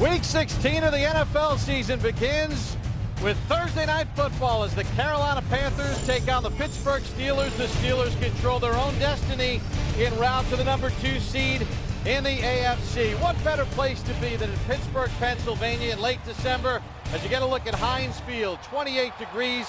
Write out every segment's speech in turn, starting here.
Week 16 of the NFL season begins with Thursday Night Football as the Carolina Panthers take on the Pittsburgh Steelers. The Steelers control their own destiny en route to the number 2 seed in the AFC. What better place to be than in Pittsburgh, Pennsylvania in late December as you get a look at Heinz Field, 28 degrees,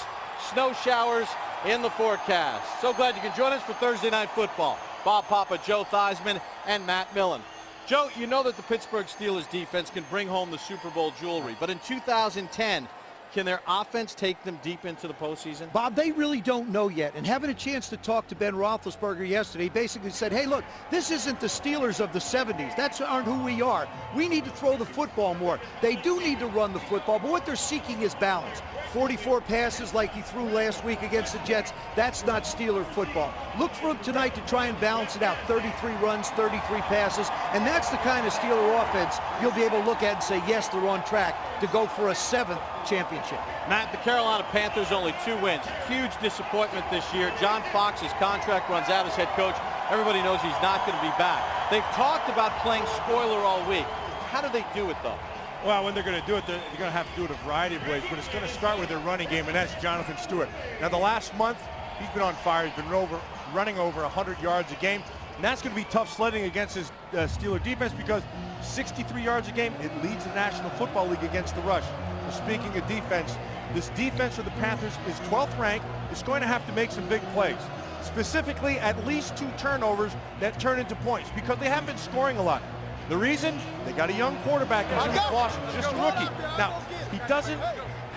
snow showers in the forecast. So glad you can join us for Thursday Night Football. Bob Papa, Joe Theismann, and Matt Millen. Joe, you know that the Pittsburgh Steelers defense can bring home the Super Bowl jewelry, but in 2010, can their offense take them deep into the postseason? Bob, they really don't know yet. And having a chance to talk to Ben Roethlisberger yesterday, he basically said, hey, look, this isn't the Steelers of the 70s. That's aren't who we are. We need to throw the football more. They do need to run the football, but what they're seeking is balance. 44 passes like he threw last week against the Jets, that's not Steeler football. Look for him tonight to try and balance it out. 33 runs, 33 passes, and that's the kind of Steeler offense you'll be able to look at and say, yes, they're on track to go for a 7th championship. Matt, the Carolina Panthers only 2 wins. Huge disappointment this year. John Fox's contract runs out as head coach. Everybody knows he's not going to be back. They've talked about playing spoiler all week. How do they do it, though? Well, when they're going to do it, they're going to have to do it a variety of ways, but it's going to start with their running game, and that's Jonathan Stewart. Now, the last month, he's been on fire. He's been running over 100 yards a game, and that's going to be tough sledding against his Steeler defense because 63 yards a game, it leads the National Football League against the rush. So speaking of defense, this defense for the Panthers is 12th ranked. It's going to have to make some big plays, specifically at least 2 turnovers that turn into points because they haven't been scoring a lot. The reason? They got a young quarterback in Jimmy Clausen, just a rookie. Now, he doesn't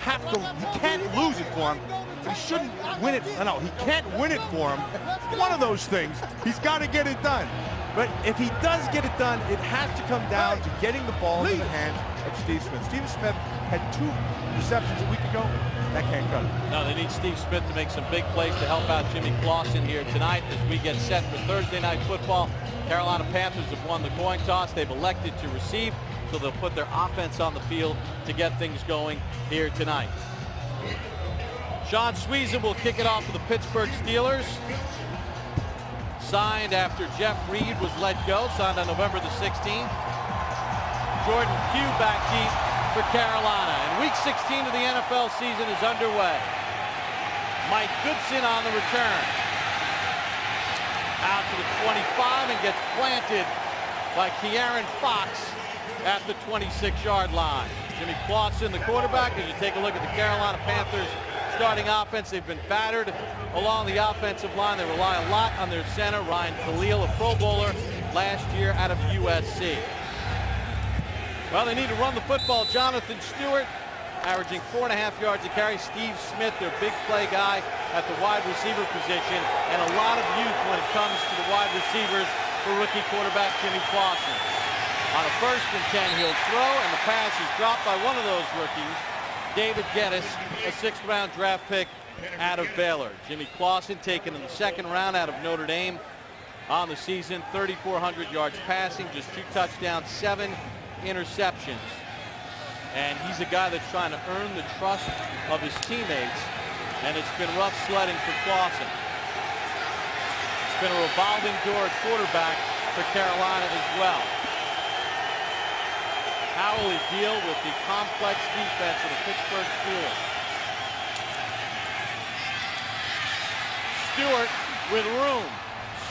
have to, he can't lose it for him. He shouldn't win it. No, he can't win it for him. One of those things. He's got to get it done. But if he does get it done, it has to come down to getting the ball into the hands of Steve Smith. Steve Smith had 2 receptions a week ago. That can't cut it. No, they need Steve Smith to make some big plays to help out Jimmy Clausen here tonight as we get set for Thursday Night Football. Carolina Panthers have won the coin toss. They've elected to receive, so they'll put their offense on the field to get things going here tonight. Sean Sweezen will kick it off for the Pittsburgh Steelers. Signed after Jeff Reed was let go, signed on November the 16th. Jordan Pugh back deep for Carolina. And week 16 of the NFL season is underway. Mike Goodson on the return. Out to the 25 and gets planted by Ke'Aaron Fox at the 26-yard line. Jimmy Clausen, the quarterback. As you take a look at the Carolina Panthers starting offense, they've been battered along the offensive line. They rely a lot on their center, Ryan Khalil, a Pro Bowler last year out of USC. Well, they need to run the football. Jonathan Stewart averaging 4.5 yards a carry. Steve Smith, their big play guy at the wide receiver position, and a lot of youth when it comes to the wide receivers for rookie quarterback Jimmy Clausen. On a 1st and 10, he'll throw, and the pass is dropped by one of those rookies, David Geddes, a 6th-round draft pick out of Baylor. Jimmy Clausen taken in the 2nd round out of Notre Dame on the season, 3,400 yards passing, just 2 touchdowns, 7 interceptions. And he's a guy that's trying to earn the trust of his teammates, and it's been rough sledding for Clausen. It's been a revolving door at quarterback for Carolina as well. How will he deal with the complex defense of the Pittsburgh Steelers? Stewart with room.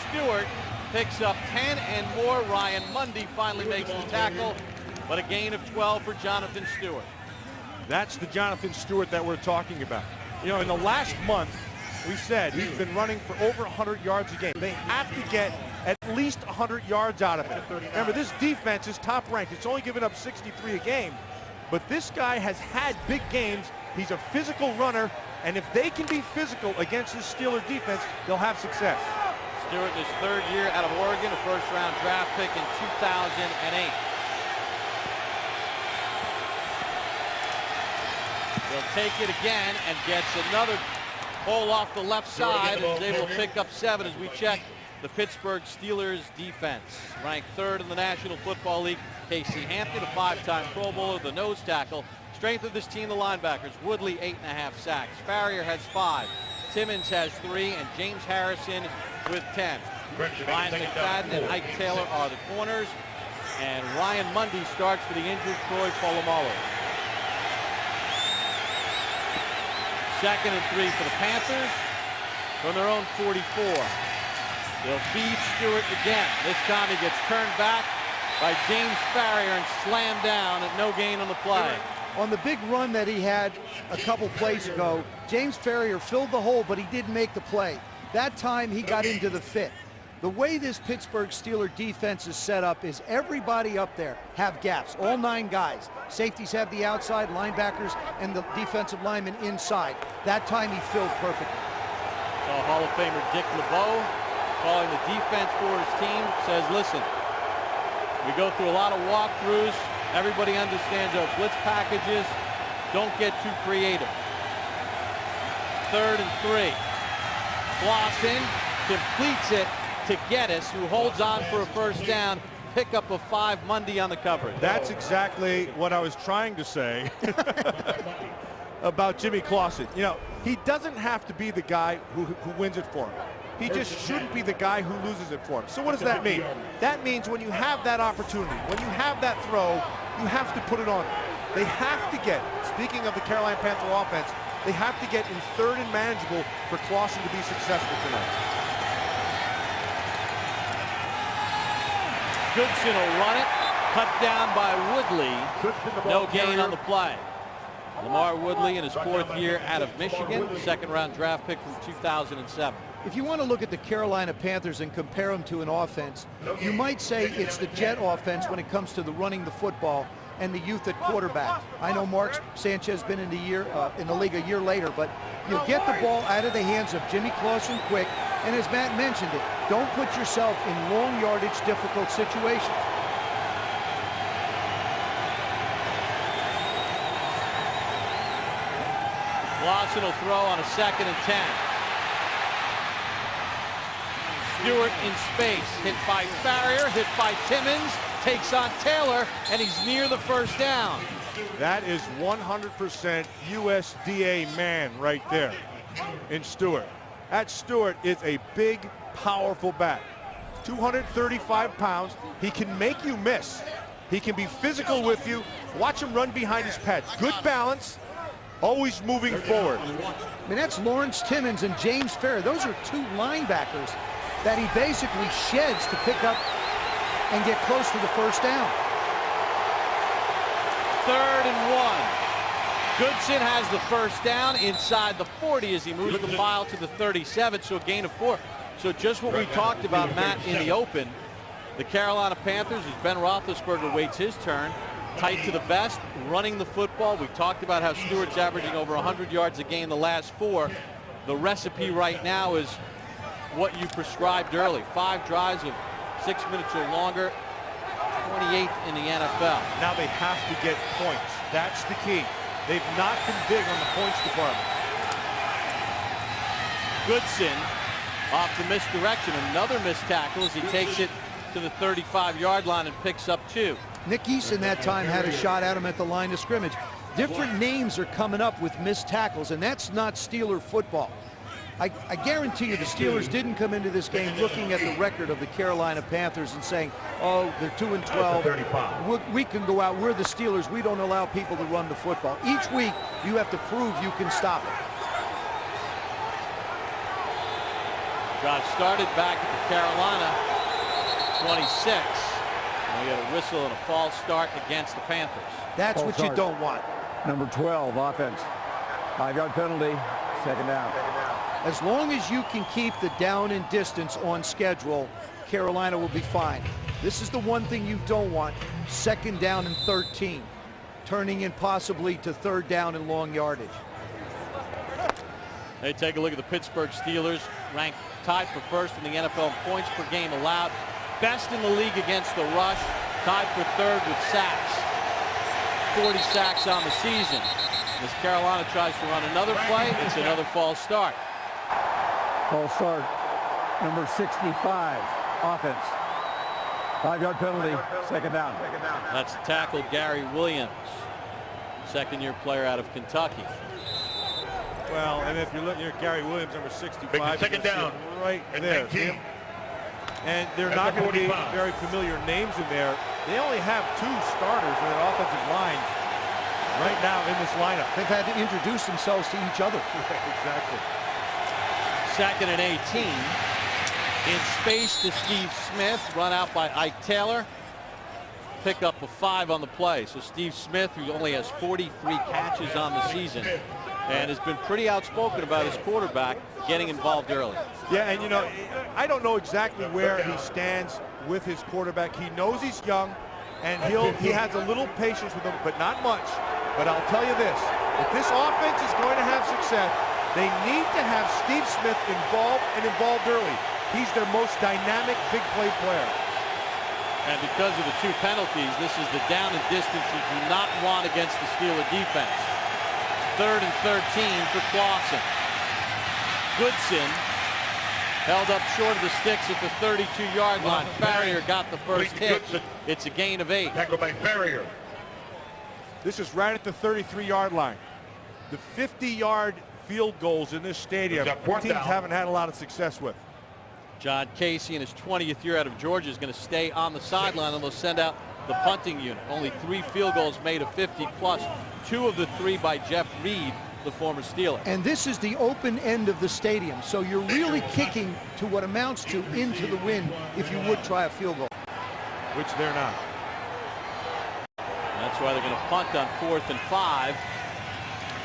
Stewart picks up 10 and more. Ryan Mundy finally makes the tackle, but a gain of 12 for Jonathan Stewart. That's the Jonathan Stewart that we're talking about. You know, in the last month, we said he's been running for over 100 yards a game. They have to get at least 100 yards out of him. Remember, this defense is top ranked. It's only given up 63 a game, but this guy has had big games. He's a physical runner, and if they can be physical against this Steeler defense, they'll have success. Stewart in his 3rd year out of Oregon, a 1st-round draft pick in 2008. He'll take it again and gets another hole off the left side and is able to pick up 7 as we check the Pittsburgh Steelers defense. Ranked 3rd in the National Football League. Casey Hampton, a 5-time Pro Bowler, the nose tackle. Strength of this team, the linebackers. Woodley, 8.5 sacks. Farrier has 5. Timmons has 3, and James Harrison with 10. Ryan McFadden and Ike Taylor are the corners. And Ryan Mundy starts for the injured Troy Polamalu. 2nd and 3 for the Panthers from their own 44. They'll feed Stewart again. This time he gets turned back by James Farrier and slammed down at no gain on the play. On the big run that he had a couple plays ago, James Farrier filled the hole, but he didn't make the play. That time he got into the fit. The way this Pittsburgh Steelers defense is set up is everybody up there have gaps, all 9 guys. Safeties have the outside, linebackers and the defensive linemen inside. That time he filled perfectly. So Hall of Famer Dick LeBeau, calling the defense for his team, says, listen, we go through a lot of walkthroughs. Everybody understands our blitz packages. Don't get too creative. 3rd and 3. Clausen completes it to Geddes, who holds on for a first down. Pickup of 5, Mundy on the coverage. That's exactly what I was trying to say about Jimmy Clausen. You know, he doesn't have to be the guy who wins it for him. He just shouldn't be the guy who loses it for him. So what does that mean? That means when you have that opportunity, when you have that throw, you have to put it on. They have to get, speaking of the Carolina Panther offense, they have to get in 3rd and manageable for Clausen to be successful tonight. Goodson will run it, cut down by Woodley. No gain on the play. Lamar Woodley in his 4th year out of Michigan, 2nd-round draft pick from 2007. If you want to look at the Carolina Panthers and compare them to an offense, you might say it's the Jet offense when it comes to the running the football and the youth at quarterback. I know Mark Sanchez has been in the league a year later, but you get the ball out of the hands of Jimmy Clausen quick, and as Matt mentioned it, don't put yourself in long yardage, difficult situations. Clausen will throw on a 2nd and 10. Stewart in space, hit by Farrier, hit by Timmons, takes on Taylor, and he's near the first down. That is 100% USDA man right there in Stewart. That Stewart is a big, powerful back. 235 pounds. He can make you miss. He can be physical with you. Watch him run behind his pads. Good balance, always moving forward. I mean, that's Lawrence Timmons and James Farrier. Those are 2 linebackers that he basically sheds to pick up and get close to the first down. 3rd and 1. Goodson has the first down inside the 40 as he moves the mile to the 37, so a gain of 4. So just what we talked about, Matt, in the open, the Carolina Panthers, as Ben Roethlisberger waits his turn, tight to the vest, running the football. We talked about how Stewart's averaging over 100 yards a game the last 4. The recipe right now is what you prescribed early. 5 drives of 6 minutes or longer, 28th in the NFL. Now they have to get points. That's the key. They've not been big on the points department. Goodson off the misdirection. Another missed tackle as he takes it to the 35-yard line and picks up 2. Nick Eason that time had a shot at him at the line of scrimmage. Different names are coming up with missed tackles, and that's not Steeler football. I guarantee you the Steelers didn't come into this game looking at the record of the Carolina Panthers and saying, oh, they're 2-12. We can go out. We're the Steelers. We don't allow people to run the football. Each week, you have to prove you can stop it. Got started back at the Carolina 26. And we got a whistle and a false start against the Panthers. That's what you don't want. Number 12, offense. 5-yard penalty, 2nd down. As long as you can keep the down and distance on schedule, Carolina will be fine. This is the one thing you don't want, 2nd down and 13, turning in possibly to 3rd down and long yardage. Hey, take a look at the Pittsburgh Steelers, ranked tied for 1st in the NFL in points per game allowed, best in the league against the rush, tied for 3rd with sacks. 40 sacks on the season. As Carolina tries to run another play, it's another false start. False start, number 65, offense. 5-yard penalty, 2nd down. That's the tackle, Gary Williams, 2nd-year player out of Kentucky. Well, and if you're looking at Gary Williams, number 65, 2nd down, right there. And they're not going to be very familiar names in there. They only have 2 starters in their offensive line right now in this lineup. They've had to introduce themselves to each other. Exactly. 2nd and 18. In space to Steve Smith, run out by Ike Taylor. Pick up a 5 on the play. So Steve Smith, who only has 43 catches on the season, and has been pretty outspoken about his quarterback getting involved early. Yeah, and you know, I don't know exactly where he stands with his quarterback. He knows he's young, and he has a little patience with him, but not much. But I'll tell you this, if this offense is going to have success, they need to have Steve Smith involved early. He's their most dynamic big play player. And because of the 2 penalties, this is the down and distance you do not want against the Steeler defense. 3rd and 13 for Clausen. Goodson held up short of the sticks at the 32-yard line. Farrier got the first hit. It's a gain of 8. Tackle by Farrier. This is right at the 33-yard line. The 50-yard field goals in this stadium, teams haven't had a lot of success with. John Casey, in his 20th year out of Georgia, is going to stay on the sideline, and they'll send out the punting unit. Only 3 field goals made of 50-plus, 2 of the 3 by Jeff Reed, the former Steeler. And this is the open end of the stadium, so you're really kicking to what amounts to into the wind if you would try a field goal. Which they're not. That's why they're going to punt on 4th and 5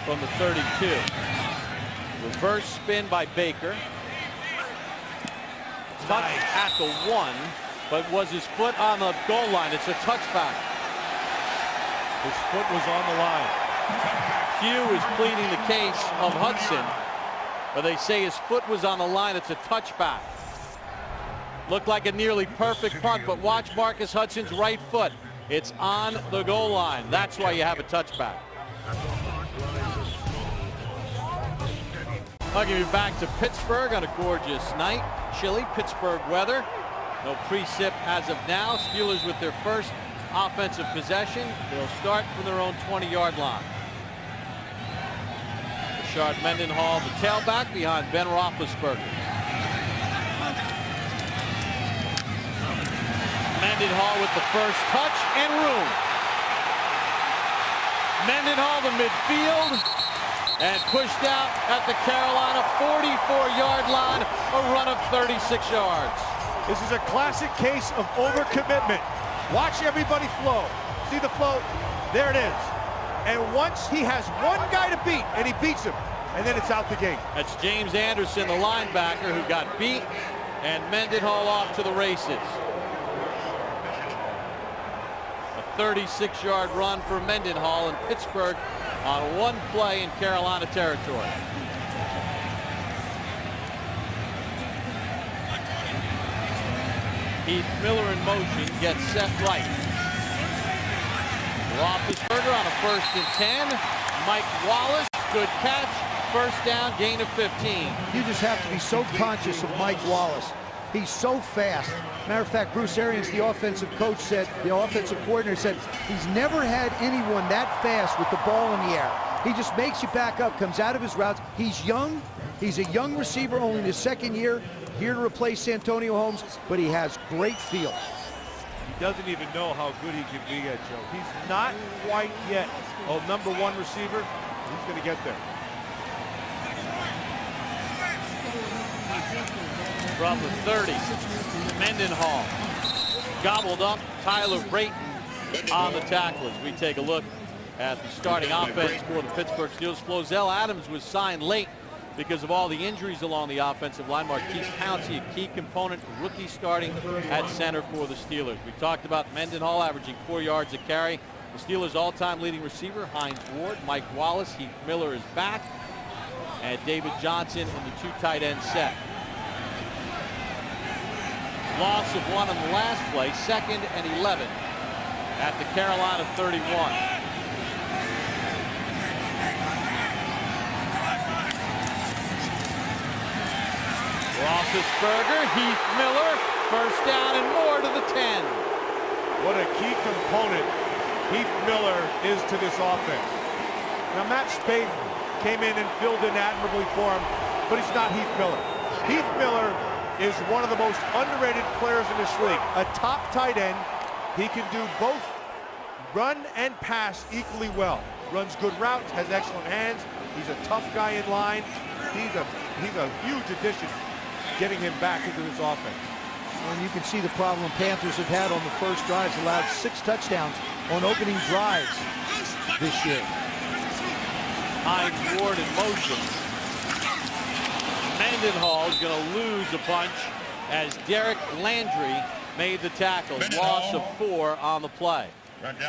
from the 32. Reverse spin by Baker. Touch at the 1, but was his foot on the goal line? It's a touchback. His foot was on the line. Hugh is pleading the case of Hudson, but they say his foot was on the line. It's a touchback. Looked like a nearly perfect punt, but watch Marcus Hudson's right foot. It's on the goal line. That's why you have a touchback. I'll give you back to Pittsburgh on a gorgeous night. Chilly Pittsburgh weather. No precip as of now. Steelers with their first offensive possession. They'll start from their own 20-yard line. Rashard Mendenhall, the tailback, behind Ben Roethlisberger. Mendenhall with the first touch and room. Mendenhall the midfield. And pushed out at the Carolina 44-yard line, a run of 36 yards. This is a classic case of overcommitment. Watch everybody flow. See the flow? There it is. And once he has one guy to beat, and he beats him, and then it's out the gate. That's James Anderson, the linebacker, who got beat, and Mendenhall off to the races. A 36-yard run for Mendenhall in Pittsburgh on 1 play in Carolina territory. Heath Miller in motion, gets set right. Roethlisberger on a 1st and 10. Mike Wallace, good catch. First down, gain of 15. You just have to be so conscious of Mike Wallace. He's so fast. Matter of fact, Bruce Arians, the offensive coach, said, the offensive coordinator said, he's never had anyone that fast with the ball in the air. He just makes you back up, comes out of his routes. He's young. He's a young receiver, only in his 2nd year, here to replace Santonio Holmes, but he has great feel. He doesn't even know how good he can be yet, Joe. He's not quite yet a #1 receiver. He's going to get there. From the 30, Mendenhall gobbled up. Tyler Brayton on the tackle as we take a look at the starting offense for the Pittsburgh Steelers. Flozell Adams was signed late because of all the injuries along the offensive line. Marquise Pouncey, a key component, rookie starting at center for the Steelers. We talked about Mendenhall averaging 4 yards a carry. The Steelers' all-time leading receiver, Hines Ward. Mike Wallace, Heath Miller is back, and David Johnson in the 2 tight end set. Loss of 1 on the last play, 2nd and 11 at the Carolina 31. Roethlisberger, Heath Miller, first down and more to the 10. What a key component Heath Miller is to this offense. Now, Matt Spaden came in and filled in admirably for him, but he's not Heath Miller. Heath Miller is one of the most underrated players in this league. A top tight end, He can do both run and pass equally well. Runs good routes, has excellent hands. He's a tough guy in line. He's a huge addition, getting him back into this offense. And you can see the problem Panthers have had on the first drives, allowed 6 touchdowns on opening drives this year. Hines Ward in motion. Mendenhall is going to lose a bunch as Derek Landry made the tackle. Loss of 4 on the play.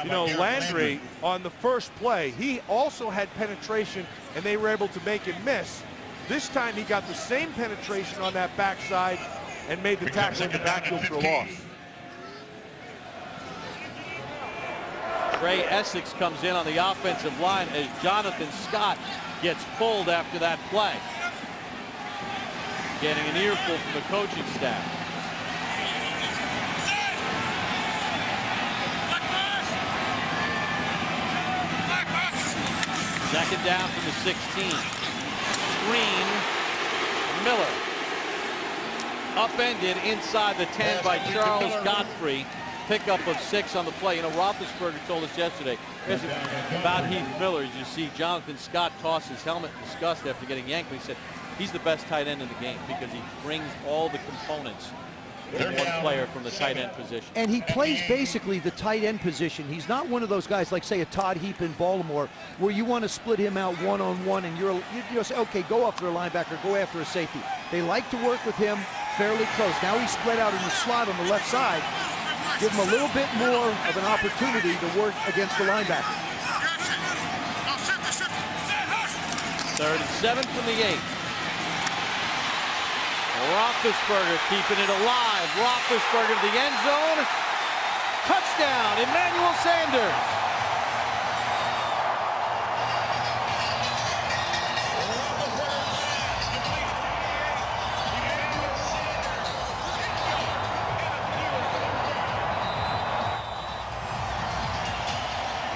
You know, Landry on the first play, he also had penetration and they were able to make him miss. This time he got the same penetration on that backside and made the tackle in the backfield for a loss. Trey Essex comes in on the offensive line as Jonathan Scott gets pulled after that play. Getting an earful from the coaching staff. Second down from the 16. Screen. Miller. Upended inside the 10 by Charles Godfrey. Pickup of 6 on the play. You know, Roethlisberger told us yesterday about Heath Miller. As you see, Jonathan Scott toss his helmet in disgust after getting yanked. He said he's the best tight end in the game because he brings all the components in one player from the tight end position. And he plays basically the tight end position. He's not one of those guys like, say, a Todd Heap in Baltimore, where you want to split him out one-on-one and you'll say, okay, go after a linebacker, go after a safety. They like to work with him fairly close. Now he's spread out in the slot on the left side. Give him a little bit more of an opportunity to work against the linebacker. 3rd and 7 from the 8. Roethlisberger keeping it alive. Roethlisberger to the end zone. Touchdown, Emmanuel Sanders.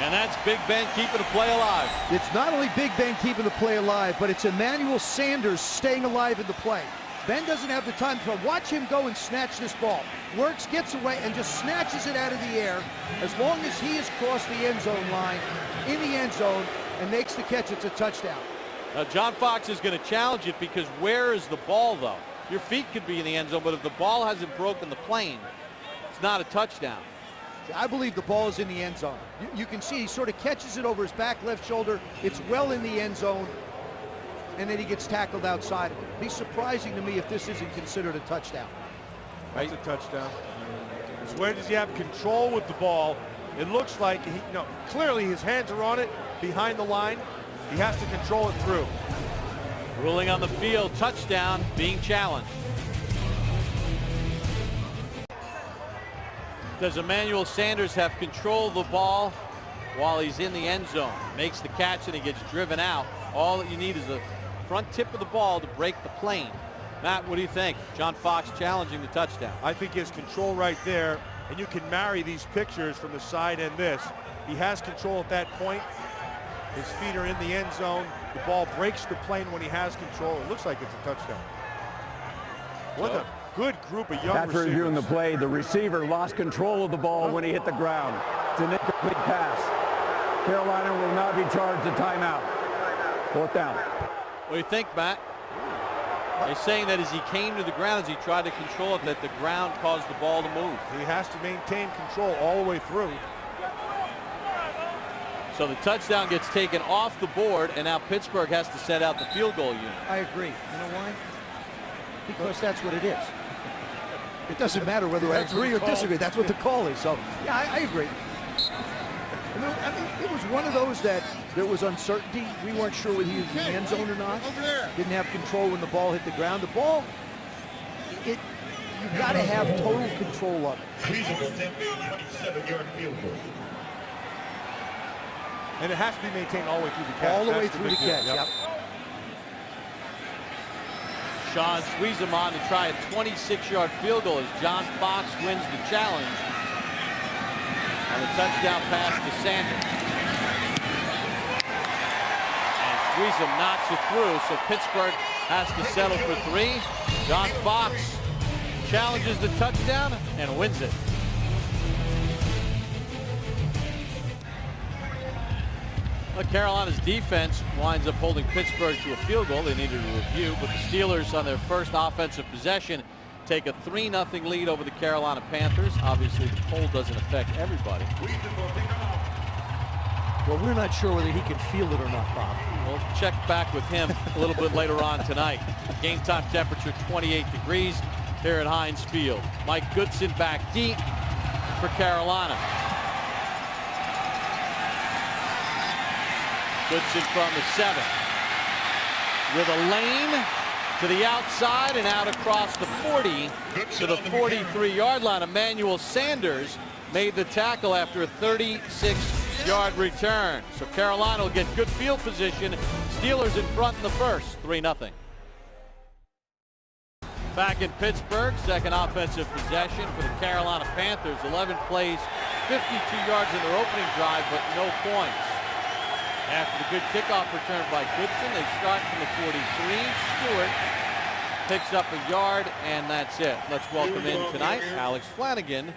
And that's Big Ben keeping the play alive. It's not only Big Ben keeping the play alive, but it's Emmanuel Sanders staying alive in the play. Ben doesn't have the time to watch him go and snatch this ball. Works, gets away, and just snatches it out of the air. As long as he has crossed the end zone line, in the end zone, and makes the catch, it's a touchdown. Now, John Fox is going to challenge it because where is the ball, though? Your feet could be in the end zone, but if the ball hasn't broken the plane, it's not a touchdown. I believe the ball is in the end zone. You can see he sort of catches it over his back left shoulder. It's well in the end zone, and then he gets tackled outside of it. It'd be surprising to me if this isn't considered a touchdown. That's a touchdown. So where does he have control with the ball? It looks like clearly his hands are on it behind the line. He has to control it through. Ruling on the field, touchdown being challenged. Does Emmanuel Sanders have control of the ball while he's in the end zone? Makes the catch and he gets driven out. All that you need is the front tip of the ball to break the plane. Matt, what do you think? John Fox challenging the touchdown. I think he has control right there, and you can marry these pictures from the side and this. He has control at that point. His feet are in the end zone. The ball breaks the plane when he has control. It looks like it's a touchdown. What a good group of young After receivers. reviewing the play, the receiver lost control of the ball when he hit the ground. It's an incomplete pass. Carolina will now be charged a timeout. 4th down. What do you think, Matt? They're saying that as he came to the ground, as he tried to control it, that the ground caused the ball to move. He has to maintain control all the way through. So the touchdown gets taken off the board, and now Pittsburgh has to set out the field goal unit. I agree. You know why? Because that's what it is. It doesn't matter whether I agree or disagree. That's what the call is. So, yeah, I agree. I mean, it was one of those that there was uncertainty. We weren't sure whether he was in the end zone or not. Didn't have control when the ball hit the ground. The ball, you've got to have total control of it. And it has to be maintained all the way through the catch. All the way through the catch, yep. Sean Sweezemont to try a 26-yard field goal as John Fox wins the challenge on the touchdown pass to Sanders. And Sweezem knocks it through, so Pittsburgh has to settle for 3. John Fox challenges the touchdown and wins it. Carolina's defense winds up holding Pittsburgh to a field goal. They needed a review, but the Steelers on their first offensive possession take a 3-0 lead over the Carolina Panthers. Obviously, the poll doesn't affect everybody. Well, we're not sure whether he can feel it or not, Bob. We'll check back with him a little bit later on tonight. Game time temperature 28 degrees here at Heinz Field. Mike Goodson back deep for Carolina. Goodson from the 7 with a lane to the outside and out across the 40 to the 43-yard line. Emmanuel Sanders made the tackle after a 36-yard return. So Carolina will get good field position. Steelers in front in the first, 3-0. Back in Pittsburgh, second offensive possession for the Carolina Panthers. 11 plays, 52 yards in their opening drive, but no points. After the good kickoff return by Goodson, they start from the 43. Stewart picks up a yard, and that's it. Let's welcome in tonight Alex Flanagan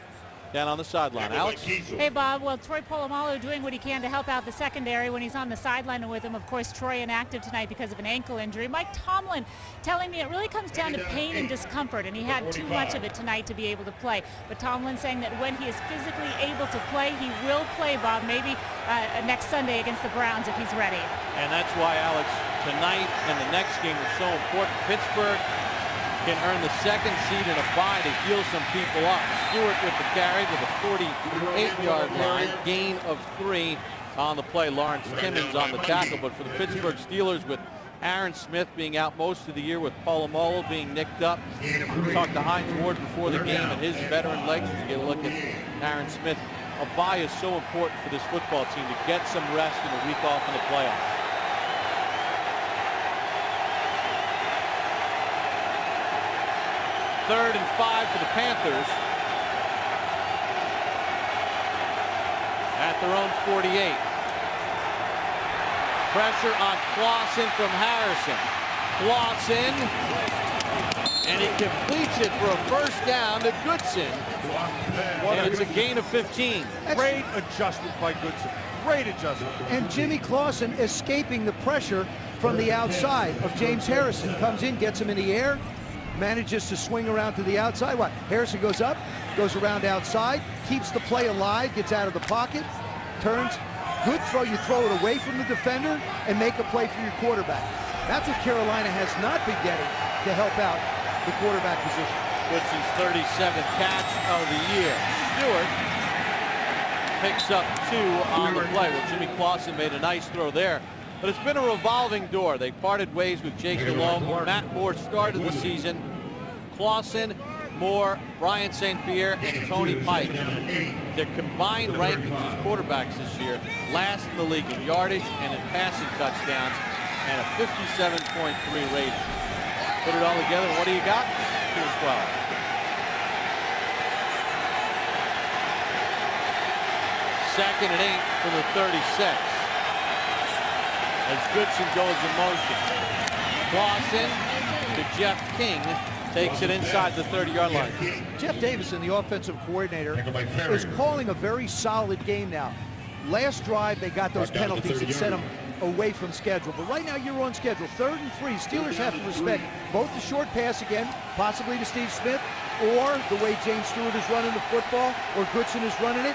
down on the sideline. Alex? Hey, Bob. Well, Troy Polamalu doing what he can to help out the secondary when he's on the sideline with him. Of course, Troy inactive tonight because of an ankle injury. Mike Tomlin telling me it really comes down to pain and discomfort, and he had too much of it tonight to be able to play. But Tomlin saying that when he is physically able to play, he will play, Bob, maybe next Sunday against the Browns if he's ready. And that's why, Alex, tonight and the next game is so important. Pittsburgh can earn the second seed in a bye to heal some people up. Stewart with the carry to the 48-yard line, gain of 3 on the play. Lawrence Timmons on the tackle, but for the Pittsburgh Steelers, with Aaron Smith being out most of the year, with Polamalu being nicked up. We talked to Hines Ward before the game and his veteran legs to get a look at Aaron Smith. A bye is so important for this football team to get some rest and a week off in the playoffs. Third and 5 for the Panthers at their own 48. Pressure on Clausen from Harrison. Clausen, and he completes it for a first down to Goodson. And it's a gain of 15. Great adjustment by Goodson. Great adjustment. And Jimmy Clausen escaping the pressure from the outside of James Harrison. Comes in, gets him in the air, manages to swing around to the outside. What? Harrison goes up, goes around outside, keeps the play alive, gets out of the pocket, turns. Good throw. You throw it away from the defender and make a play for your quarterback. That's what Carolina has not been getting to help out the quarterback position. Goodson's 37th catch of the year. Stewart picks up 2 on the play. Well, Jimmy Clausen made a nice throw there. But it's been a revolving door. They parted ways with Jake Delhomme. Matt Moore started the season. Clausen, Moore, Brian St. Pierre, and Tony Pike. Their combined rankings as quarterbacks this year, last in the league in yardage and in passing touchdowns, and a 57.3 rating. Put it all together, what do you got? 2-12. Second and 8 from the 36. As Goodson goes in motion. Clausen to Jeff King. Takes it inside the 30-yard line. Jeff Davison, the offensive coordinator, is calling a very solid game now. Last drive, they got those penalties that set them away from schedule. But right now, you're on schedule. 3rd and 3. Steelers have to respect both the short pass again, possibly to Steve Smith, or the way James Stewart is running the football, or Goodson is running it.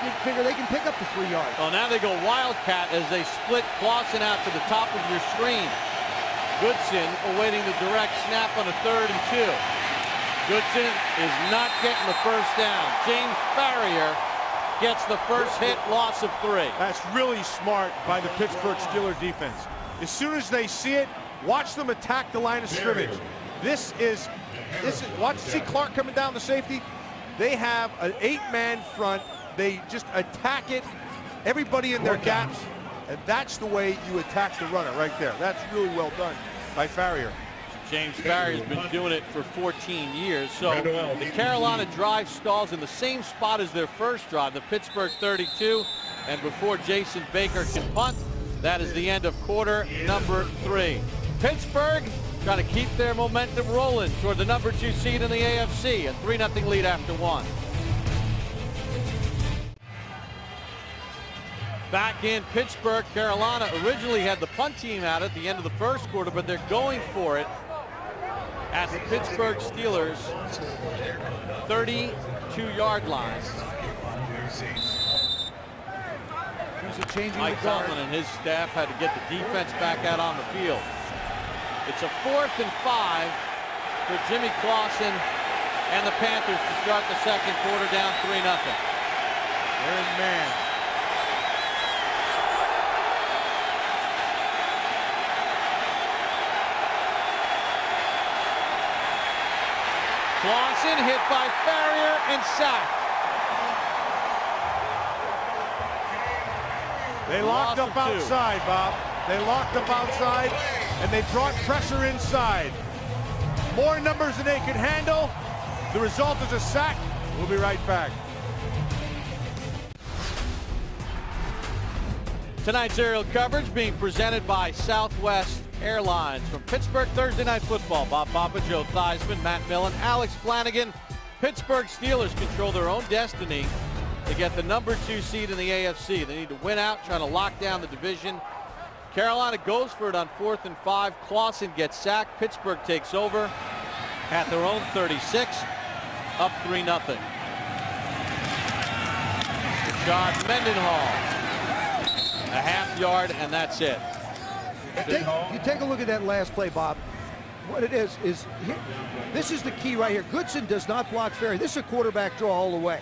You figure they can pick up the 3 yards. Well, now they go Wildcat as they split Clausen out to the top of your screen. Goodson awaiting the direct snap on a 3rd and 2. Goodson is not getting the first down. James Farrier gets the first hit, loss of 3. That's really smart by the Pittsburgh Steelers defense. As soon as they see it, watch them attack the line of scrimmage. See Clark coming down the safety. They have an 8-man front. They just attack it. Everybody in their gaps. And that's the way you attack the runner right there. That's really well done by Farrier. James Farrier has been doing it for 14 years. So the Carolina drive stalls in the same spot as their first drive, the Pittsburgh 32. And before Jason Baker can punt, that is the end of quarter number 3. Pittsburgh trying to keep their momentum rolling toward the number 2 seed in the AFC. A 3-0 lead after 1. Back in Pittsburgh, Carolina originally had the punt team out at the end of the first quarter, but they're going for it at the Pittsburgh Steelers 32-yard line. Mike Tomlin and his staff had to get the defense back out on the field. It's a 4th and 5 for Jimmy Clausen and the Panthers to start the second quarter down 3-0. They're in man. Clausen hit by Farrier and sacked. They locked up outside, Bob. They locked up outside, and they brought pressure inside. More numbers than they could handle. The result is a sack. We'll be right back. Tonight's aerial coverage being presented by Southwest Airlines. From Pittsburgh Thursday Night Football, Bob Papa, Joe Theismann, Matt Millen, Alex Flanagan. Pittsburgh Steelers control their own destiny to get the number 2 seed in the AFC. They need to win out, trying to lock down the division. Carolina goes for it on 4th and 5. Clausen gets sacked. Pittsburgh takes over at their own 36, up 3-0. Rashad Mendenhall, a half yard, and that's it. You take a look at that last play, Bob. What it is this is the key right here. Goodson does not block Ferry. This is a quarterback draw all the way.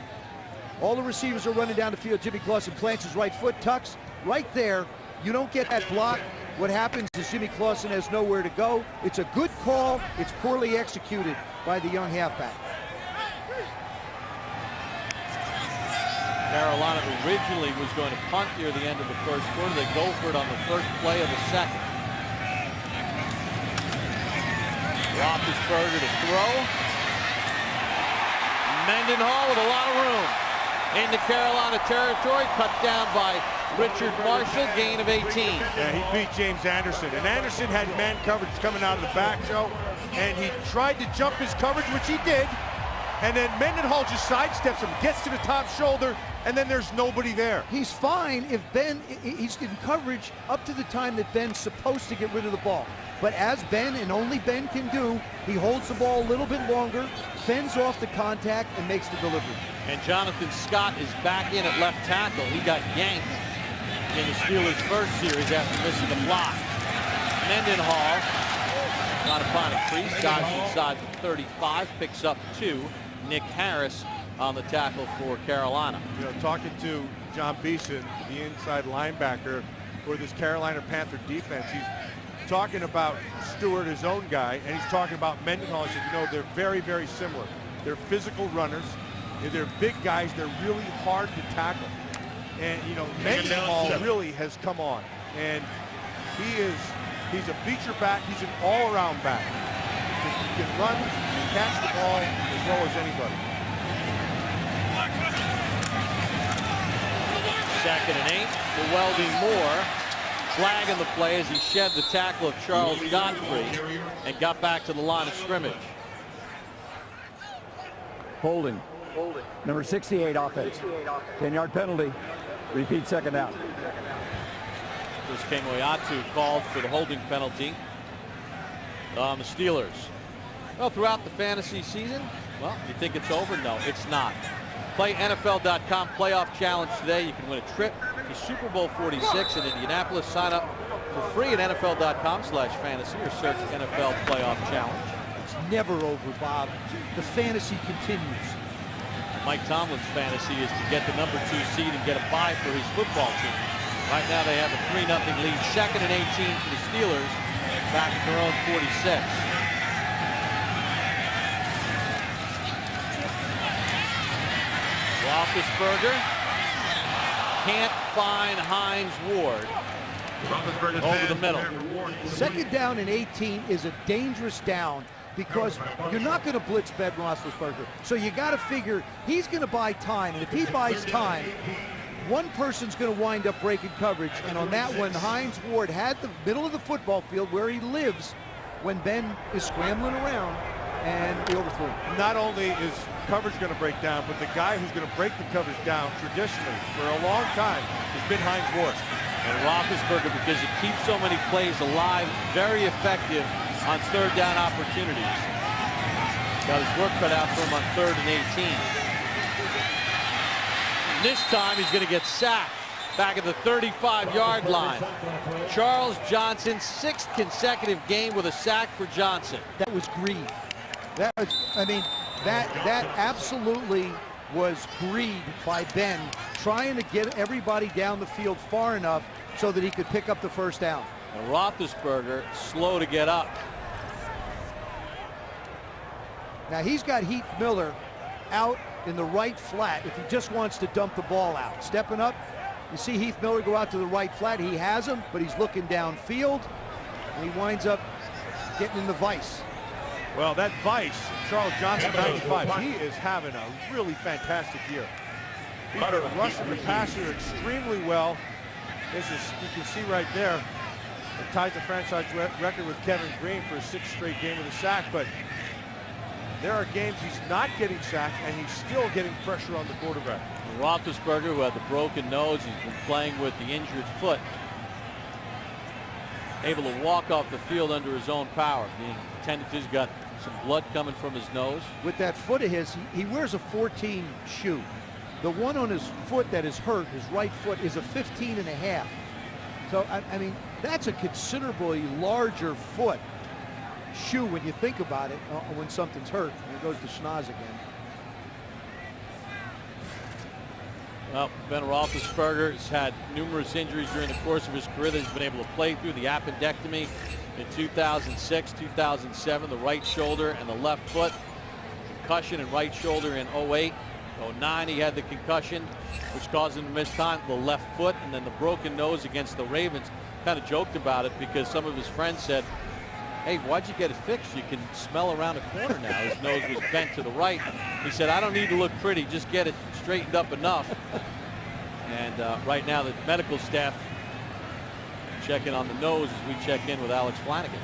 All the receivers are running down the field. Jimmy Clausen plants his right foot, tucks right there. You don't get that block. What happens is Jimmy Clausen has nowhere to go. It's a good call. It's poorly executed by the young halfback. Carolina originally was going to punt near the end of the first quarter. They go for it on the first play of the second. Roethlisberger to throw. Mendenhall with a lot of room into Carolina territory, cut down by Richard Marshall, gain of 18. Yeah, he beat James Anderson, and Anderson had man coverage coming out of the back, Joe, and he tried to jump his coverage, which he did, and then Mendenhall just sidesteps him, gets to the top shoulder, and then there's nobody there. He's fine if he's in coverage up to the time that Ben's supposed to get rid of the ball. But as Ben, and only Ben can do, he holds the ball a little bit longer, fends off the contact, and makes the delivery. And Jonathan Scott is back in at left tackle. He got yanked in the Steelers' first series after missing the block. Mendenhall, not upon a crease, dives inside the 35, picks up 2. Nick Harris on the tackle for Carolina. You know, talking to John Beeson, the inside linebacker for this Carolina Panther defense, he's talking about Stewart, his own guy, and he's talking about Mendenhall. He said, you know, they're very, very similar. They're physical runners. They're big guys. They're really hard to tackle. And, you know, Mendenhall really has come on. And he's a feature back. He's an all-around back. He can run and catch the ball as well as anybody. 2nd and 8 for Welding Moore. Flag in the play as he shed the tackle of Charles Godfrey and got back to the line of scrimmage. Holding. Number 68 offense. 10-yard penalty. Repeat, second down. Chris Kemoeatu called for the holding penalty on the Steelers. Well, throughout the fantasy season, well, you think it's over? No, it's not. Play NFL.com playoff challenge today. You can win a trip to Super Bowl 46 in Indianapolis. Sign up for free at NFL.com/fantasy or search NFL playoff challenge. It's never over, Bob. The fantasy continues. Mike Tomlin's fantasy is to get the number 2 seed and get a bye for his football team. Right now they have a 3-0 lead. 2nd and 18 for the Steelers. Back at their own 46. Roethlisberger can't find Hines Ward over the middle. 2nd down and 18 is a dangerous down because you're not going to blitz Ben Roethlisberger. So you got to figure he's going to buy time. And if he buys time, one person's going to wind up breaking coverage. And on that one, Hines Ward had the middle of the football field where he lives when Ben is scrambling around. and he overthrew him. Not only is coverage going to break down, but the guy who's going to break the coverage down traditionally for a long time has been Heinz Ward. And Roethlisberger, because he keeps so many plays alive, very effective on third down opportunities. Got his work cut out for him on 3rd and 18. This time he's going to get sacked back at the 35-yard line. Charles Johnson's 6th consecutive game with a sack for Johnson. That was greed. That was, I mean, that absolutely was greed by Ben, trying to get everybody down the field far enough so that he could pick up the first down. And Roethlisberger slow to get up. Now he's got Heath Miller out in the right flat if he just wants to dump the ball out. Stepping up, you see Heath Miller go out to the right flat. He has him, but he's looking downfield, and he winds up getting in the vice. Well, that vice, Charles Johnson, 95, he is having a really fantastic year. He's been rushing the passer extremely well. This is, you can see right there, it ties the franchise record with Kevin Green for a 6th straight game with a sack, but there are games he's not getting sacked, and he's still getting pressure on the quarterback. Roethlisberger, who had the broken nose, he's been playing with the injured foot. Able to walk off the field under his own power. Being tended to, he's got some blood coming from his nose. With that foot of his, he wears a 14 shoe. The one on his foot that is hurt, his right foot, is a 15.5. So, I mean, that's a considerably larger foot shoe when you think about it, when something's hurt. And it goes to schnoz again. Well, Ben Roethlisberger has had numerous injuries during the course of his career that he's been able to play through. The appendectomy in 2006, 2007, the right shoulder and the left foot. Concussion in right shoulder in 08. 09 he had the concussion, which caused him to miss time, the left foot, and then the broken nose against the Ravens. Kind of joked about it because some of his friends said, hey, why'd you get it fixed? You can smell around the corner now. His nose was bent to the right. He said, I don't need to look pretty, just get it straightened up enough. And right now the medical staff checking on the nose as we check in with Alex Flanagan.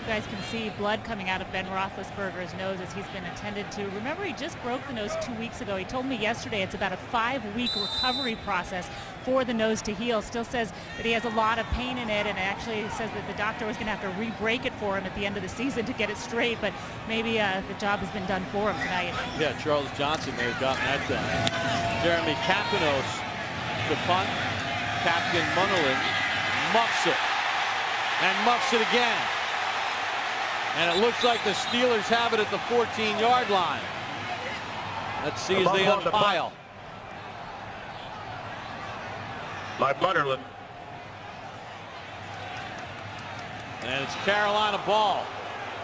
You guys can see blood coming out of Ben Roethlisberger's nose as he's been attended to. Remember, he just broke the nose 2 weeks ago. He told me yesterday it's about a 5-week recovery process for the nose to heal. Still says that he has a lot of pain in it, and actually says that the doctor was going to have to re-break it for him at the end of the season to get it straight, but maybe the job has been done for him tonight. Yeah, Charles Johnson may have gotten that done. Jeremy Kapanos, the punt. Captain Munnerlyn muffs it, and muffs it again. And it looks like the Steelers have it at the 14-yard line. Let's see as they unpile. By Butterland. And it's Carolina ball.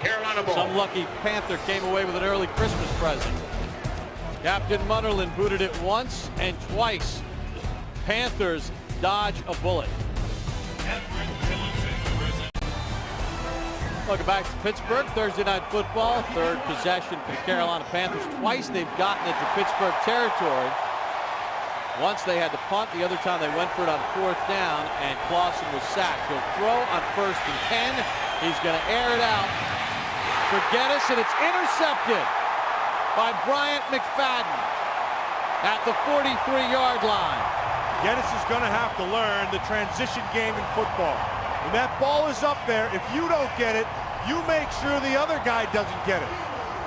Carolina ball. Some lucky Panther came away with an early Christmas present. Captain Munnerlyn booted it once and twice. Panthers dodge a bullet. Welcome back to Pittsburgh. Thursday Night Football. 3rd possession for the Carolina Panthers. Twice they've gotten into Pittsburgh territory. Once they had to punt. The other time they went for it on 4th down, and Clausen was sacked. He'll throw on 1st and 10. He's going to air it out for Geddes, and it's intercepted by Bryant McFadden at the 43-yard line. Geddes is going to have to learn the transition game in football. When that ball is up there, if you don't get it, you make sure the other guy doesn't get it.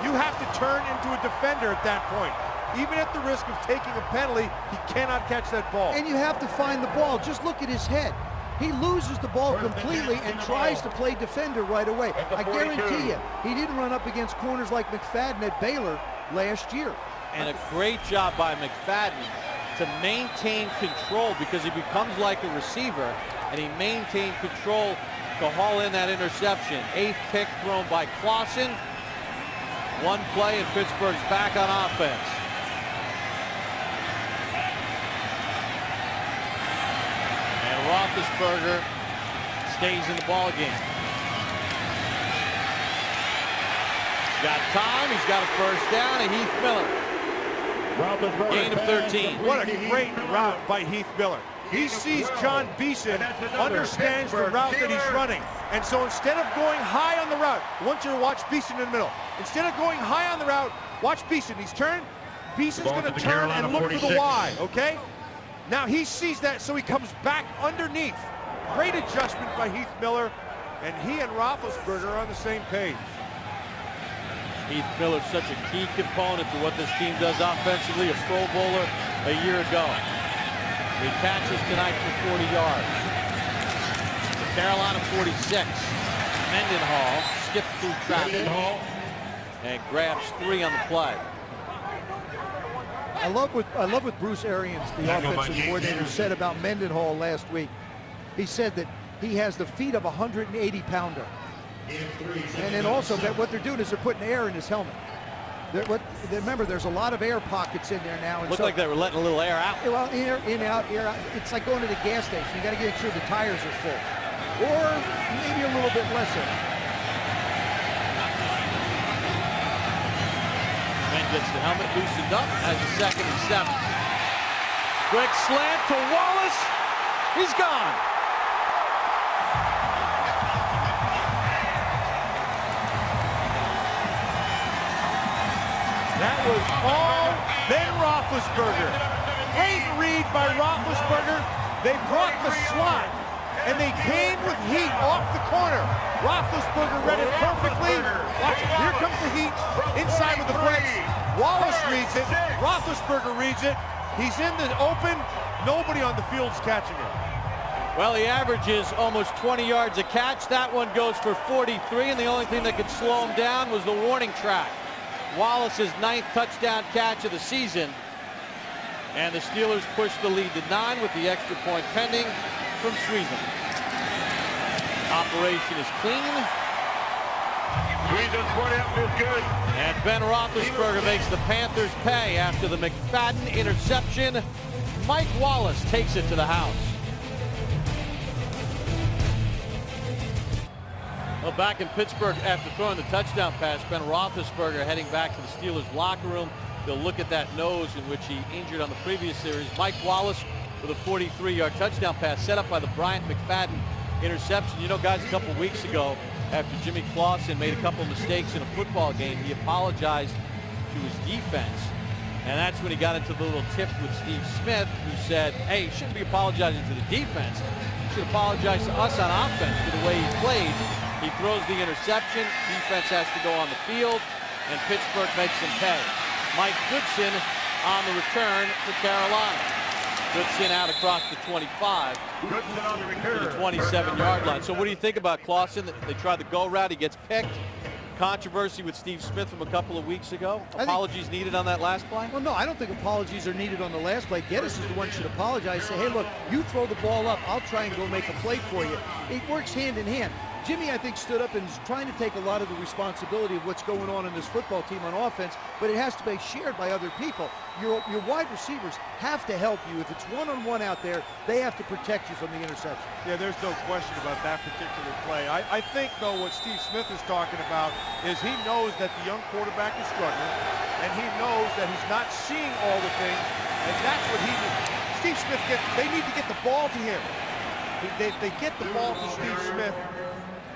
You have to turn into a defender at that point. Even at the risk of taking a penalty, he cannot catch that ball. And you have to find the ball. Just look at his head. He loses the ball completely and tries to play defender right away. I guarantee you, he didn't run up against corners like McFadden at Baylor last year. And a great job by McFadden to maintain control, because he becomes like a receiver, and he maintained control to haul in that interception. 8th pick thrown by Clausen. One play and Pittsburgh's back on offense. And Roethlisberger stays in the ball game. He's got time. He's got a first down. And Heath Miller. Gain of 13. What a great route by Heath Miller. He sees John Beeson, understands the route that he's running. And so instead of going high on the route, I want you to watch Beeson in the middle. Instead of going high on the route, watch Beeson. He's turned. Beeson's going to turn and look for the Y, okay? Now he sees that, so he comes back underneath. Great adjustment by Heath Miller, and he and Roethlisberger are on the same page. Heath Miller's such a key component to what this team does offensively, a Pro Bowler a year ago. He catches tonight for 40 yards. The Carolina 46. Mendenhall skips through traffic and grabs 3 on the play. I love what Bruce Arians, the offensive coordinator, said about Mendenhall last week. He said that he has the feet of a 180-pounder. And then also that what they're doing is they're putting air in his helmet. Remember, there's a lot of air pockets in there now. Looked like they were letting a little air out. Well, in, out. It's like going to the gas station. You got to make sure the tires are full, or maybe a little bit less air. And gets the helmet loosened up as a 2nd and 7. Quick slant to Wallace. He's gone. That was all Ben Roethlisberger. Great read by Roethlisberger. They brought the slot, and they came with heat off the corner. Roethlisberger read it perfectly. Watch it. Here comes the heat inside with the blitz. Wallace reads it. Roethlisberger reads it. He's in the open. Nobody on the field's catching it. Well, he averages almost 20 yards a catch. That one goes for 43, and the only thing that could slow him down was the warning track. Wallace's 9th touchdown catch of the season. And the Steelers push the lead to 9 with the extra point pending from Sweezen. Operation is clean. Sweezen's 40 up is good. And Ben Roethlisberger makes the Panthers pay after the McFadden interception. Mike Wallace takes it to the house. Well, back in Pittsburgh after throwing the touchdown pass, Ben Roethlisberger heading back to the Steelers locker room. They'll look at that nose in which he injured on the previous series. Mike Wallace with a 43-yard touchdown pass set up by the Bryant McFadden interception. You know, guys, a couple weeks ago, after Jimmy Clausen made a couple of mistakes in a football game, he apologized to his defense. And that's when he got into the little tip with Steve Smith, who said, hey, you shouldn't be apologizing to the defense. You should apologize to us on offense for the way he played. He throws the interception. Defense has to go on the field, and Pittsburgh makes him pay. Mike Goodson on the return for Carolina. Goodson out across the 25 to the 27-yard line. So what do you think about Clausen? They tried the go route. He gets picked. Controversy with Steve Smith from a couple of weeks ago. Apologies needed on that last play? Well, no, I don't think apologies are needed on the last play. Geddes is the one who should apologize. Say, hey, look, you throw the ball up. I'll try and go make a play for you. It works hand in hand. Jimmy, I think, stood up and is trying to take a lot of the responsibility of what's going on in this football team on offense, but it has to be shared by other people. Your wide receivers have to help you. If it's one-on-one out there, they have to protect you from the interception. Yeah, there's no question about that particular play. I think, though, what Steve Smith is talking about is he knows that the young quarterback is struggling, and he knows that he's not seeing all the things, and that's what he needs. Steve Smith, they need to get the ball to him. They get the ball to Steve Smith.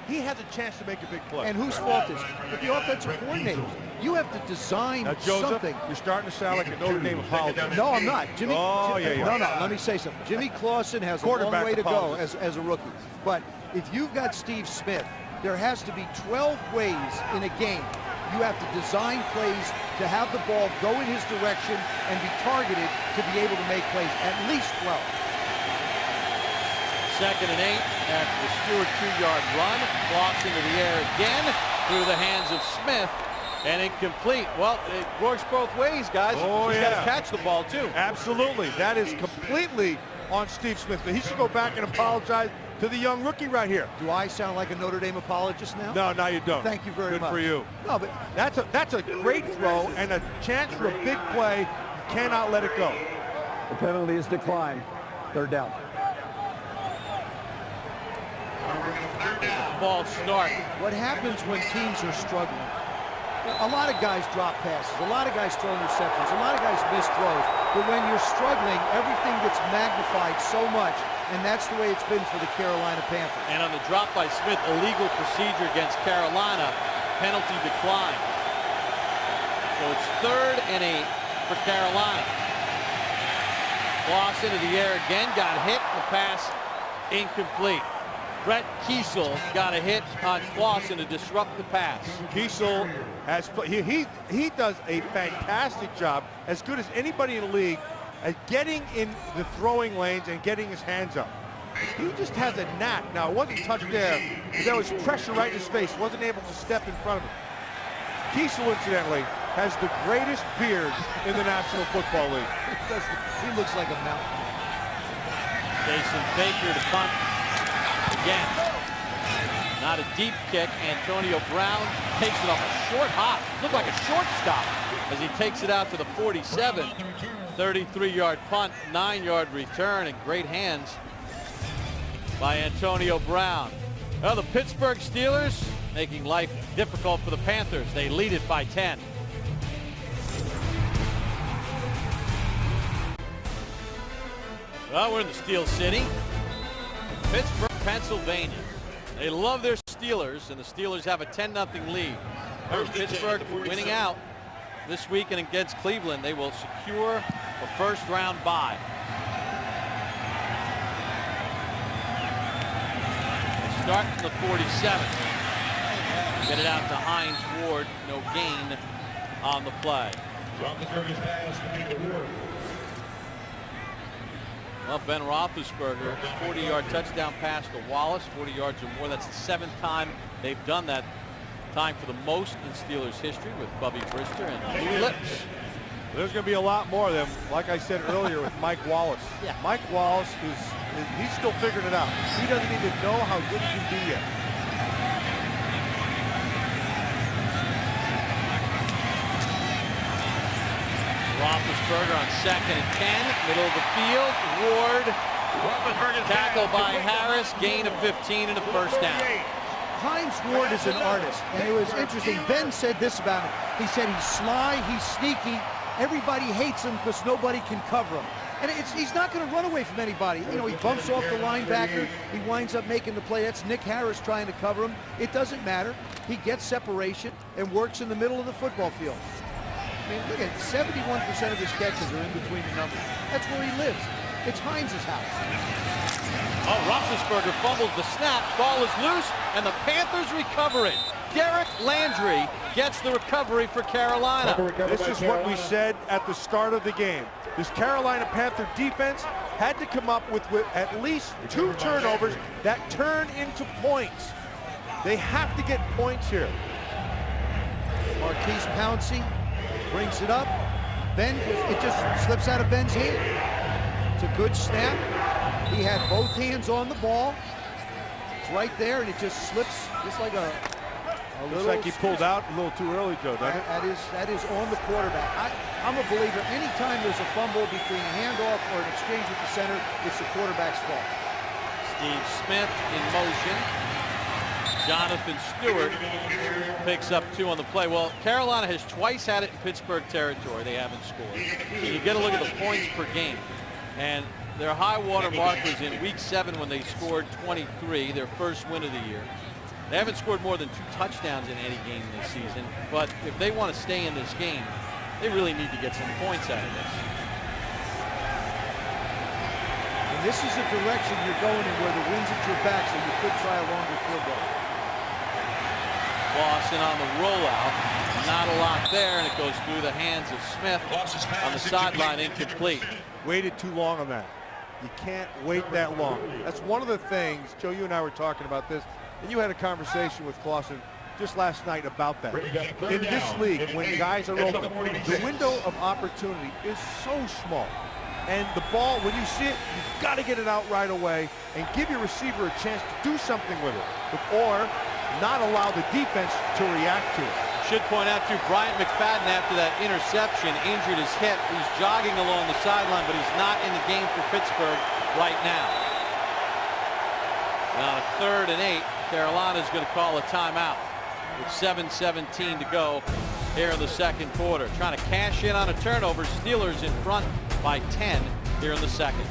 He has a chance to make a big play. And whose fault is it? But the offensive coordinator. You have to design now, Joseph, something. You're starting to sound like a Notre Dame apologist. No, I'm not. Jimmy. Oh, yeah. No, let me say something. Jimmy Clausen has a long way to go as a rookie. But if you've got Steve Smith, there has to be 12 ways in a game. You have to design plays to have the ball go in his direction and be targeted to be able to make plays. At least 12. 2nd and 8 after the Stewart 2-yard run. Cross into the air again through the hands of Smith. And incomplete. Well, it works both ways, guys. Oh, He's got to catch the ball, too. Absolutely. That is completely on Steve Smith. But he should go back and apologize to the young rookie right here. Do I sound like a Notre Dame apologist now? No, now you don't. Thank you very much. Good for you. No, but that's a great throw and a chance for a big play. You cannot let it go. The penalty is declined. 3rd down. Ball start. What happens when teams are struggling? A lot of guys drop passes. A lot of guys throw interceptions. A lot of guys miss throws. But when you're struggling, everything gets magnified so much, and that's the way it's been for the Carolina Panthers. And on the drop by Smith, illegal procedure against Carolina, penalty decline. So it's 3rd and 8 for Carolina. Loss into the air again, got hit, the pass incomplete. Brett Kiesel got a hit on Clausen to disrupt the pass. Kiesel has he does a fantastic job, as good as anybody in the league, at getting in the throwing lanes and getting his hands up. He just has a knack. Now, it wasn't touched there, but there was pressure right in his face. Wasn't able to step in front of him. Kiesel, incidentally, has the greatest beard in the National Football League. He looks like a mountain. Jason Baker to punt again. Not a deep kick. Antonio Brown takes it off a short hop. Looked like a shortstop as he takes it out to the 47. 33-yard punt, 9-yard return, and great hands by Antonio Brown. Well, the Pittsburgh Steelers making life difficult for the Panthers. They lead it by 10. Well, we're in the Steel City, Pittsburgh, Pennsylvania. They love their Steelers, and the Steelers have a 10-0 lead. Pittsburgh winning out this weekend against Cleveland. They will secure a first-round bye. They start from the 47. Get it out to Hines Ward. No gain on the play. Well, Ben Roethlisberger, 40-yard touchdown pass to Wallace, 40 yards or more. That's the 7th time they've done that. Time for the most in Steelers history with Bubby Brister and Lou Lips. There's going to be a lot more of them, like I said earlier, with Mike Wallace. Yeah. Mike Wallace he's still figuring it out. He doesn't even know how good he can be yet. Roethlisberger on 2nd and 10, middle of the field. Ward, tackle by Harris, gain of 15 and a first down. Hines Ward is an artist, and it was interesting. Ben said this about him. He said he's sly, he's sneaky. Everybody hates him because nobody can cover him. And he's not going to run away from anybody. You know, he bumps off the linebacker. He winds up making the play. That's Nick Harris trying to cover him. It doesn't matter. He gets separation and works in the middle of the football field. I mean, look at it. 71% of his catches are in between the numbers. That's where he lives. It's Hines' house. Oh, Roethlisberger fumbles the snap. Ball is loose, and the Panthers recover it. Derek Landry gets the recovery for Carolina. This is what we said at the start of the game. This Carolina Panther defense had to come up with at least 2 turnovers that turn into points. They have to get points here. Marquise Pouncey brings it up. Ben, it just slips out of Ben's hand. It's a good snap. He had both hands on the ball. It's right there, and it just slips just like a Looks like he pulled out a little too early, Joe, doesn't it? That is on the quarterback. I'm a believer. Anytime there's a fumble between a handoff or an exchange with the center, it's the quarterback's fault. Steve Smith in motion. Jonathan Stewart picks up 2 on the play. Well, Carolina has twice had it in Pittsburgh territory. They haven't scored. You get a look at the points per game. And their high water mark was in week 7 when they scored 23, their first win of the year. They haven't scored more than 2 touchdowns in any game this season, but if they want to stay in this game, they really need to get some points out of this. And this is the direction you're going in where the wind's at your back, so you could try a longer field goal. Lawson on the rollout. Not a lot there, and it goes through the hands of Smith on the sideline, incomplete. Waited too long on that. You can't wait that long. That's one of the things, Joe, you and I were talking about this, and you had a conversation with Clausen just last night about that. In this league, when guys are open, the window of opportunity is so small. And the ball, when you see it, you've got to get it out right away and give your receiver a chance to do something with it, or not allow the defense to react to it. Should point out too, Bryant McFadden, after that interception, injured his hip. He's jogging along the sideline, but he's not in the game for Pittsburgh right now. Now, 3rd and 8, Carolina's going to call a timeout. with 7:17 to go here in the second quarter. Trying to cash in on a turnover. Steelers in front by 10 here in the second.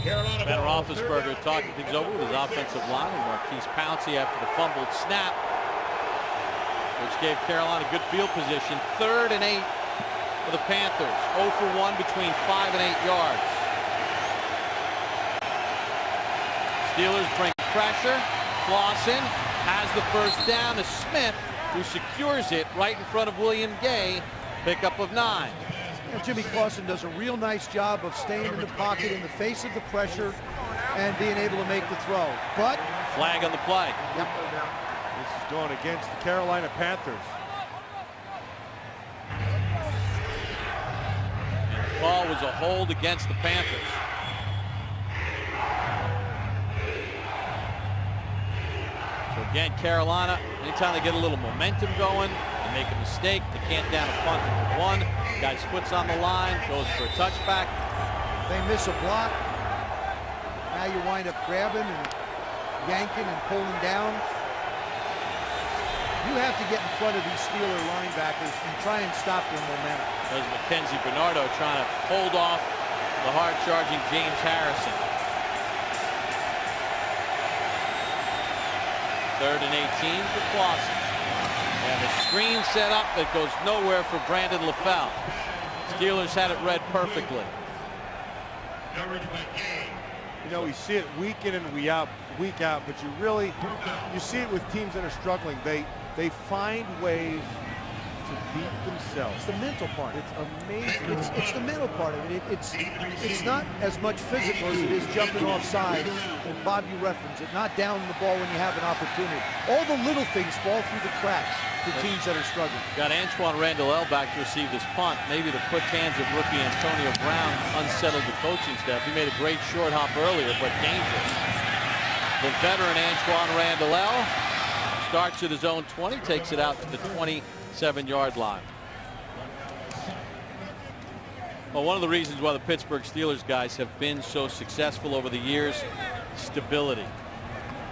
Ben Roethlisberger talking things over with his offensive line and Marquise Pouncey after the fumbled snap, which gave Carolina good field position. 3rd and 8 for the Panthers. 0 for 1 between 5 and 8 yards. Steelers bring pressure. Clausen has the first down to Smith, who secures it right in front of William Gay. Pickup of 9. Jimmy Clausen does a real nice job of staying in the pocket in the face of the pressure and being able to make the throw. But flag on the play. Yep. This is going against the Carolina Panthers. And the call was a hold against the Panthers. So again, Carolina, anytime they get a little momentum going, they make a mistake, they can't down a punt for 1. Guy's foot's on the line, goes for a touchback. They miss a block. Now you wind up grabbing and yanking and pulling down. You have to get in front of these Steeler linebackers and try and stop their momentum. There's Mackenzie Bernardo trying to hold off the hard-charging James Harrison. 3rd and 18 for Clausen. And the screen set up that goes nowhere for Brandon LaFell. Steelers had it read perfectly. You know, we see it week in and week out, but you see it with teams that are struggling. They find ways to beat themselves. It's the mental part. It's amazing. It's the mental part of it. It's not as much physical as it is jumping off sides. And Bob, you reference it, not down the ball when you have an opportunity. All the little things fall through the cracks for teams that are struggling. Got Antoine Randall back to receive this punt. Maybe the quick hands of rookie Antonio Brown unsettled the coaching staff. He made a great short hop earlier, but dangerous. The veteran Antoine Randall starts at his own 20, takes it out to the 27-yard line. Well, one of the reasons why the Pittsburgh Steelers guys have been so successful over the years, stability.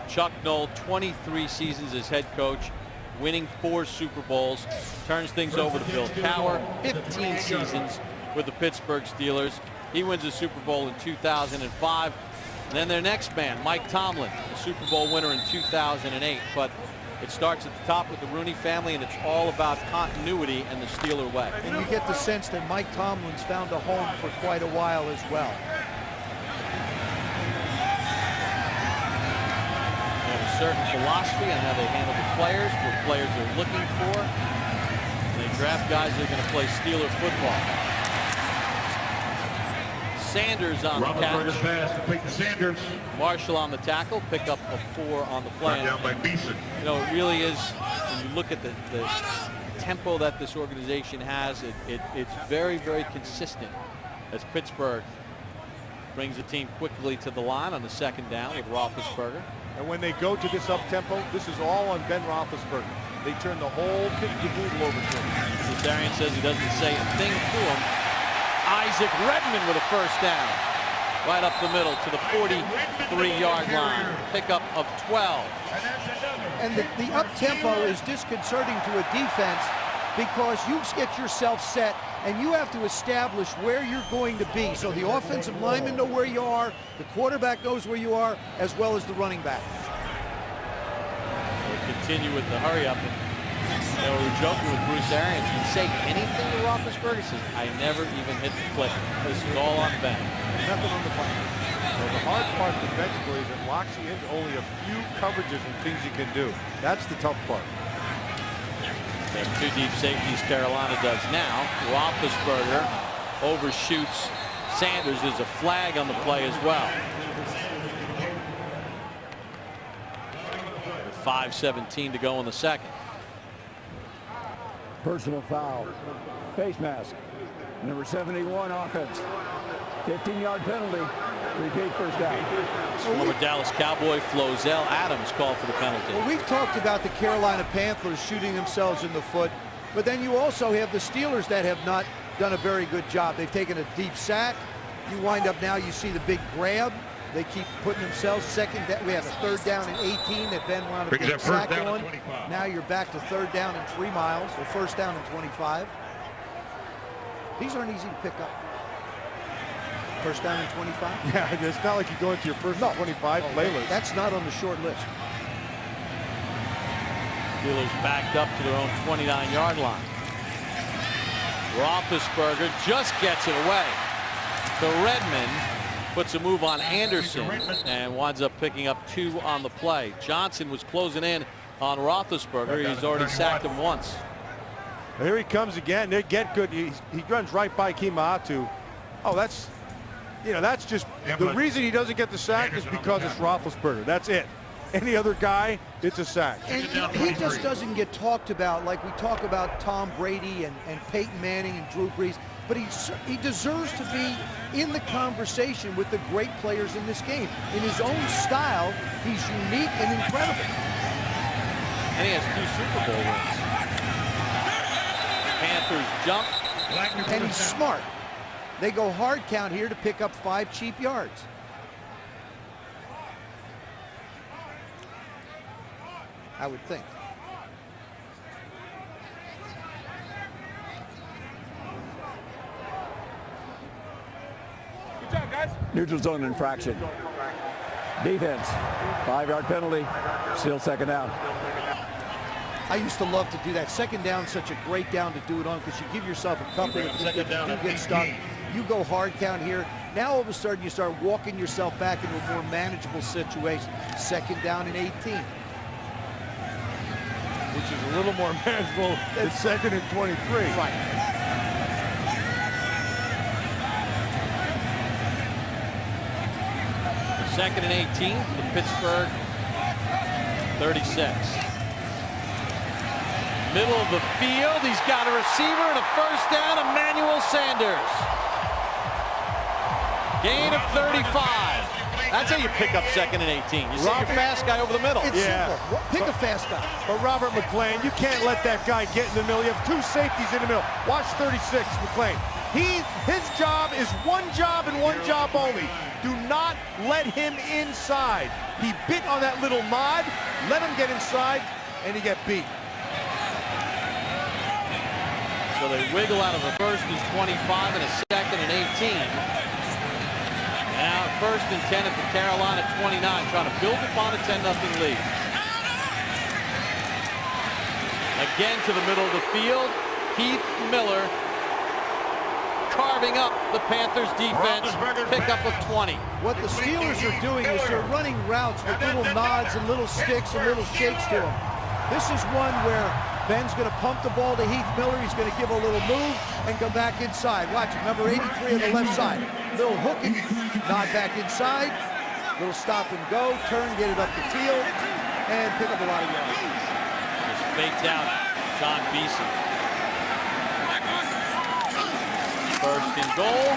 Chuck Noll, 23 seasons as head coach, winning 4 Super Bowls, turns things over to Bill Cowher, 15 seasons with the Pittsburgh Steelers. He wins a Super Bowl in 2005. And then their next man, Mike Tomlin, a Super Bowl winner in 2008. But it starts at the top with the Rooney family, and it's all about continuity and the Steeler way. And you get the sense that Mike Tomlin's found a home for quite a while as well. They have a certain philosophy on how they handle the players, what players are looking for. And they draft guys that are going to play Steeler football. Sanders on the catch. Sanders. Marshall on the tackle. Pickup of 4 on the play. Down by Beeson. You know, it really is, when you look at the tempo that this organization has, it's very, very consistent as Pittsburgh brings the team quickly to the line on the second down with Roethlisberger. And when they go to this up-tempo, this is all on Ben Roethlisberger. They turn the whole kit and caboodle over to him. Darian says he doesn't say a thing to him. Isaac Redmond with a first down. Right up the middle to the 43-yard line. Pickup of 12. And the up-tempo is disconcerting to a defense because you get yourself set and you have to establish where you're going to be. So the offensive linemen know where you are, the quarterback knows where you are, as well as the running back. We'll continue with the hurry-up. We were joking with Bruce Arians. He'd say anything to Roethlisberger. He says, I never even hit the click. This is all on Ben. Nothing on the play. Well, the hard part defensively is it locks you into only a few coverages and things you can do. That's the tough part. They have 2 deep safeties Carolina does now. Roethlisberger overshoots Sanders. There's a flag on the play as well. 5:17 to go in the second. Personal foul. Face mask. Number 71 offense. 15-yard penalty. Repeat first down. Former Dallas Cowboy Flozell Adams called for the penalty. Well, we've talked about the Carolina Panthers shooting themselves in the foot, but then you also have the Steelers that have not done a very good job. They've taken a deep sack. You wind up now, you see the big grab. They keep putting themselves second. We have a third down and 18 that Ben wanted to put a sack on. Now you're back to third down and 3 miles, or first down and 25. These aren't easy to pick up. First down and 25? Yeah, it's not like you go into your first 25 playlist. That's not on the short list. Steelers backed up to their own 29-yard line. Roethlisberger just gets it away. So Redmond puts a move on Anderson and winds up picking up 2 on the play. Johnson was closing in on Roethlisberger. He's already sacked him once. Here he comes again. They get good. He runs right by Kimatu. Oh, that's just the reason he doesn't get the sack is because it's Roethlisberger. That's it. Any other guy, it's a sack. And he just doesn't get talked about like we talk about Tom Brady and Peyton Manning and Drew Brees. But he deserves to be in the conversation with the great players in this game. In his own style, he's unique and incredible. And he has 2 Super Bowl wins. Panthers jump. And he's smart. They go hard count here to pick up 5 cheap yards. I would think. Good job, guys. Neutral zone infraction. Defense. 5-yard penalty. Still second down. I used to love to do that. Second down, such a great down to do it on because you give yourself a couple if you get stuck. You go hard count here. Now all of a sudden you start walking yourself back into a more manageable situation. Second down and 18. Which is a little more manageable than second and 23. Right. Second and 18 to Pittsburgh 36. Middle of the field. He's got a receiver and a first down. Emmanuel Sanders. Gain of 35. That's how you pick up second and 18. You send your fast guy over the middle. It's simple. Pick a fast guy. But Robert McClain, you can't let that guy get in the middle. You have 2 safeties in the middle. Watch 36, McClain. His job is one job and one job only. Do not let him inside. He bit on that little nod. Let him get inside, and he get beat. So they wiggle out of a first and 25 and a second and 18. Now first and 10 at the Carolina 29, trying to build upon a 10-0 lead. Again to the middle of the field. Heath Miller carving up the Panthers defense. Pickup of 20. What the Steelers are doing is they're running routes with little nods and little sticks and little shakes to them. This is one where Ben's going to pump the ball to Heath Miller. He's going to give a little move and go back inside. Watch it. Number 83 on the left side. Little hook and nod back inside. Little stop and go. Turn, get it up the field, and pick up a lot of yards. Just faked out John Beeson. First and goal.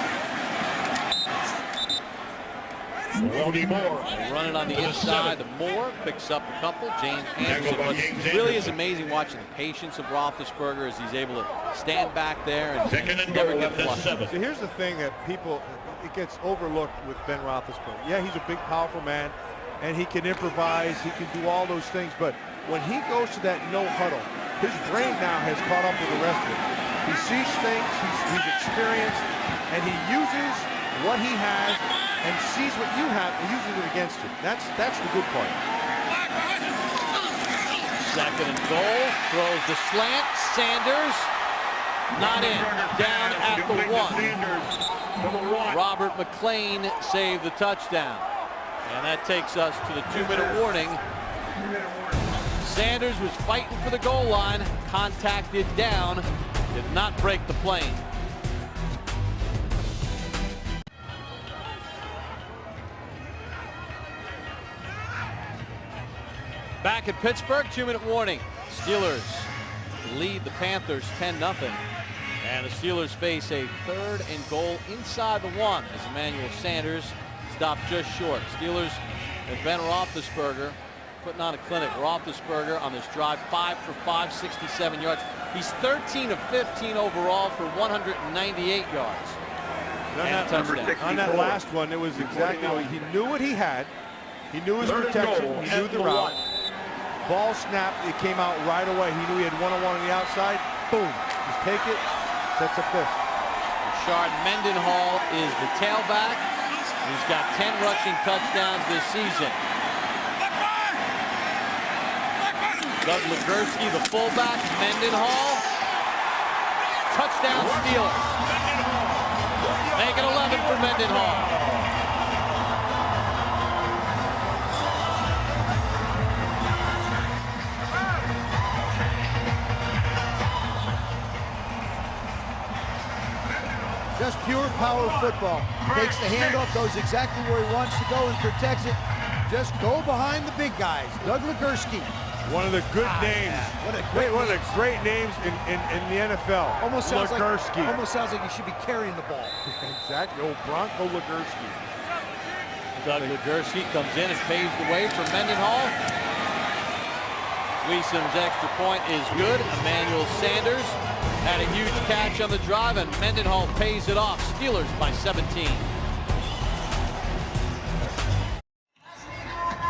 They run it on the inside. Moore picks up a couple. James Anderson. But it really is amazing watching the patience of Roethlisberger as he's able to stand back there and never get flushed. So here's the thing that it gets overlooked with Ben Roethlisberger. Yeah, he's a big, powerful man, and he can improvise. He can do all those things. But when he goes to that no huddle, his brain now has caught up with the rest of it. He sees things, he's experienced, and he uses what he has and sees what you have and uses it against you. That's the good part. Second and goal. Throws the slant. Sanders not in. Down at the 1. Robert McClain saved the touchdown. And that takes us to the 2-minute warning. Sanders was fighting for the goal line. Contacted down. Did not break the plane. Back at Pittsburgh, 2-minute warning. Steelers lead the Panthers 10-0. And the Steelers face a 3rd and goal inside the 1 as Emmanuel Sanders stopped just short. Steelers and Ben Roethlisberger putting on a clinic. Roethlisberger on this drive, 5 for 5, 67 yards. He's 13 of 15 overall for 198 yards. and touchdown. On that last one, it was exactly what he knew what he had. He knew his protection. He knew the route. Ball snapped. It came out right away. He knew he had one-on-one on the outside. Boom. Just take it. Sets up this. Rashard Mendenhall is the tailback. He's got 10 rushing touchdowns this season. Doug Legursky, the fullback. Mendenhall. Touchdown Steelers. Make it 11 for Mendenhall. Just pure power football. Takes the handoff, goes exactly where he wants to go and protects it. Just go behind the big guys. Doug Legursky. One of the good names. Yeah. One of the great names in the NFL. Almost sounds Legursky. like he should be carrying the ball. Exactly. Old Bronco Legursky. Doug Legursky comes in and paves the way for Mendenhall. Weesum's extra point is good. Emmanuel Sanders had a huge catch on the drive, and Mendenhall pays it off. Steelers by 17.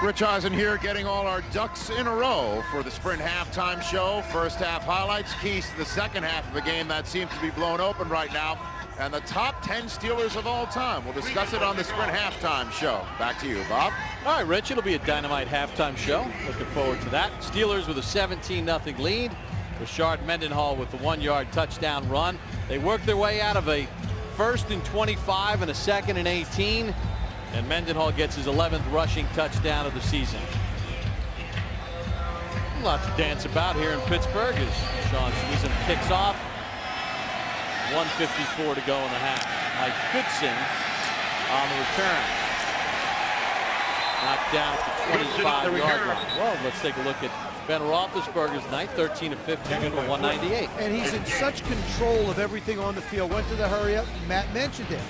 Rich Eisen here, getting all our ducks in a row for the Sprint halftime show. First half highlights, keys to the second half of the game that seems to be blown open right now, and the top 10 Steelers of all time. We'll discuss it on the Sprint halftime show. Back to you, Bob. All right, Rich, it'll be a dynamite halftime show. Looking forward to that. Steelers with a 17-0 lead. Rashard Mendenhall with the 1-yard touchdown run. They work their way out of a 1st and 25 and a 2nd and 18. And Mendenhall gets his 11th rushing touchdown of the season. A lot to dance about here in Pittsburgh as Sean Sweezum kicks off. 1:54 to go in the half. Mike Goodson on the return. Knocked down at the 25-yard line. Well, let's take a look at Ben Roethlisberger's night, 13 of 15 for 198. And he's in such control of everything on the field. Went to the hurry up. Matt mentioned it.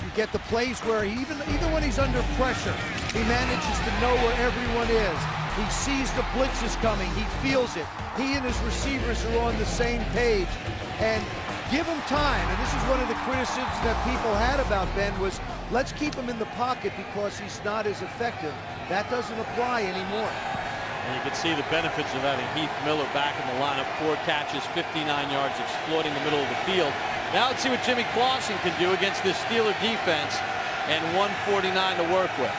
You get the plays where even when he's under pressure, he manages to know where everyone is. He sees the blitzes coming. He feels it. He and his receivers are on the same page. And give him time. And this is one of the criticisms that people had about Ben was, let's keep him in the pocket because he's not as effective. That doesn't apply anymore. And you can see the benefits of having Heath Miller back in the lineup. 4 catches, 59 yards, exploiting the middle of the field. Now let's see what Jimmy Clausen can do against this Steeler defense, and 149 to work with.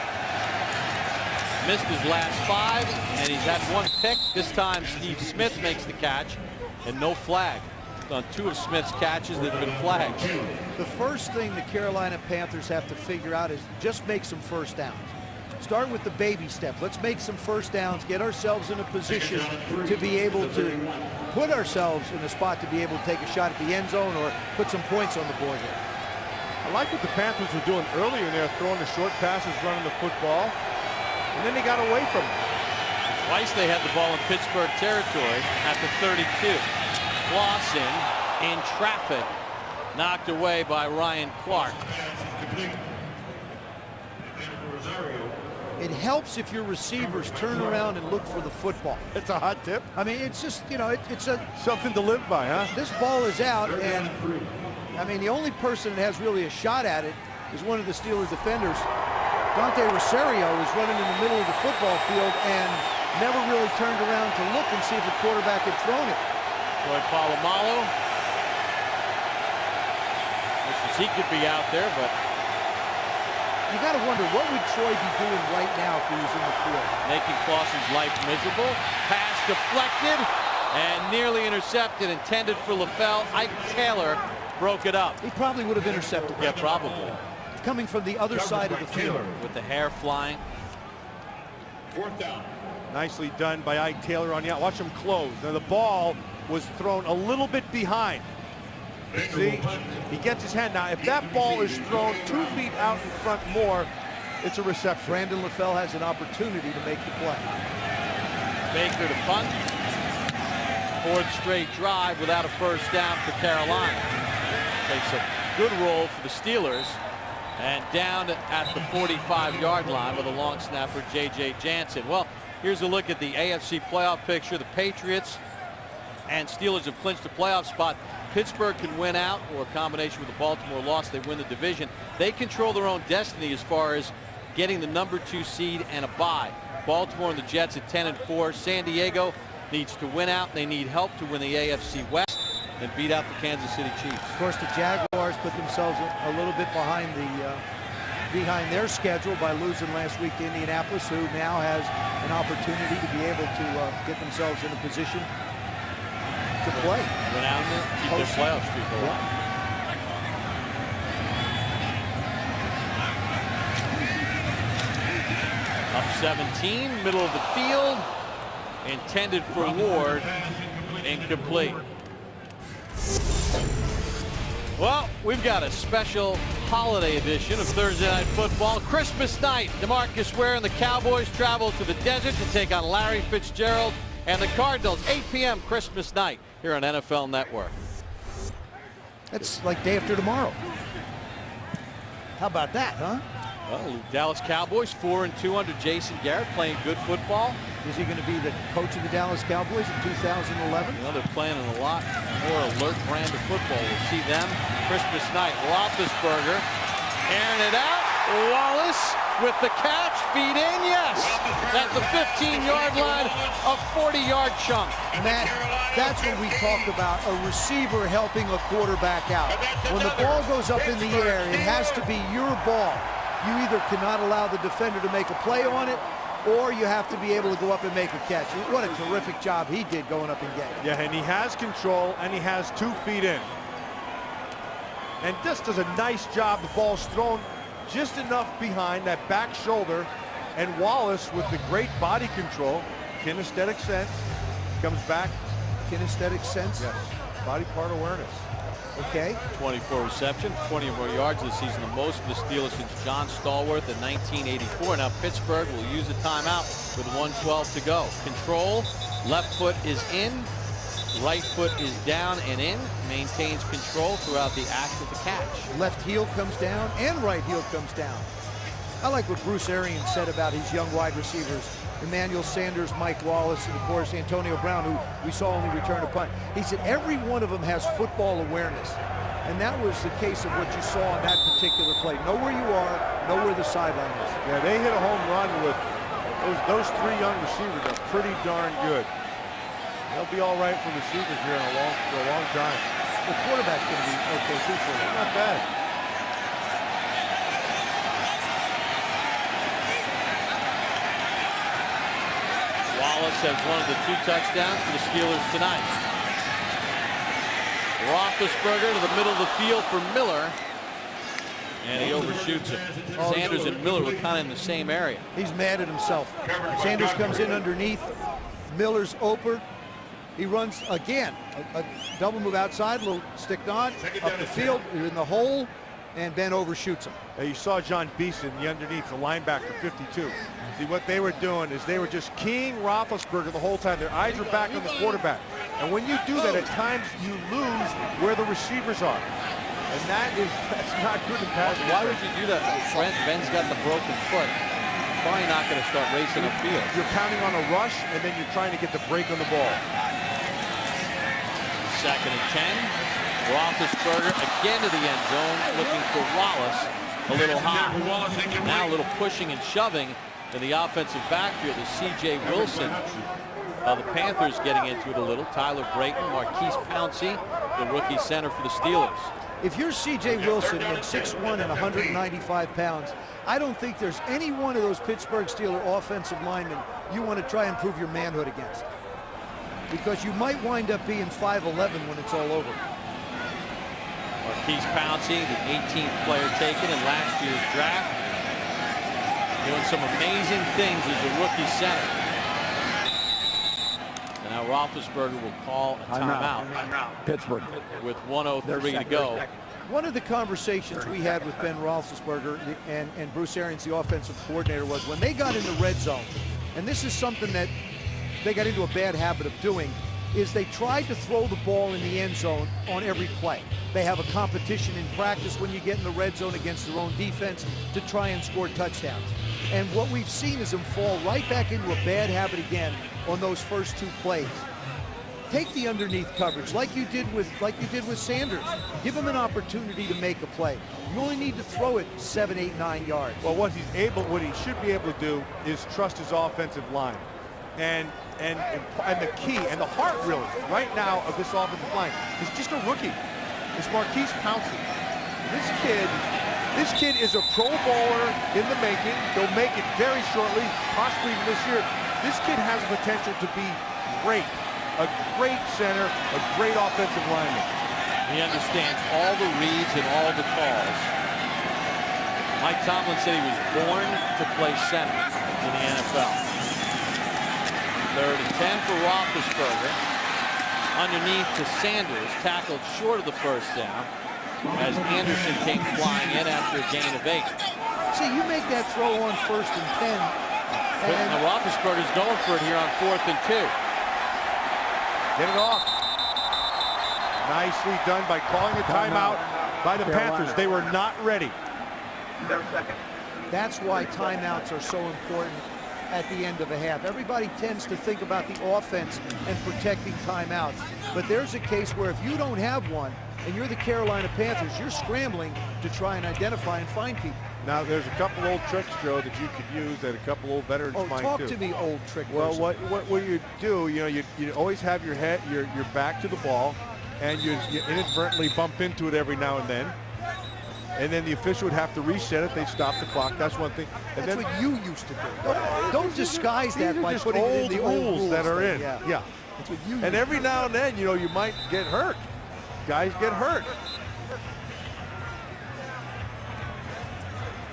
Missed his last 5, and he's had 1 pick. This time Steve Smith makes the catch, and no flag. On 2 of Smith's catches that have been flagged. The first thing the Carolina Panthers have to figure out is just make some first downs. Start with the baby step. Let's make some first downs, get ourselves in a position to be able to put ourselves in a spot to be able to take a shot at the end zone or put some points on the board here. I like what the Panthers were doing earlier in there, throwing the short passes, running the football, and then they got away from it. Twice they had the ball in Pittsburgh territory at the 32. Clausen in traffic, knocked away by Ryan Clark. It helps if your receivers turn around and look for the football. It's a hot tip. I mean, it's just, you know, it's something to live by, huh? This ball is out, and I mean, the only person that has really a shot at it is one of the Steelers defenders. Dante Rosario is running in the middle of the football field and never really turned around to look and see if the quarterback had thrown it. Troy Polamalu. Wishes he could be out there, but you got to wonder, what would Troy be doing right now if he was in the field? Making Clausen's life miserable. Pass deflected and nearly intercepted, intended for LaFell. Ike Taylor broke it up. He probably would have intercepted it. Yeah, probably. Coming from the other side of the field. With the hair flying. 4th down. Nicely done by Ike Taylor on the out. Watch him close. Now the ball was thrown a little bit behind. See, he gets his hand. Now, if that ball is thrown 2 feet out in front more, it's a reception. Brandon LaFell has an opportunity to make the play. Baker to punt. 4th straight drive without a first down for Carolina. Takes a good roll for the Steelers. And down at the 45-yard line with a long snapper, J.J. Jansen. Well, here's a look at the AFC playoff picture. The Patriots and Steelers have clinched the playoff spot. Pittsburgh can win out, or a combination with the Baltimore loss, they win the division. They control their own destiny as far as getting the #2 seed and a bye. Baltimore and the Jets at 10-4. San Diego needs to win out. They need help to win the AFC West and beat out the Kansas City Chiefs. Of course, the Jaguars put themselves a little bit behind their schedule by losing last week to Indianapolis, who now has an opportunity to be able to get themselves in a position to play. Win out and keep their playoff streak alive. Up 17, middle of the field, intended for Ward, incomplete. Well, we've got a special holiday edition of Thursday Night Football. Christmas night, DeMarcus Ware and the Cowboys travel to the desert to take on Larry Fitzgerald and the Cardinals. 8 p.m. Christmas night here on NFL Network. That's like day after tomorrow. How about that, huh? Well, Dallas Cowboys 4-2 under Jason Garrett, playing good football. Is he going to be the coach of the Dallas Cowboys in 2011? You know, they're playing an a lot more alert brand of football. We'll see them Christmas night. Roethlisberger airing it out. Wallace with the catch. Feet in, yes. At the 15-yard line, a 40-yard chunk. Matt, that's what we talk about, a receiver helping a quarterback out. When the ball goes up in the air, it has to be your ball. You either cannot allow the defender to make a play on it, or you have to be able to go up and make a catch. What a terrific job he did going up and getting. Yeah, and he has control, and he has 2 feet in. And just does a nice job. The ball's thrown just enough behind that back shoulder, and Wallace, with the great body control, kinesthetic sense, comes back. Kinesthetic sense? Yes, body part awareness. Okay. 24 receptions, 20 more yards this season, the most for the Steelers since John Stallworth in 1984. Now Pittsburgh will use a timeout with 1:12 to go. Control, left foot is in, right foot is down and in. Maintains control throughout the act of the catch. Left heel comes down and right heel comes down. I like what Bruce Arians said about his young wide receivers. Emmanuel Sanders, Mike Wallace, and of course Antonio Brown, who we saw only return a punt. He said every one of them has football awareness. And that was the case of what you saw on that particular play. Know where you are, know where the sideline is. Yeah, they hit a home run with those 3 young receivers are pretty darn good. They'll be all right for receivers here for a long time. The quarterback's going to be okay too for them. Not bad. Wallace has one of the 2 touchdowns for the Steelers tonight. Roethlisberger to the middle of the field for Miller. And he overshoots him. Sanders and Miller were kind of in the same area. He's mad at himself. Sanders comes in underneath. Miller's open. He runs again. A double move outside, a little stick on, up the field, in the hole, and Ben overshoots him. You saw John Beeson, the underneath, the linebacker, 52. See, what they were doing is they were just keying Roethlisberger the whole time. Their eyes were back on the quarterback. And when you do that, at times you lose where the receivers are. And that's not good in pass. Why would you do that? Ben's got the broken foot. Probably not going to start racing upfield. You're counting on a rush, and then you're trying to get the break on the ball. 2nd and 10. Roethlisberger again to the end zone, looking for Wallace. A little high. Now a little pushing and shoving in the offensive backfield is C.J. Wilson. The Panthers getting into it a little. Tyler Brayton, Marquise Pouncey, the rookie center for the Steelers. If you're C.J. Wilson at 6'1" and 195 pounds, I don't think there's any one of those Pittsburgh Steelers offensive linemen you want to try and prove your manhood against. Because you might wind up being 5'11" when it's all over. Marquise Pouncey, the 18th player taken in last year's draft. Doing some amazing things as a rookie center. And now Roethlisberger will call a timeout. Pittsburgh. With 1:03 to go. One of the conversations we had with Ben Roethlisberger and Bruce Arians, the offensive coordinator, was when they got in the red zone, and this is something that they got into a bad habit of doing, is they tried to throw the ball in the end zone on every play. They have a competition in practice when you get in the red zone against their own defense to try and score touchdowns. And what we've seen is them fall right back into a bad habit again on those first 2 plays. Take the underneath coverage like you did with Sanders. Give him an opportunity to make a play. You only need to throw it 7, 8, 9 yards. Well, what he should be able to do is trust his offensive line. And the key and the heart really right now of this offensive line is just a rookie. It's Marquise Pouncey. This kid is a Pro Bowler in the making. He'll make it very shortly, possibly even this year. This kid has the potential to be great. A great center, a great offensive lineman. He understands all the reads and all the calls. Mike Tomlin said he was born to play center in the NFL. 3rd and 10 for Roethlisberger. Underneath to Sanders, tackled short of the first down as Anderson came flying in after a gain of 8. See, you make that throw on 1st and 10. And Roethlisberger's going for it here on 4th and 2. Get it off. Nicely done by calling a timeout by the Panthers. They were not ready. That's why timeouts are so important at the end of a half. Everybody tends to think about the offense and protecting timeouts. But there's a case where if you don't have one and you're the Carolina Panthers, you're scrambling to try and identify and find people. Now, there's a couple old tricks, Joe, that you could use that a couple old veterans might do. Talk to me, old trick Well, person. what you do, you always have your back to the ball, and you inadvertently bump into it every now and then. And then the official would have to reset it. They'd stop the clock. That's one thing. And That's what you used to do. Don't disguise that by just putting it in old the old rules that are in. Yeah. That's what you. And every now and then, you might get hurt. Guys get hurt.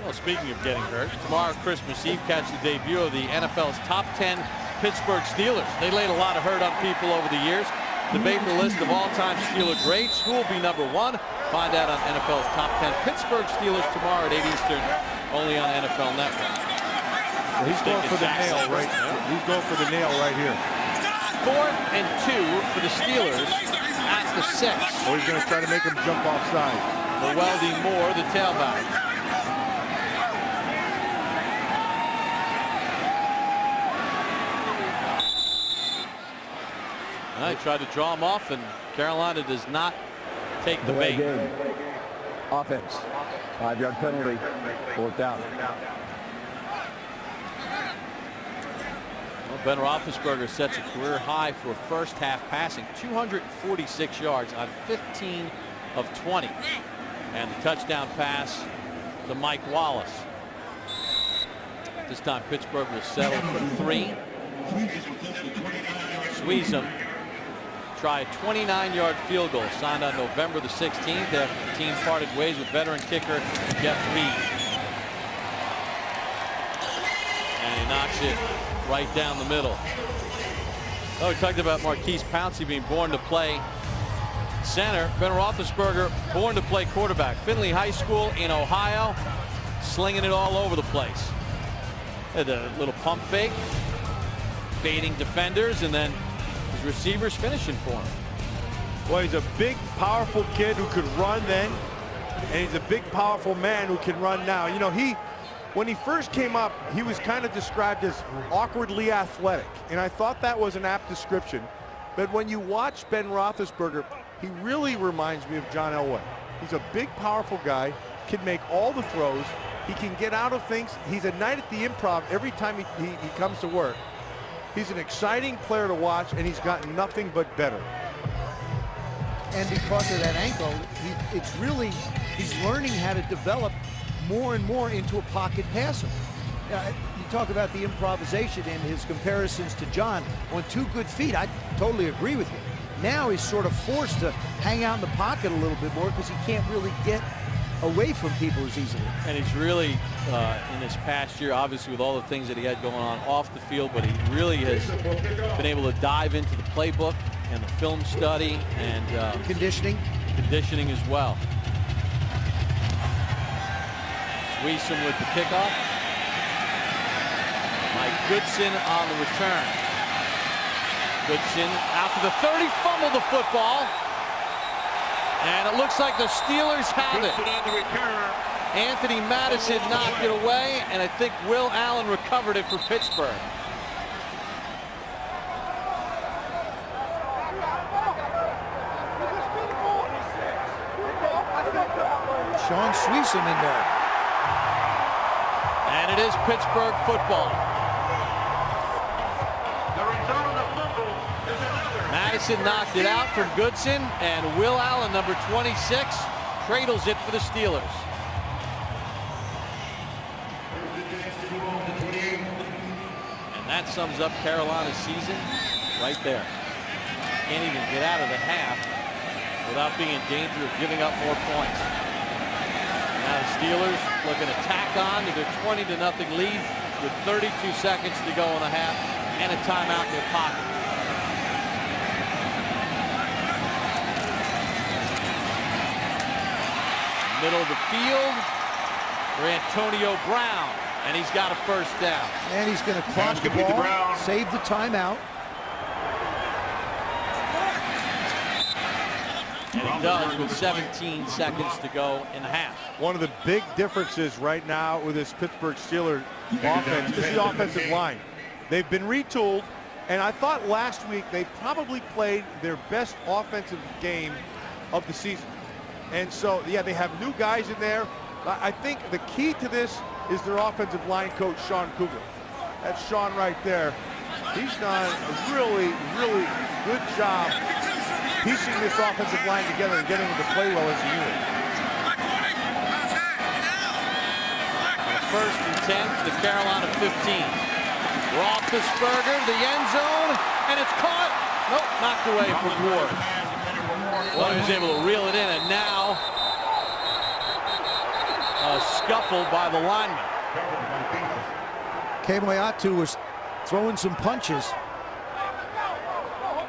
Well, speaking of getting hurt, tomorrow, Christmas Eve, catch the debut of the NFL's top 10 Pittsburgh Steelers. They laid a lot of hurt on people over the years. Debate the list of all-time Steeler greats. Who will be number 1? Find out on NFL's top 10 Pittsburgh Steelers tomorrow at 8 Eastern, only on NFL Network. Well, he's going for the nail right. He's going for the nail right here. 4th and 2 for the Steelers at the 6. Or he's going to try to make him jump offside. Weldy Moore, the tailback. I tried to draw him off, and Carolina does not take the bait. Offense. 5-yard penalty. 4th down. Well, Ben Roethlisberger sets a career high for first half passing, 246 yards on 15 of 20. And the touchdown pass to Mike Wallace. This time Pittsburgh will settle for 3. Sweezum try a 29-yard field goal signed on November the 16th after the team parted ways with veteran kicker Jeff Reed. And he knocks it right down the middle. Oh, we talked about Marquise Pouncey being born to play center. Ben Roethlisberger born to play quarterback. Findlay High School in Ohio, slinging it all over the place. Had a little pump fake, baiting defenders, and then his receivers finishing for him. Well, he's a big, powerful kid who could run then, and he's a big, powerful man who can run now. You know, when he first came up, he was kind of described as awkwardly athletic, and I thought that was an apt description. But when you watch Ben Roethlisberger, he really reminds me of John Elway. He's a big, powerful guy, can make all the throws. He can get out of things. He's a knight at the Improv every time he comes to work. He's an exciting player to watch, and he's gotten nothing but better. And because of that ankle, he's learning how to develop more and more into a pocket passer. You talk about the improvisation and his comparisons to John on 2 good feet. I totally agree with you. Now he's sort of forced to hang out in the pocket a little bit more because he can't really get away from people as easily. And he's really, in this past year, obviously with all the things that he had going on off the field, but he really has been able to dive into the playbook and the film study and conditioning as well. Sweezum with the kickoff. Mike Goodson on the return. Goodson after the 30, fumbled the football. And it looks like the Steelers have it. Anthony Madison knocked it away, and I think Will Allen recovered it for Pittsburgh. Sean Sweesum in there. And it is Pittsburgh football. Madison knocked it out from Goodson, and Will Allen, number 26, cradles it for the Steelers. And that sums up Carolina's season right there. Can't even get out of the half without being in danger of giving up more points. Now the Steelers looking to tack on to their 20-0 lead with 32 seconds to go in the half and a timeout in their pocket. Middle of the field for Antonio Brown, and he's got a first down. And he's going to clock the ball, save the timeout. And he does with 17 seconds to go in the half. One of the big differences right now with this Pittsburgh Steelers offense is the offensive line. They've been retooled, and I thought last week they probably played their best offensive game of the season. And so, yeah, they have new guys in there. I think the key to this is their offensive line coach, Sean Kugler. That's Sean right there. He's done a really, really good job piecing this offensive line together and getting them to play well as a unit. First and 10 to the Carolina 15. Roethlisberger, the end zone, and it's caught. Nope, knocked away from Ward. Well, he was able to reel it in, and now a scuffle by the lineman. Kemoeatu was throwing some punches.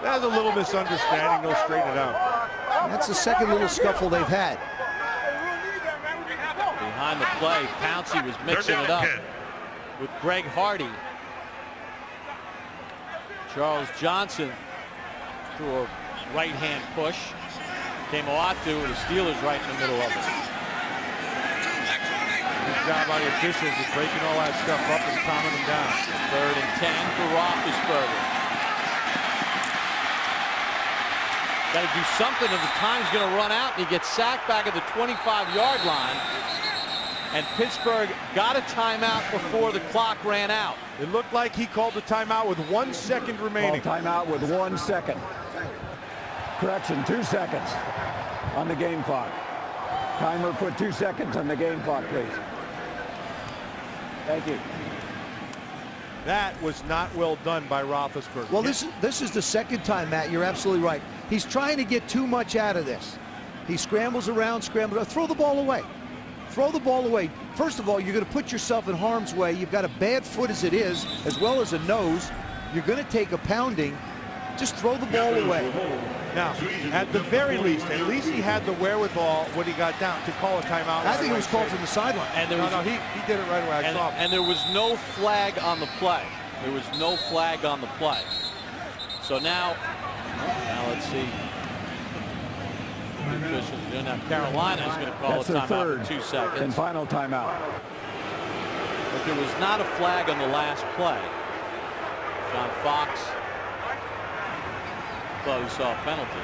That's a little misunderstanding. They'll straighten it out. That's the second little scuffle they've had. Behind the play, Pouncey was mixing it up with Greg Hardy. Charles Johnson threw a right-hand push. Kemoeatu with the Steelers right in the middle of it. Good job by the officials of breaking all that stuff up and calming them down. 3rd and 10 for Roethlisberger. Got to do something if the time's going to run out, and he gets sacked back at the 25-yard line. And Pittsburgh got a timeout before the clock ran out. It looked like he called the timeout with 1 second remaining. Called timeout with 1 second. Correction, 2 seconds on the game clock. Timer, put 2 seconds on the game clock, please. Thank you. That was not well done by Roethlisberger. Well, this is the second time, Matt. You're absolutely right. He's trying to get too much out of this. He scrambles around, throw the ball away. Throw the ball away. First of all, you're going to put yourself in harm's way. You've got a bad foot as it is, as well as a nose. You're going to take a pounding. Just throw the ball away. Now, at the very least, at least he had the wherewithal when he got down to call a timeout. I think it was called from the sideline. And there was, he did it right away. I saw him. And there was no flag on the play. There was no flag on the play. So now let's see. Now Carolina is going to call That's a timeout third for 2 seconds. and final timeout. But there was not a flag on the last play. John Fox thought he saw a penalty.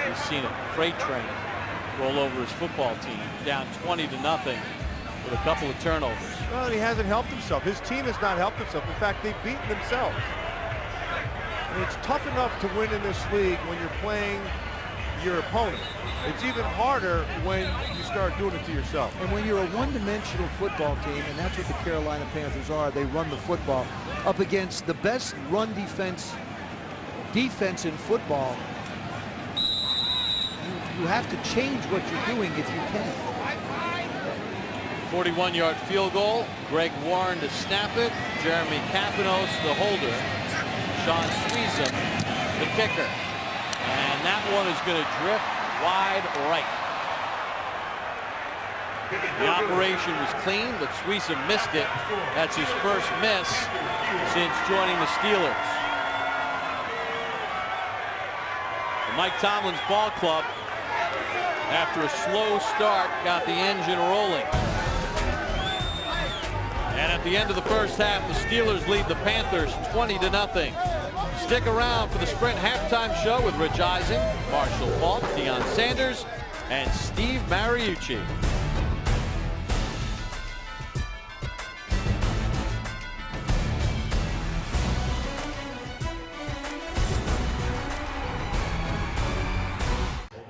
He's seen a freight train roll over his football team, down 20-0 with a couple of turnovers. Well, and he hasn't helped himself. His team has not helped himself. In fact, they've beaten themselves. And it's tough enough to win in this league when you're playing your opponent. It's even harder when you start doing it to yourself. And when you're a one-dimensional football team, and that's what the Carolina Panthers are, they run the football up against the best run defense in football. You have to change what you're doing if you can. 41-yard field goal. Greg Warren to snap it. Jeremy Kapanos, the holder. Sean Sweesum, the kicker. And that one is going to drift wide right. The operation was clean, but Sweesum missed it. That's his first miss since joining the Steelers. The Mike Tomlin's ball club, after a slow start, got the engine rolling. And at the end of the first half, the Steelers lead the Panthers 20-0. Stick around for the Sprint halftime show with Rich Eisen, Marshall Falk, Deion Sanders, and Steve Mariucci.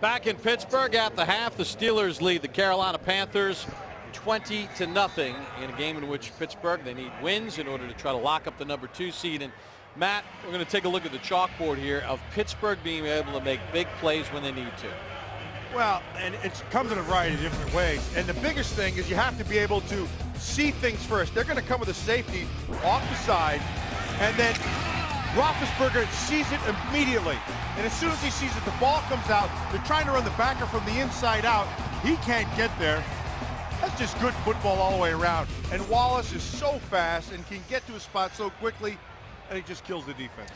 Back in Pittsburgh at the half, the Steelers lead the Carolina Panthers 20-0 in a game in which Pittsburgh, they need wins in order to try to lock up the #2 seed. And Matt, we're going to take a look at the chalkboard here of Pittsburgh being able to make big plays when they need to. Well, and it comes in a variety of different ways. And the biggest thing is you have to be able to see things first. They're going to come with a safety off the side, and then Roethlisberger sees it immediately. And as soon as he sees it, the ball comes out. They're trying to run the backer from the inside out. He can't get there. That's just good football all the way around. And Wallace is so fast and can get to a spot so quickly, and he just kills the defense.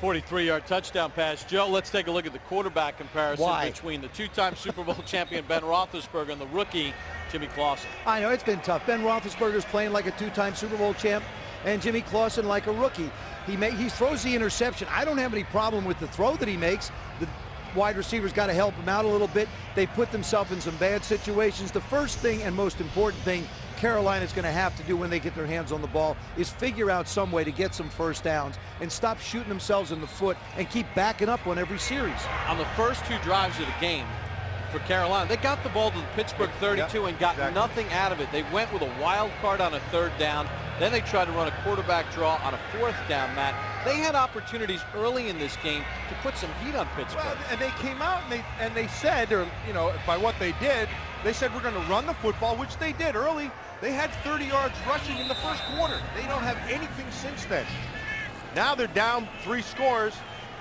43-yard touchdown pass. Joe, let's take a look at the quarterback comparison between the two-time Super Bowl champion Ben Roethlisberger and the rookie Jimmy Clausen. I know, it's been tough. Ben Roethlisberger's playing like a two-time Super Bowl champ, and Jimmy Clausen like a rookie. He throws the interception. I don't have any problem with the throw that he makes. The wide receivers got to help him out a little bit. They put themselves in some bad situations. The first thing and most important thing Carolina's going to have to do when they get their hands on the ball is figure out some way to get some first downs and stop shooting themselves in the foot and keep backing up on every series. On the first 2 drives of the game for Carolina, they got the ball to the Pittsburgh 32 and got nothing out of it. They went with a wild card on a 3rd down. Then they tried to run a quarterback draw on a 4th down, Matt. They had opportunities early in this game to put some heat on Pittsburgh. Well, and they came out and they said, or by what they did, they said we're going to run the football, which they did early. They had 30 yards rushing in the first quarter. They don't have anything since then. Now they're down 3 scores.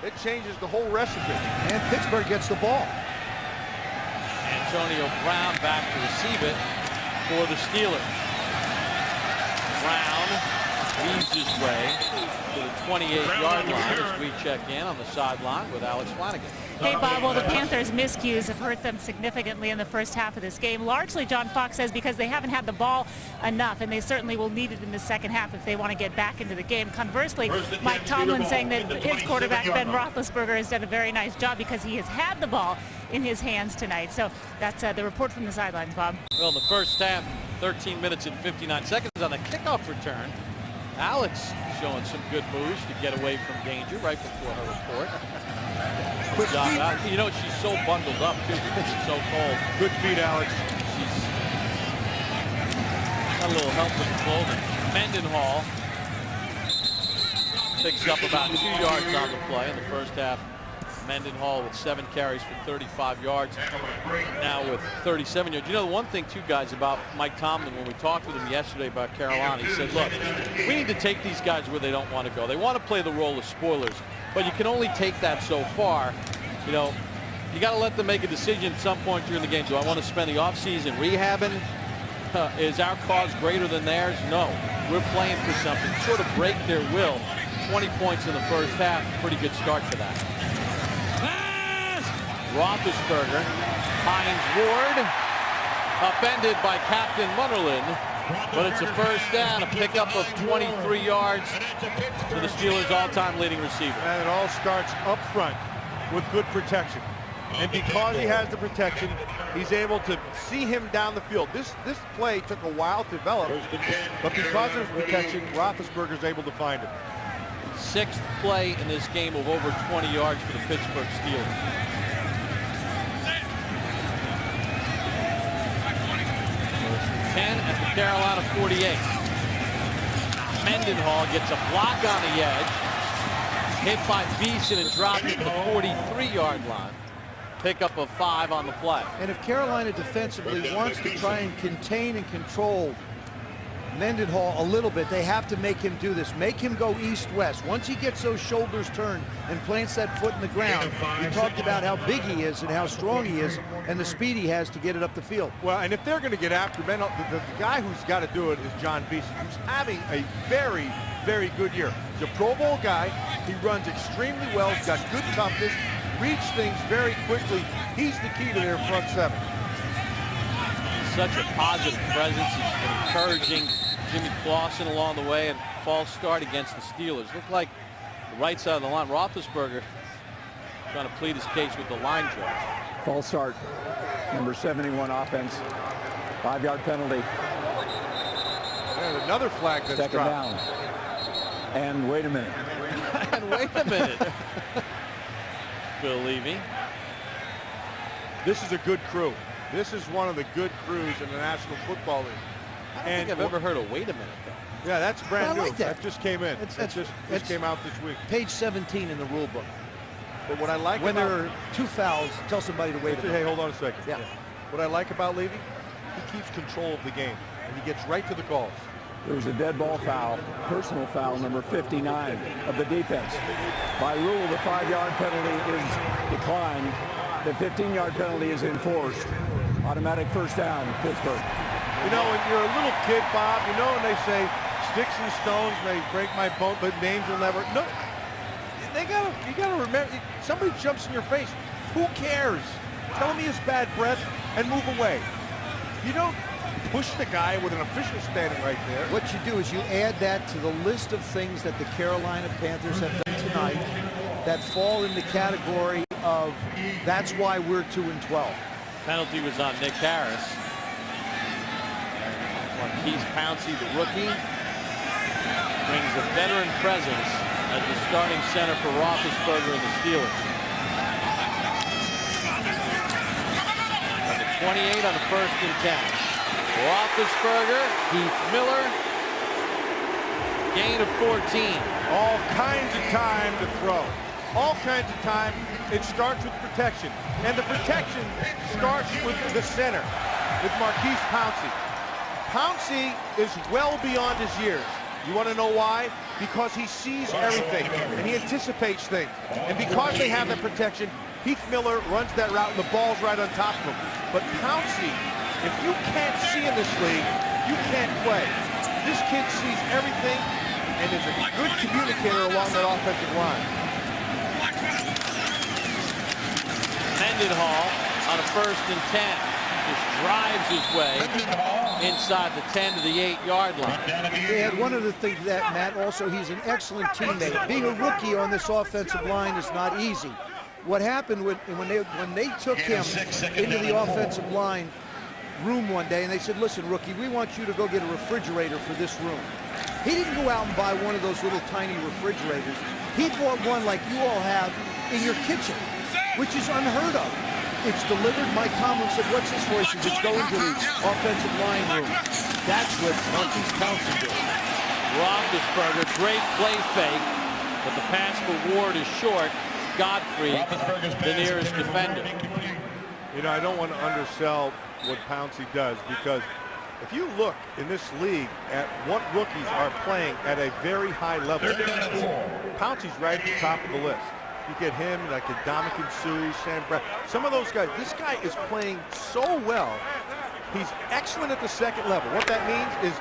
It changes the whole recipe. And Pittsburgh gets the ball. Antonio Brown back to receive it for the Steelers. Brown weaves his way to the 28-yard line as we check in on the sideline with Alex Flanagan. Hey, Bob, well, the Panthers' miscues have hurt them significantly in the first half of this game. Largely, John Fox says, because they haven't had the ball enough, and they certainly will need it in the second half if they want to get back into the game. Conversely, Mike Tomlin saying that his quarterback, Ben Roethlisberger, has done a very nice job because he has had the ball in his hands tonight. So that's the report from the sidelines, Bob. Well, in the first half, 13 minutes and 59 seconds on the kickoff return. Alex showing some good moves to get away from danger right before her report. Good job. You know, she's so bundled up, too, because it's so cold. Good feet, Alex. She's got a little help with the clothing. Mendenhall picks up about 2 yards on the play in the first half. Mendenhall with 7 carries for 35 yards. Now with 37 yards. You know, the one thing, too, guys, about Mike Tomlin, when we talked with him yesterday about Carolina, he said, look, we need to take these guys where they don't want to go. They want to play the role of spoilers, but you can only take that so far. You know, you got to let them make a decision at some point during the game. Do I want to spend the offseason rehabbing? Is our cause greater than theirs? No. We're playing for something. Sort of break their will. 20 points in the first half. Pretty good start for that. Roethlisberger, Hines Ward, upended by Captain Munnerlin, but it's a first down, a pickup of 23 yards for the Steelers' all-time leading receiver. And it all starts up front with good protection. And because he has the protection, he's able to see him down the field. This play took a while to develop, but because of his protection, Roethlisberger's able to find him. 6th play in this game of over 20 yards for the Pittsburgh Steelers. 10 at the Carolina 48. Mendenhall gets a block on the edge. Hit by Beeson and dropped at the 43-yard line. Pickup of 5 on the play. And if Carolina defensively wants to try and contain and control Mendenhall a little bit, they have to make him do this. Make him go east-west. Once he gets those shoulders turned and plants that foot in the ground, we talked about how big he is and how strong he is and the speed he has to get it up the field. Well, and if they're going to get after Mendenhall, the guy who's got to do it is John Beeson, who's having a very, very good year. He's a Pro Bowl guy. He runs extremely well. He's got good toughness, reads things very quickly. He's the key to their front 7. Such a positive presence. He's been encouraging Jimmy Clausen along the way, and false start against the Steelers. Looked like the right side of the line. Roethlisberger trying to plead his case with the line judge. False start. Number 71 offense. 5-yard penalty. And another flag that's Second dropped. down. And wait a minute. And wait a minute. Bill Levy. This is a good crew. This is one of the good crews in the National Football League. I don't think I've ever heard of wait a minute, though. Yeah, that's brand I new. like that. That just came in. That just came out this week. Page 17 in the rule book. But what I like When about, there are 2 fouls, tell somebody to wait a minute. hey, hold on a second. Yeah. What I like about Levy, he keeps control of the game, and he gets right to the calls. There was a dead ball foul, personal foul number 59 of the defense. By rule, the 5-yard penalty is declined. The 15-yard penalty is enforced. Automatic first down, Pittsburgh. You know, when you're a little kid, Bob, you know when they say sticks and stones may break my bone, but names will never. No, you gotta remember, somebody jumps in your face. Who cares? Tell him he has bad breath and move away. You don't push the guy with an official standing right there. What you do is you add that to the list of things that the Carolina Panthers have done tonight that fall in the category of that's why we're 2-12. Penalty was on Nick Harris. Marquise Pouncey, the rookie, brings a veteran presence as the starting center for Roethlisberger and the Steelers. At the 28 on the 1st and 10. Roethlisberger, Heath Miller, gain of 14. All kinds of time to throw. All kinds of time. It starts with protection. And the protection starts with the center, with Marquise Pouncey. Pouncey is well beyond his years. You want to know why? Because he sees everything and he anticipates things. And because they have that protection, Heath Miller runs that route and the ball's right on top of him. But Pouncey, if you can't see in this league, you can't play. This kid sees everything and is a good communicator along that offensive line. Mendenhall on a 1st and 10. Just drives his way inside the 10 to the 8-yard line. And one of the things that, Matt, also he's an excellent teammate. Being a rookie on this offensive line is not easy. What happened when they took him into the offensive line room one day and they said, listen, rookie, we want you to go get a refrigerator for this room. He didn't go out and buy one of those little tiny refrigerators. He bought one like you all have in your kitchen, which is unheard of. It's delivered. Mike Tomlin said, what's this for? He said, just go into the offensive line room. That's what Marquise Pouncey did. Roethlisberger, great play fake, but the pass for Ward is short. Godfrey, the nearest defender. You know, I don't want to undersell what Pouncey does, because if you look in this league at what rookies are playing at a very high level, Pouncey's right at the top of the list. You get him, like Dominican Sue, Sam Brad, some of those guys. This guy is playing so well. He's excellent at the second level. What that means is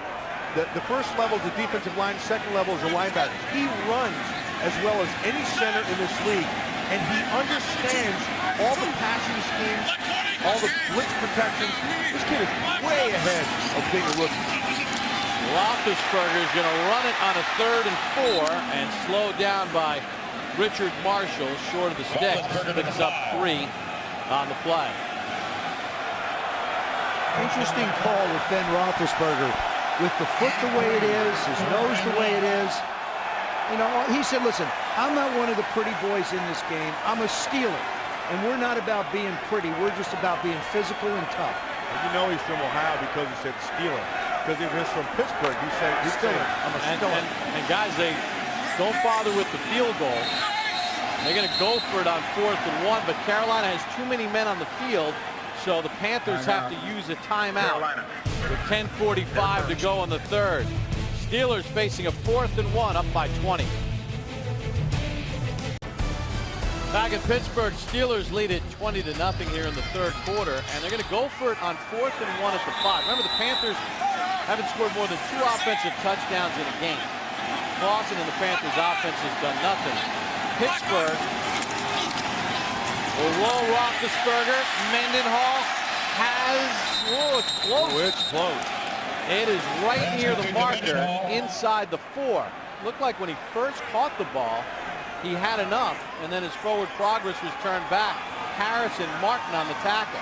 the first level is the defensive line, second level is the linebacker. He runs as well as any center in this league, and he understands all the passing schemes, all the blitz protections. This kid is way ahead of being a rookie. Roethlisberger is going to run it on a 3rd and 4 and slowed down by Richard Marshall, short of the sticks. Picks up 3 on the play. Interesting call with Ben Roethlisberger. With the foot the way it is, his nose the way it is. You know, he said, listen, I'm not one of the pretty boys in this game. I'm a Steeler. And we're not about being pretty. We're just about being physical and tough. And you know he's from Ohio because he said Steeler. Because if he's from Pittsburgh, he's saying I'm a Steeler. And guys, they don't bother with the field goal. They're going to go for it on 4th and 1, but Carolina has too many men on the field, so the Panthers have to use a timeout with 10:45 to go in the 3rd. Steelers facing a 4th and 1, up by 20. Back in Pittsburgh, Steelers lead it 20-0 here in the 3rd quarter, and they're going to go for it on 4th and 1 at the 5. Remember, the Panthers haven't scored more than 2 offensive touchdowns in a game. Clausen and the Panthers offense has done nothing. Pittsburgh will roll Roethlisberger. Mendenhall has, it's close. Oh, it's close. It is right near the marker inside the 4. Looked like when he first caught the ball, he had enough, and then his forward progress was turned back. Harris and Martin on the tackle.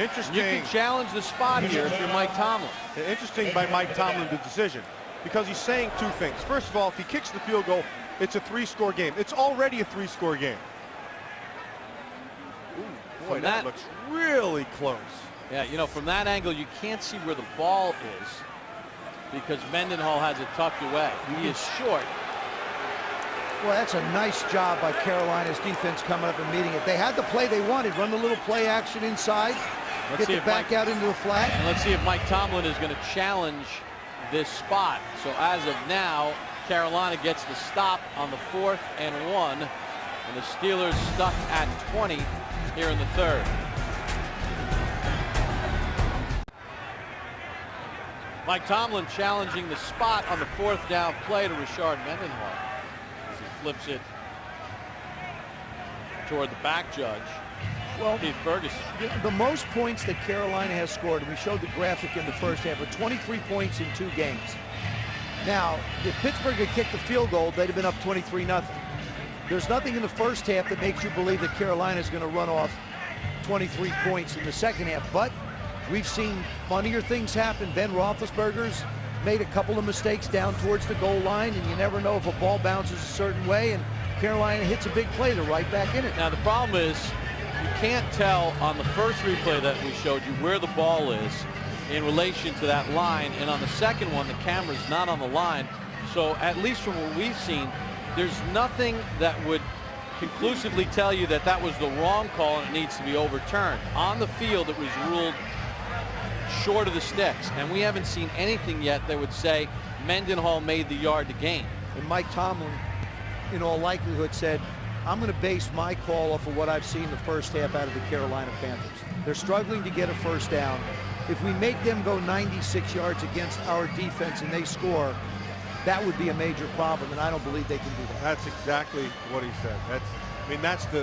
Interesting. You can challenge the spot here if you're Mike Tomlin. Interesting by Mike Tomlin, the decision, because he's saying 2 things. First of all, if he kicks the field goal, it's a 3-score game. It's already a 3-score game. Boy, that looks really close. Yeah, you know, from that angle, you can't see where the ball is because Mendenhall has it tucked away. He is short. Well, that's a nice job by Carolina's defense coming up and meeting it. They had the play they wanted. Run the little play action inside. Get the back out into the flat. And let's see if Mike Tomlin is going to challenge this spot. So as of now, Carolina gets the stop on the 4th and 1. And the Steelers stuck at 20 here in the 3rd. Mike Tomlin challenging the spot on the 4th down play to Rashard Mendenhall as he flips it toward the back judge. Well, Keith Ferguson. The most points that Carolina has scored, and we showed the graphic in the first half, were 23 points in 2 games. Now, if Pittsburgh had kicked the field goal, they'd have been up 23-0. There's nothing in the first half that makes you believe that Carolina is going to run off 23 points in the second half, but we've seen funnier things happen. Ben Roethlisberger's made a couple of mistakes down towards the goal line, and you never know if a ball bounces a certain way, and Carolina hits a big play, they're right back in it. Now, the problem is you can't tell on the first replay that we showed you where the ball is in relation to that line, and on the second one, the camera's not on the line. So at least from what we've seen, there's nothing that would conclusively tell you that that was the wrong call and it needs to be overturned. On the field, it was ruled short of the sticks, and we haven't seen anything yet that would say Mendenhall made the yard to gain. And Mike Tomlin, in all likelihood, said, I'm going to base my call off of what I've seen the first half out of the Carolina Panthers. They're struggling to get a first down. If we make them go 96 yards against our defense and they score, that would be a major problem, and I don't believe they can do that. That's exactly what he said.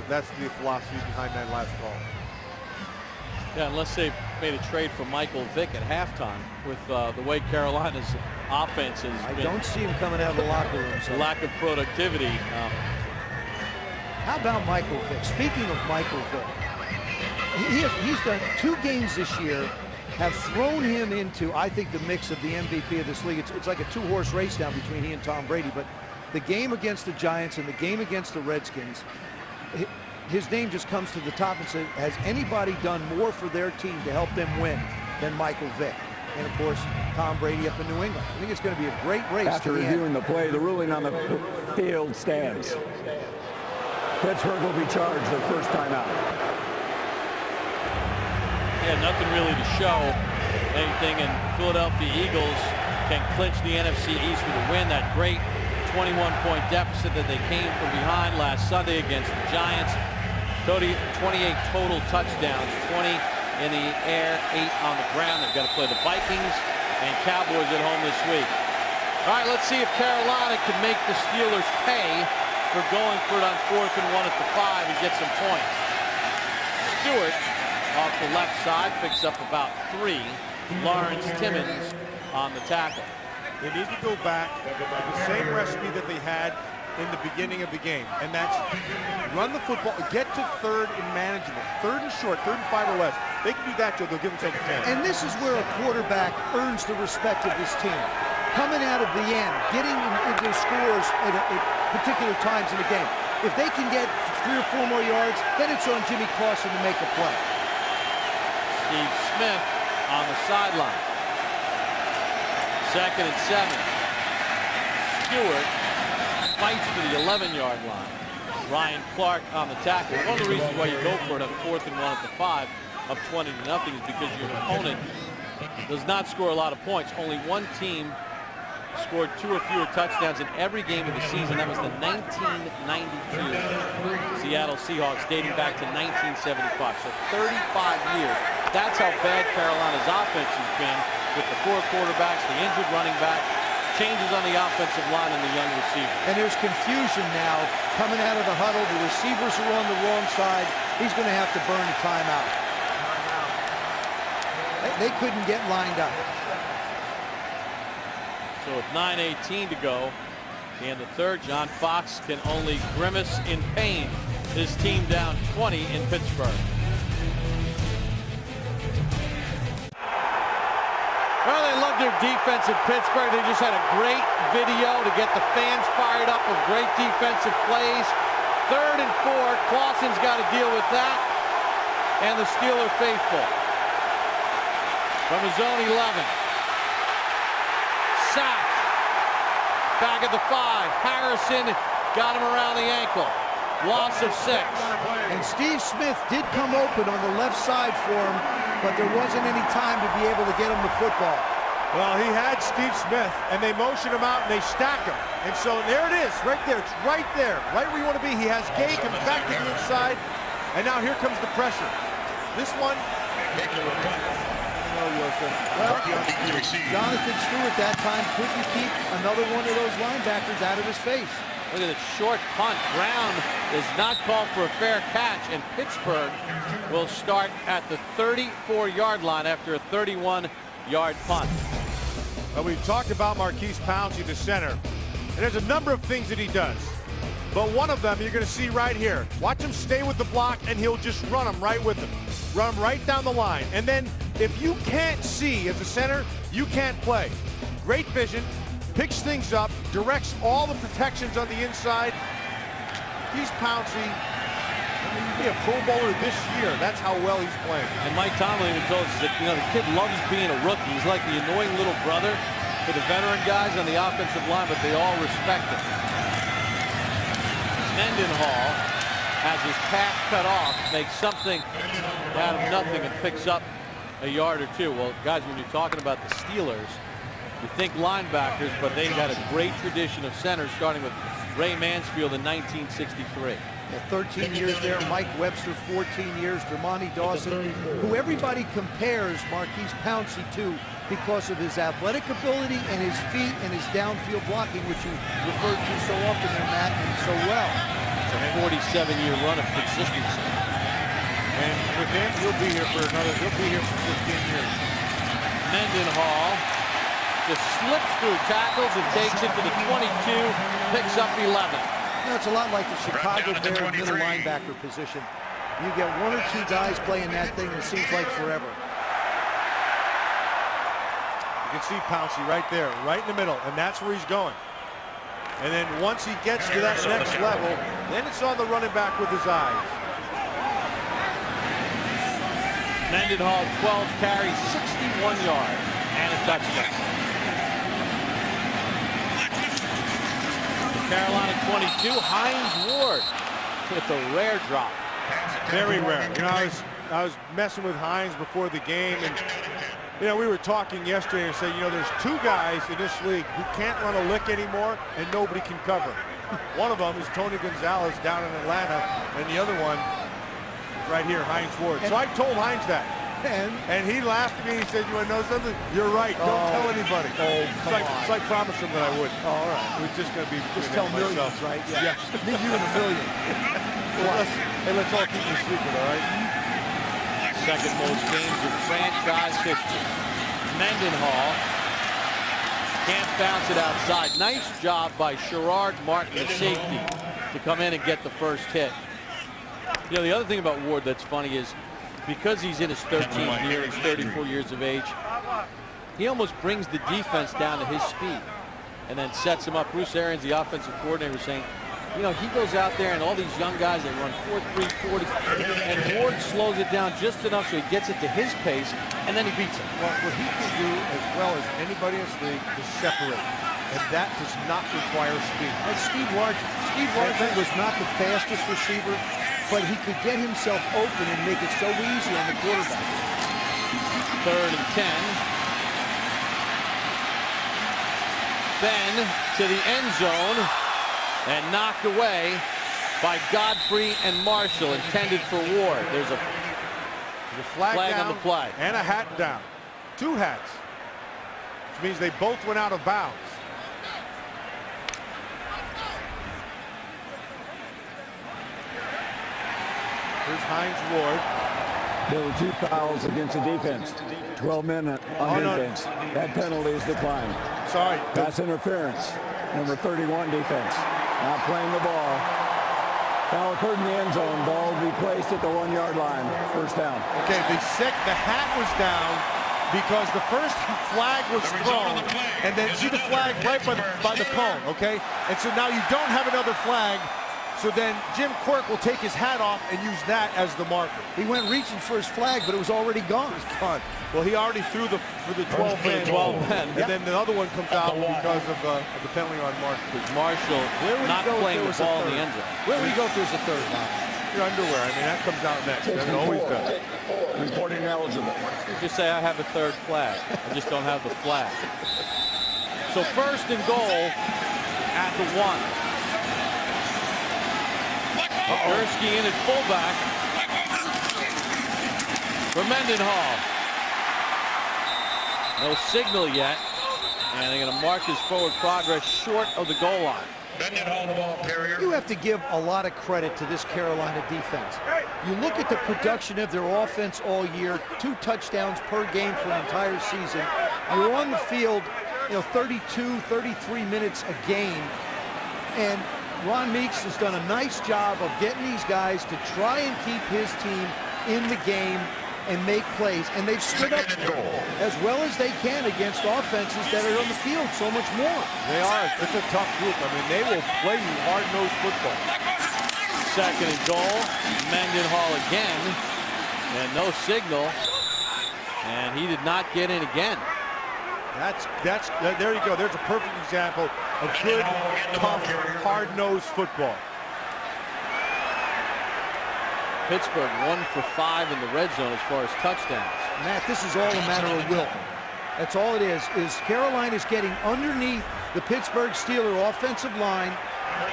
That's the philosophy behind that last call. Yeah, unless they've made a trade for Michael Vick at halftime with the way Carolina's offense has I been. don't see him coming out of the locker room. So. Lack of productivity. How about Michael Vick? Speaking of Michael Vick, he's done 2 games this year, have thrown him into, I think, the mix of the MVP of this league. It's like a 2-horse race now between he and Tom Brady, but the game against the Giants and the game against the Redskins, his name just comes to the top and says, has anybody done more for their team to help them win than Michael Vick? And of course, Tom Brady up in New England. I think it's going to be a great race. After reviewing the play, the ruling on the field stands. Pittsburgh will be charged their first time out. Yeah, nothing really to show anything, and Philadelphia Eagles can clinch the NFC East with a win. That great 21-point deficit that they came from behind last Sunday against the Giants. 28 total touchdowns, 20 in the air, 8 on the ground. They've got to play the Vikings and Cowboys at home this week. All right, let's see if Carolina can make the Steelers pay for going for it on 4th and 1 at the 5 and get some points. Stewart off the left side picks up about 3. Lawrence Timmons on the tackle. They need to go back to the same recipe that they had in the beginning of the game, and that's run the football, get to 3rd and manageable. 3rd and short, 3rd and 5 or less. They can do that, Joe. They'll give themselves a chance. And this is where a quarterback earns the respect of this team. Coming out of the end, getting into scores at particular times in the game. If they can get 3 or 4 more yards, then it's on Jimmy Clausen to make a play. Steve Smith on the sideline. 2nd and 7. Stewart fights for the 11-yard line. Ryan Clark on the tackle. One of the reasons why you go for it on 4th and 1 at the 5 up 20-0 is because your opponent does not score a lot of points. Only one team scored 2 or fewer touchdowns in every game of the season. That was the 1992 Seattle Seahawks, dating back to 1975. So 35 years. That's how bad Carolina's offense has been, with the 4 quarterbacks, the injured running back, changes on the offensive line, and the young receiver. And there's confusion now coming out of the huddle. The receivers are on the wrong side. He's going to have to burn a timeout. They couldn't get lined up. So with 9:18 to go in the 3rd, John Fox can only grimace in pain. His team down 20 in Pittsburgh. Well, they love their defense in Pittsburgh. They just had a great video to get the fans fired up with great defensive plays. 3rd and 4. Clausen's got to deal with that. and the Steeler faithful. From his own 11. Sack. Back at the 5. Harrison got him around the ankle. Loss of 6. And Steve Smith did come open on the left side for him, but there wasn't any time to be able to get him the football. Well, he had Steve Smith, and they motion him out, and they stack him. And so there it is, right there. It's right there, right where you want to be. He has Gay, comes back to the inside, and now here comes the pressure. This one. Well, Jonathan Stewart that time couldn't keep another one of those linebackers out of his face. Look at the short punt. Brown is not called for a fair catch, and Pittsburgh will start at the 34-yard line after a 31-yard punt. Well, we've talked about Marquise Pouncey, the center, and there's a number of things that he does. But one of them you're going to see right here. Watch him stay with the block, and he'll just run him right with him. Run him right down the line. And then if you can't see as a center, you can't play. Great vision. Picks things up, directs all the protections on the inside. He's Pouncey. I mean, he'd be a Pro Bowler this year. That's how well he's playing. And Mike Tomlin even told us that, the kid loves being a rookie. He's like the annoying little brother for the veteran guys on the offensive line, but they all respect him. Mendenhall has his calf cut off, makes something out of nothing, and picks up a yard or two. Well, guys, when you're talking about the Steelers, you think linebackers, but they've got a great tradition of centers, starting with Ray Mansfield in 1963. Well, 13 years there, Mike Webster 14 years, Dermontti Dawson, who everybody compares Marquise Pouncey to because of his athletic ability and his feet and his downfield blocking, which you referred to so often there, Matt, and so well. It's a 47-year run of consistency. And with him, he'll be here for 15 years. Mendenhall just slips through tackles and takes it to the 22, picks up 11. It's a lot like the Chicago Bears middle linebacker position. You get one or two guys playing that thing, it seems like forever. You can see Pouncey right there, right in the middle, and that's where he's going. And then once he gets to that next level, then it's on the running back with his eyes. Mendenhall, 12 carries, 61 yards, and a touchdown. Carolina 22, Hines Ward with a rare drop. Very rare. I was messing with Hines before the game, and we were talking yesterday and said, there's two guys in this league who can't run a lick anymore, and nobody can cover. One of them is Tony Gonzalez down in Atlanta, and the other one is right here, Hines Ward. So I told Hines that. And he laughed at me. He said, "You want to know something? You're right. Don't tell anybody." Come on. So I promised him that I would. All right. It was just going to be just tell millions, right? Yeah. Me, you, and a million. Let's all keep the secret, all right? Second most games in franchise history. Mendenhall can't bounce it outside. Nice job by Sherrard Martin, the safety, to come in and get the first hit. The other thing about Ward that's funny is, because he's in his 13th year, he's 34 years of age, he almost brings the defense down to his speed and then sets him up. Bruce Arians, the offensive coordinator, was saying, he goes out there and all these young guys, they run 4.3, 40, and Ward slows it down just enough so he gets it to his pace, and then he beats him. Well, what he can do as well as anybody in this league is separate, and that does not require speed. And Steve Largent was not the fastest receiver, but he could get himself open and make it so easy on the quarterback. 3rd and 10. Ben to the end zone and knocked away by Godfrey and Marshall, intended for Ward. There's a flag down on the play. And a hat down. 2 hats. Which means they both went out of bounds. Here's Hines Ward. There were 2 fouls against the defense. 12 men on defense. That penalty is declined. Sorry. Pass interference. Number 31 defense. Not playing the ball. Foul occurred in the end zone. Ball will be placed at the 1-yard line. First down. Okay, the hat was down because the first flag was thrown, and then see the flag right by the cone, okay? And so now you don't have another flag. So then Jim Quirk will take his hat off and use that as the marker. He went reaching for his flag, but it was already gone. Gone. Well, he already threw for the 12 men. 12 men. And then the other one comes out because of the penalty on Marshall. Because Marshall not playing the ball in the end zone. Where would he go if there's a third? Your underwear. I mean, that comes out next. It always does. Reporting eligible. Just say I have a third flag. I just don't have the flag. So first and goal at the 1. Gursky in at fullback for Mendenhall. No signal yet, and they're going to mark his forward progress short of the goal line. Mendenhall, the ball carrier. You have to give a lot of credit to this Carolina defense. You look at the production of their offense all year, 2 touchdowns per game for an entire season. You're on the field, 32, 33 minutes a game, and Ron Meeks has done a nice job of getting these guys to try and keep his team in the game and make plays. And they've stood up as well as they can against offenses that are on the field so much more. They are. It's a tough group. I mean, they will play you hard-nosed football. Second and goal. Mendenhall again. And no signal. And he did not get in again. There you go. There's a perfect example of good, tough, hard-nosed football. Pittsburgh 1 for 5 in the red zone as far as touchdowns. Matt, this is all a matter of will. That's all it is Carolina's getting underneath the Pittsburgh Steelers offensive line,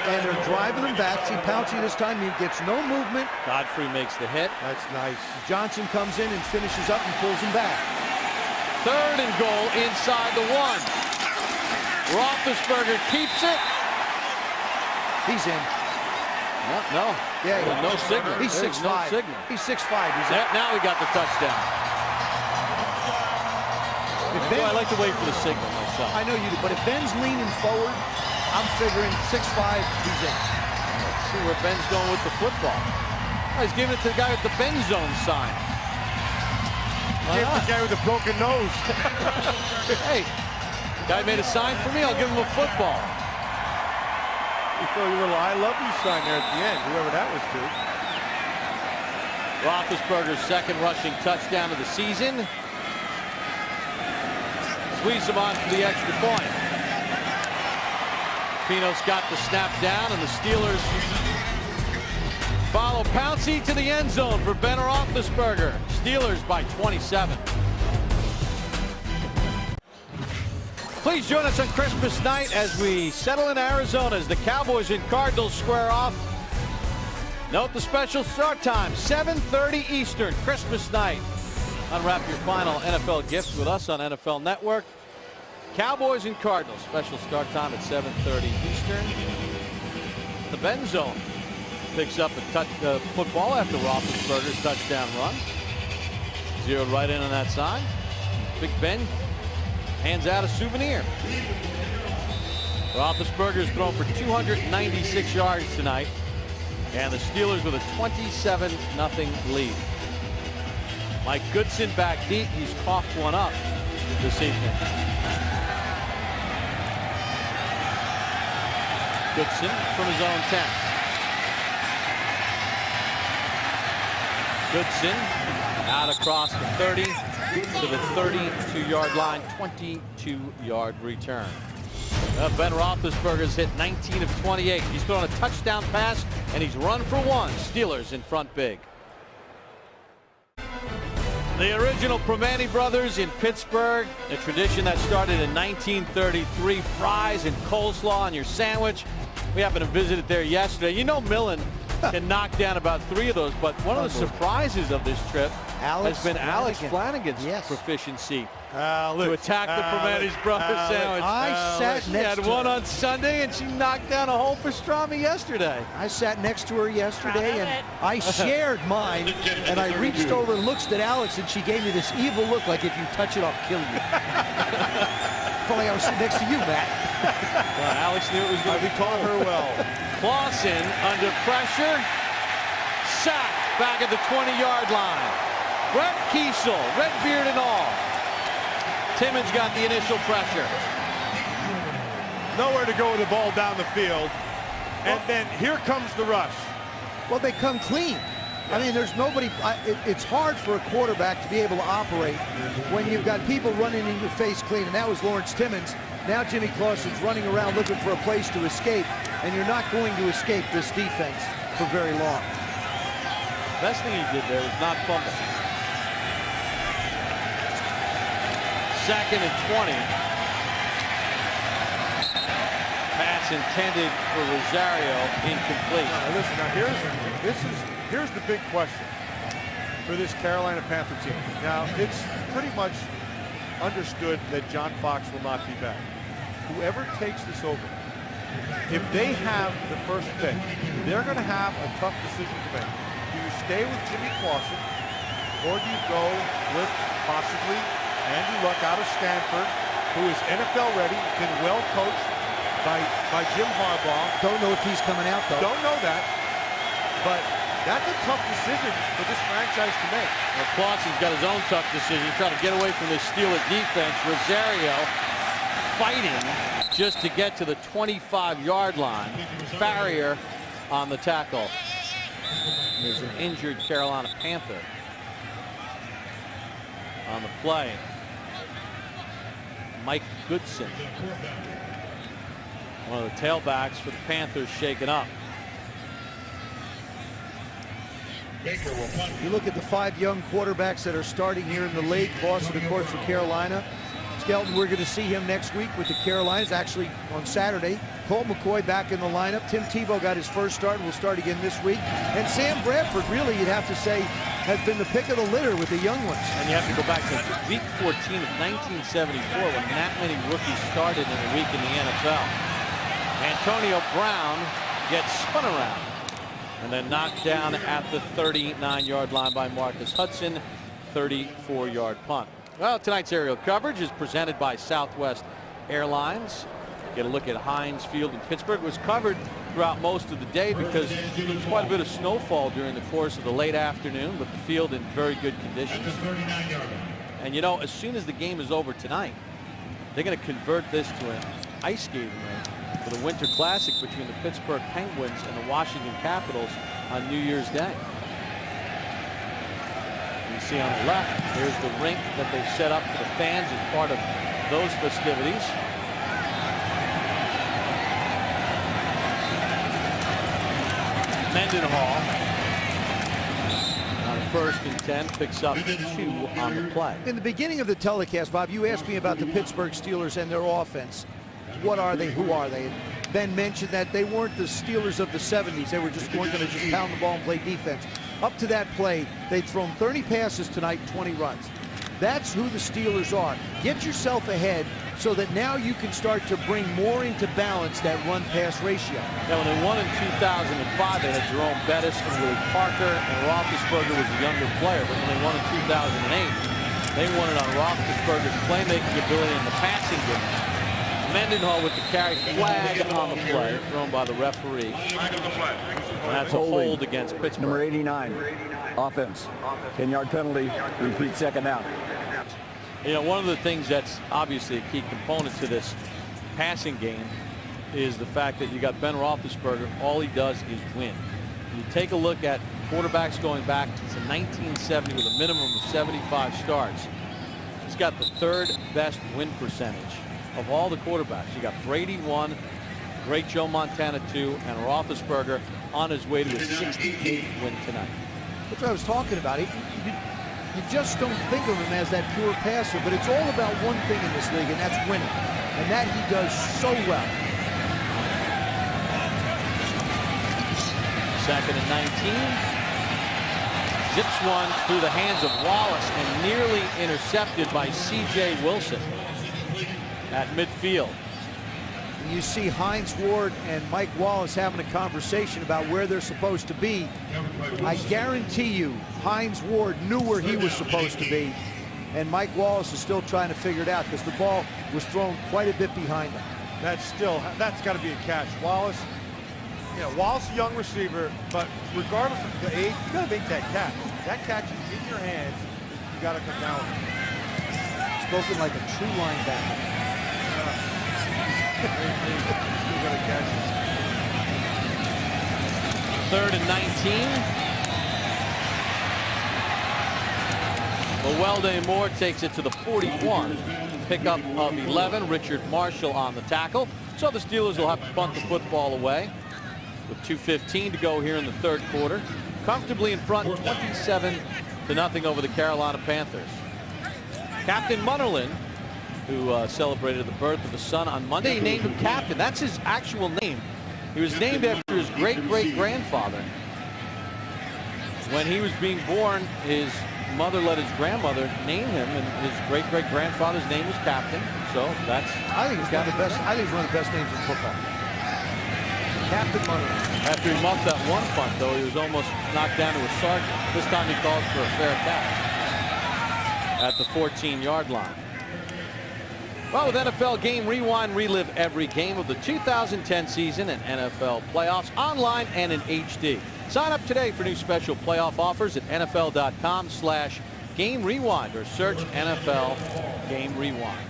and they're driving them back. See, Pouncey this time, he gets no movement. Godfrey makes the hit. That's nice. Johnson comes in and finishes up and pulls him back. Third and goal inside the 1. Roethlisberger keeps it. He's in. No. Yeah, no signal. He's 6'5". No signal. He's 6'5". He's in. Now we got the touchdown. I like to wait for the signal myself. I know you do, but if Ben's leaning forward, I'm figuring 6'5", he's in. Let's see where Ben's going with the football. Oh, he's giving it to the guy with the Ben zone sign. Give the guy with the broken nose. Hey, guy made a sign for me, I'll give him a football. You throw your little I love you sign there at the end, whoever that was to. Roethlisberger's second rushing touchdown of the season. Squeeze him on for the extra point. Pino's got the snap down, and the Steelers follow Pouncey to the end zone for Ben Roethlisberger. Steelers by 27. Please join us on Christmas night as we settle in Arizona as the Cowboys and Cardinals square off. Note the special start time, 7:30 Eastern, Christmas night. Unwrap your final NFL gift with us on NFL Network. Cowboys and Cardinals, special start time at 7:30 Eastern. The Ben zone picks up a football after Roethlisberger's touchdown run. Zeroed right in on that side. Big Ben hands out a souvenir. Roethlisberger's thrown for 296 yards tonight, and the Steelers with a 27-0 lead. Mike Goodson back deep. He's coughed one up this evening. Goodson from his own 10. Goodson out across the 30 to the 32-yard line, 22-yard return. Ben Roethlisberger's hit 19 of 28. He's thrown a touchdown pass, and he's run for 1. Steelers in front big. The original Primanti brothers in Pittsburgh, a tradition that started in 1933. Fries and coleslaw on your sandwich. We happened to visit it there yesterday. You know Millen can knock down about 3 of those, but one of the surprises of this trip has been Alex Flanagan's proficiency to attack the Primanti's brothers sandwich. I sat She next had to one her. on Sunday, and she knocked down a whole pastrami yesterday. I sat next to her yesterday, Proud of and it. I shared mine, and I reached over and looked at Alex, and she gave me this evil look like, if you touch it, I'll kill you. If only I was sitting next to you, Matt. Well, Alex knew it was going to be Taught her well. Clausen under pressure. Sacked back at the 20-yard line. Brett Kiesel, red beard and all. Timmons got the initial pressure. Nowhere to go with the ball down the field. And then here comes the rush. Well, they come clean. I mean, there's nobody. It's hard for a quarterback to be able to operate when you've got people running in your face clean, and that was Lawrence Timmons. Now Jimmy Clausen's running around looking for a place to escape, and you're not going to escape this defense for very long. Best thing he did there was not fumble. 2nd and 20. Pass intended for Rosario, incomplete. Now, listen, now here's the big question for this Carolina Panther team. Now, it's pretty much understood that John Fox will not be back. Whoever takes this over, if they have the first pick, they're going to have a tough decision to make. Do you stay with Jimmy Clausen, or do you go with possibly Andrew Luck out of Stanford, who is NFL ready, been well coached by Jim Harbaugh? Don't know if he's coming out, though. Don't know that, but that's a tough decision for this franchise to make. Well, Clausen's got his own tough decision, trying to get away from this Steeler defense. Rosario fighting just to get to the 25-yard line. Farrier on the tackle. There's an injured Carolina Panther on the play. Mike Goodson, one of the tailbacks for the Panthers, shaken up. You look at the 5 young quarterbacks that are starting here in the league. Clausen, of course, for Carolina. Skelton, we're going to see him next week with the Carolinas, actually on Saturday. Colt McCoy back in the lineup. Tim Tebow got his first start and will start again this week. And Sam Bradford, really, you'd have to say, has been the pick of the litter with the young ones. And you have to go back to week 14 of 1974 when that many rookies started in a week in the NFL. Antonio Brown gets spun around and then knocked down at the 39-yard line by Marcus Hudson. 34-yard punt. Well, tonight's aerial coverage is presented by Southwest Airlines. Get a look at Heinz Field in Pittsburgh. It was covered throughout most of the day because there was quite a bit of snowfall during the course of the late afternoon, but the field in very good conditions. And you know, as soon as the game is over tonight, they're going to convert this to an ice skating rink for the Winter Classic between the Pittsburgh Penguins and the Washington Capitals on New Year's Day. You see on the left, here's the rink that they've set up for the fans as part of those festivities. Mendenhall on 1st and 10 picks up 2 on the play. In the beginning of the telecast, Bob, you asked me about the Pittsburgh Steelers and their offense. What are they? Who are they? Ben mentioned that they weren't the Steelers of the 70s. They weren't going to just pound the ball and play defense. Up to that play, they'd thrown 30 passes tonight, 20 runs. That's who the Steelers are. Get yourself ahead so that now you can start to bring more into balance that run-pass ratio. Now, when they won in 2005, they had Jerome Bettis and Willie Parker, and Roethlisberger was a younger player. But when they won in 2008, they won it on Roethlisberger's playmaking ability in the passing game. Mendenhall with the carry, flag on the play, thrown by the referee. And that's a hold against Pittsburgh. Number 89, offense. 10-yard penalty, repeat second down. You know, one of the things that's obviously a key component to this passing game is the fact that you got Ben Roethlisberger. All he does is win. You take a look at quarterbacks going back to 1970 with a minimum of 75 starts. He's got the 3rd best win percentage of all the quarterbacks. You got Brady 1, great Joe Montana 2, and Roethlisberger on his way to his 68th win tonight. That's what I was talking about. You just don't think of him as that pure passer, but it's all about one thing in this league, and that's winning. And that he does so well. 2nd and 19. Zips one through the hands of Wallace and nearly intercepted by C.J. Wilson at midfield. You see Hines Ward and Mike Wallace having a conversation about where they're supposed to be. I guarantee you Hines Ward knew where he was supposed to be, and Mike Wallace is still trying to figure it out because the ball was thrown quite a bit behind him. That's got to be a catch. Wallace, Wallace, a young receiver, but regardless of the age, you got to make that catch. That catch is in your hands. You got to come down with it. Spoken like a true linebacker. 3rd and 19. Llewellyn Moore takes it to the 41. Pickup of 11. Richard Marshall on the tackle. So the Steelers will have to punt the football away with 2:15 to go here in the third quarter. Comfortably in front, 27-0 over the Carolina Panthers. Captain Munnerlyn, who celebrated the birth of his son on Monday, he named him Captain. That's his actual name. He was named after his great-great-grandfather. When he was being born, his mother let his grandmother name him, and his great-great-grandfather's name was Captain. So that's, I think it's one of the best. I think it's one of the best names in football. Captain Munnerlyn. After he muffed that one punt, though, he was almost knocked down to a sergeant. This time he calls for a fair catch at the 14-yard line. Well, with NFL Game Rewind, relive every game of the 2010 season and NFL playoffs online and in HD. Sign up today for new special playoff offers at NFL.com/Game Rewind or search NFL Game Rewind.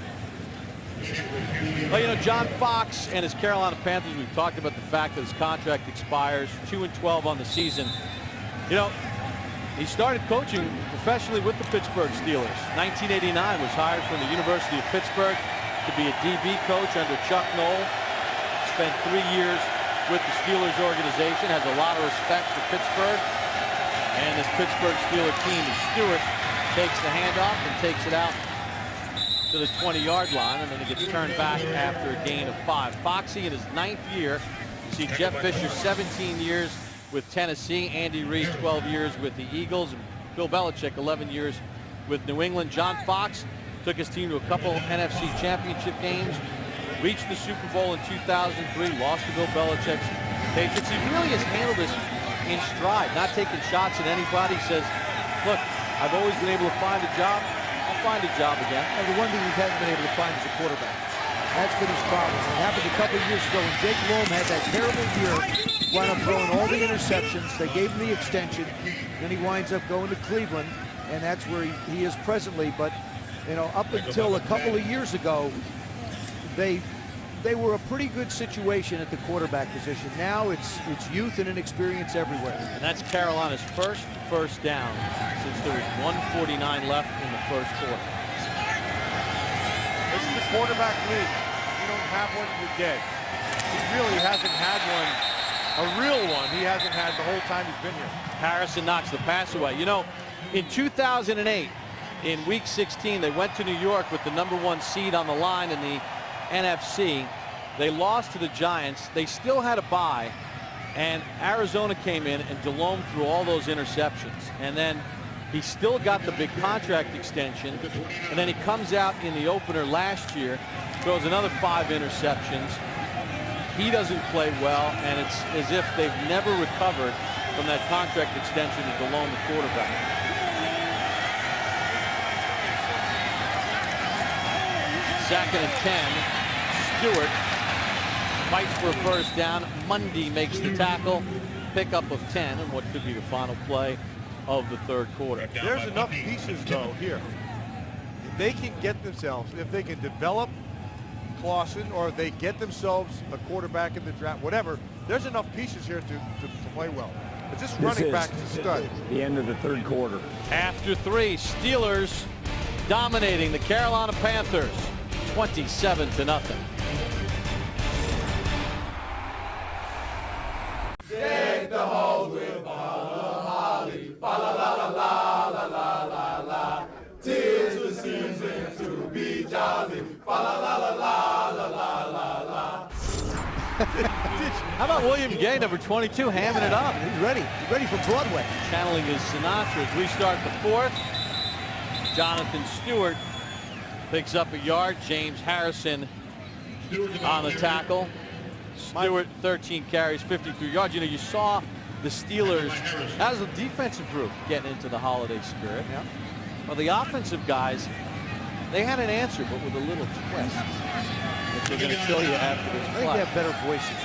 Well, you know, John Fox and his Carolina Panthers, we've talked about the fact that his contract expires 2-12 on the season. You know, he started coaching professionally with the Pittsburgh Steelers. 1989 was hired from the University of Pittsburgh to be a DB coach under Chuck Noll. Spent 3 years with the Steelers organization, has a lot of respect for Pittsburgh. And this Pittsburgh Steelers team, Stewart takes the handoff and takes it out to the 20-yard line, and then he gets turned back after a gain of 5. Foxy in his 9th year. You see Jeff Fisher 17 years with Tennessee, Andy Reid 12 years with the Eagles, and Bill Belichick 11 years with New England. John Fox took his team to a couple NFC championship games, reached the Super Bowl in 2003, lost to Bill Belichick's Patriots. He really has handled this in stride, not taking shots at anybody. He says, look, I've always been able to find a job. I'll find a job again. And the one thing he hasn't been able to find is a quarterback. That's been his problem. It happened a couple of years ago when Jake Loam had that terrible year, wound up throwing all the interceptions. They gave him the extension. Then he winds up going to Cleveland, and that's where he is presently. But, you know, up until a couple of years ago, they were a pretty good situation at the quarterback position. Now it's youth and inexperience everywhere. And that's Carolina's first down since there was 1:49 left in the first quarter. This is the quarterback league. You don't have one, you're dead. He really hasn't had one, a real one. He hasn't had the whole time he's been here. Harrison knocks the pass away. You know, in 2008, in Week 16, they went to New York with the #1 seed on the line in the NFC. They lost to the Giants. They still had a bye, and Arizona came in, and Delhomme threw all those interceptions. And then he still got the big contract extension, and then he comes out in the opener last year, throws another 5 interceptions. He doesn't play well, and it's as if they've never recovered from that contract extension to Delhomme, the quarterback. Second and 10. Stewart fights for a first down. Mundy makes the tackle. Pickup of 10, and what could be the final play of the third quarter. There's enough pieces, though, here. If they can get themselves, if they can develop Clausen, or if they get themselves a quarterback in the draft, whatever, there's enough pieces here to play well. But this running back is a stud. The end of the third quarter. After 3, Steelers dominating the Carolina Panthers 27-0. Deck the halls with holly, fa la la la la la la la la. 'Tis the season to be jolly, fa la la la la la la la la. How about William Gay, number 22, hamming it up? He's ready. He's ready for Broadway. Channeling his Sinatra as we start the fourth. Jonathan Stewart picks up a yard. James Harrison on the tackle. Stewart, 13 carries, 53 yards. You know, you saw the Steelers as a defensive group getting into the holiday spirit. Yeah. Well, the offensive guys, they had an answer, but with a little twist, which we're going to show you after this I think play. they have better voices. I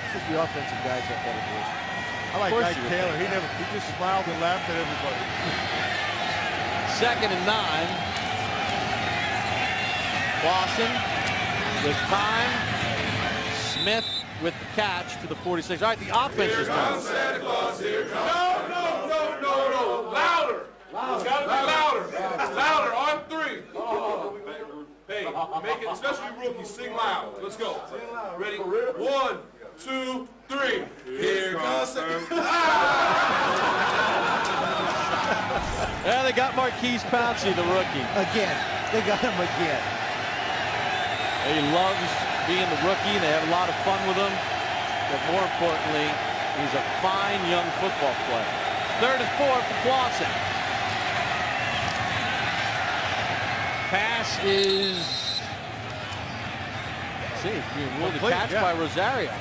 think the offensive guys have better voices. I like course Mike you would Taylor. He just smiled and laughed at everybody. Second and 9. Clausen with time. Smith with the catch to the 46. All right, the offense is done. Santa Claus, here comes. No. Louder. It's got to be louder. Louder on 3. Hey, make it, especially rookies, sing loud. Let's go. Ready? 1, 2, 3. Here comes Santa. Yeah, they got Marquise Pouncey, the rookie. Again, they got him again. He loves being the rookie, and they have a lot of fun with him. But more importantly, he's a fine young football player. 3rd and 4 for Clausen. Pass is, let's see, it's being ruled a catch by Rosario.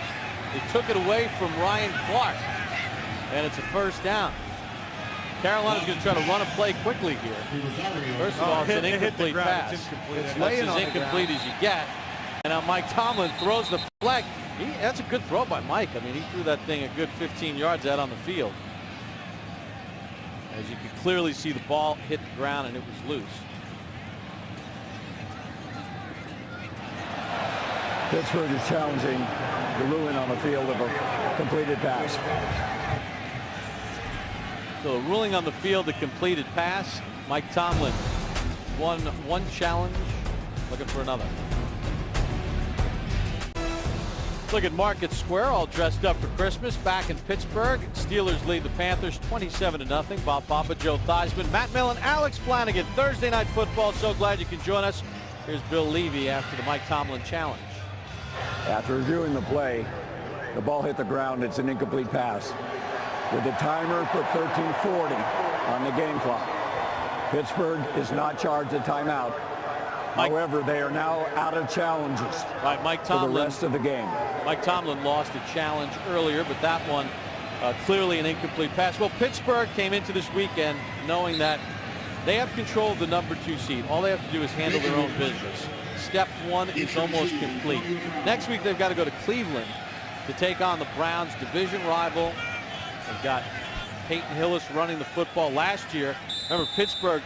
They took it away from Ryan Clark, and it's a first down. Carolina's going to try to run a play quickly here. First of all, it's an incomplete pass. It's as incomplete as you get. And now Mike Tomlin throws the flag. That's a good throw by Mike. I mean, he threw that thing a good 15 yards out on the field. As you can clearly see, the ball hit the ground and it was loose. Pittsburgh is challenging the ruling on the field of a completed pass. So a ruling on the field, a completed pass. Mike Tomlin won one challenge, looking for another. Look at Market Square, all dressed up for Christmas back in Pittsburgh. Steelers lead the Panthers 27-0. Bob Papa, Joe Theismann, Matt Millen, Alex Flanagan. Thursday Night Football. So glad you can join us. Here's Bill Levy after the Mike Tomlin challenge. After reviewing the play, the ball hit the ground. It's an incomplete pass. With the timer put 13:40 on the game clock. Pittsburgh is not charged a timeout. However, they are now out of challenges Mike Tomlin, for the rest of the game. Mike Tomlin lost a challenge earlier, but that one clearly an incomplete pass. Well, Pittsburgh came into this weekend knowing that they have control of the number 2 seed. All they have to do is handle their own business. Step 1 is almost complete. Next week, they've got to go to Cleveland to take on the Browns, division rival. They've got Peyton Hillis running the football last year. Remember, Pittsburgh,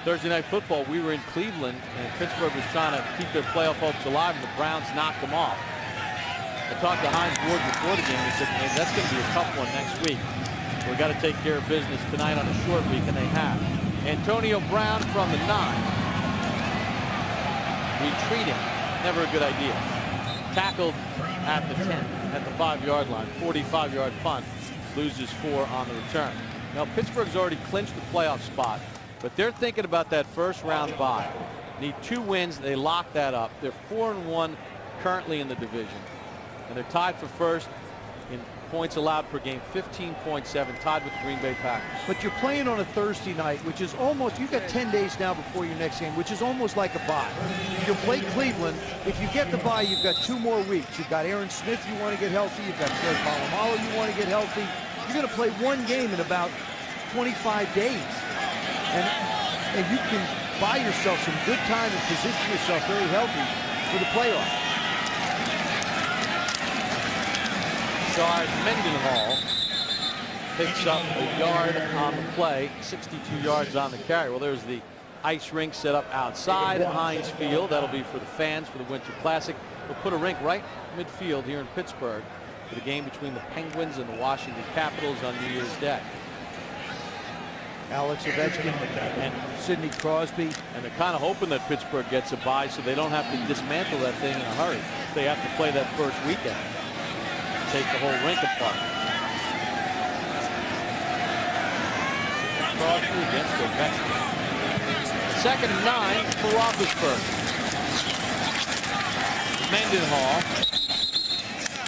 Thursday Night Football, we were in Cleveland, and Pittsburgh was trying to keep their playoff hopes alive, and the Browns knocked them off. I talked to Hines Ward before the game. He said, hey, that's going to be a tough one next week. We've got to take care of business tonight on a short week, and they have. Antonio Brown from the 9. Retreating, never a good idea. Tackled at the 10, at the 5-yard line, 45-yard punt. Loses 4 on the return. Now, Pittsburgh's already clinched the playoff spot, but they're thinking about that first round bye. Need 2 wins. They lock that up. They're 4-1 currently in the division, and they're tied for first in points allowed per game, 15.7, tied with the Green Bay Packers. But you're playing on a Thursday night, which is almost, you've got 10 days now before your next game, which is almost like a bye. You'll play Cleveland. If you get the bye, you've got 2 more weeks. You've got Aaron Smith you want to get healthy. You've got Troy Polamalu you want to get healthy. You're going to play 1 game in about 25 days. And you can buy yourself some good time and position yourself very healthy for the playoffs. Guard Mendenhall picks up a yard on the play, 62 yards on the carry. Well, there's the ice rink set up outside Heinz Field. That'll be for the fans for the Winter Classic. We'll put a rink right midfield here in Pittsburgh for the game between the Penguins and the Washington Capitals on New Year's Day. Alex Ovechkin and Sidney Crosby. And they're kind of hoping that Pittsburgh gets a bye so they don't have to dismantle that thing in a hurry. They have to play that first weekend. Take the whole rink apart. Crosby against Ovechkin. 2nd and 9 for Roethlisberger. Mendenhall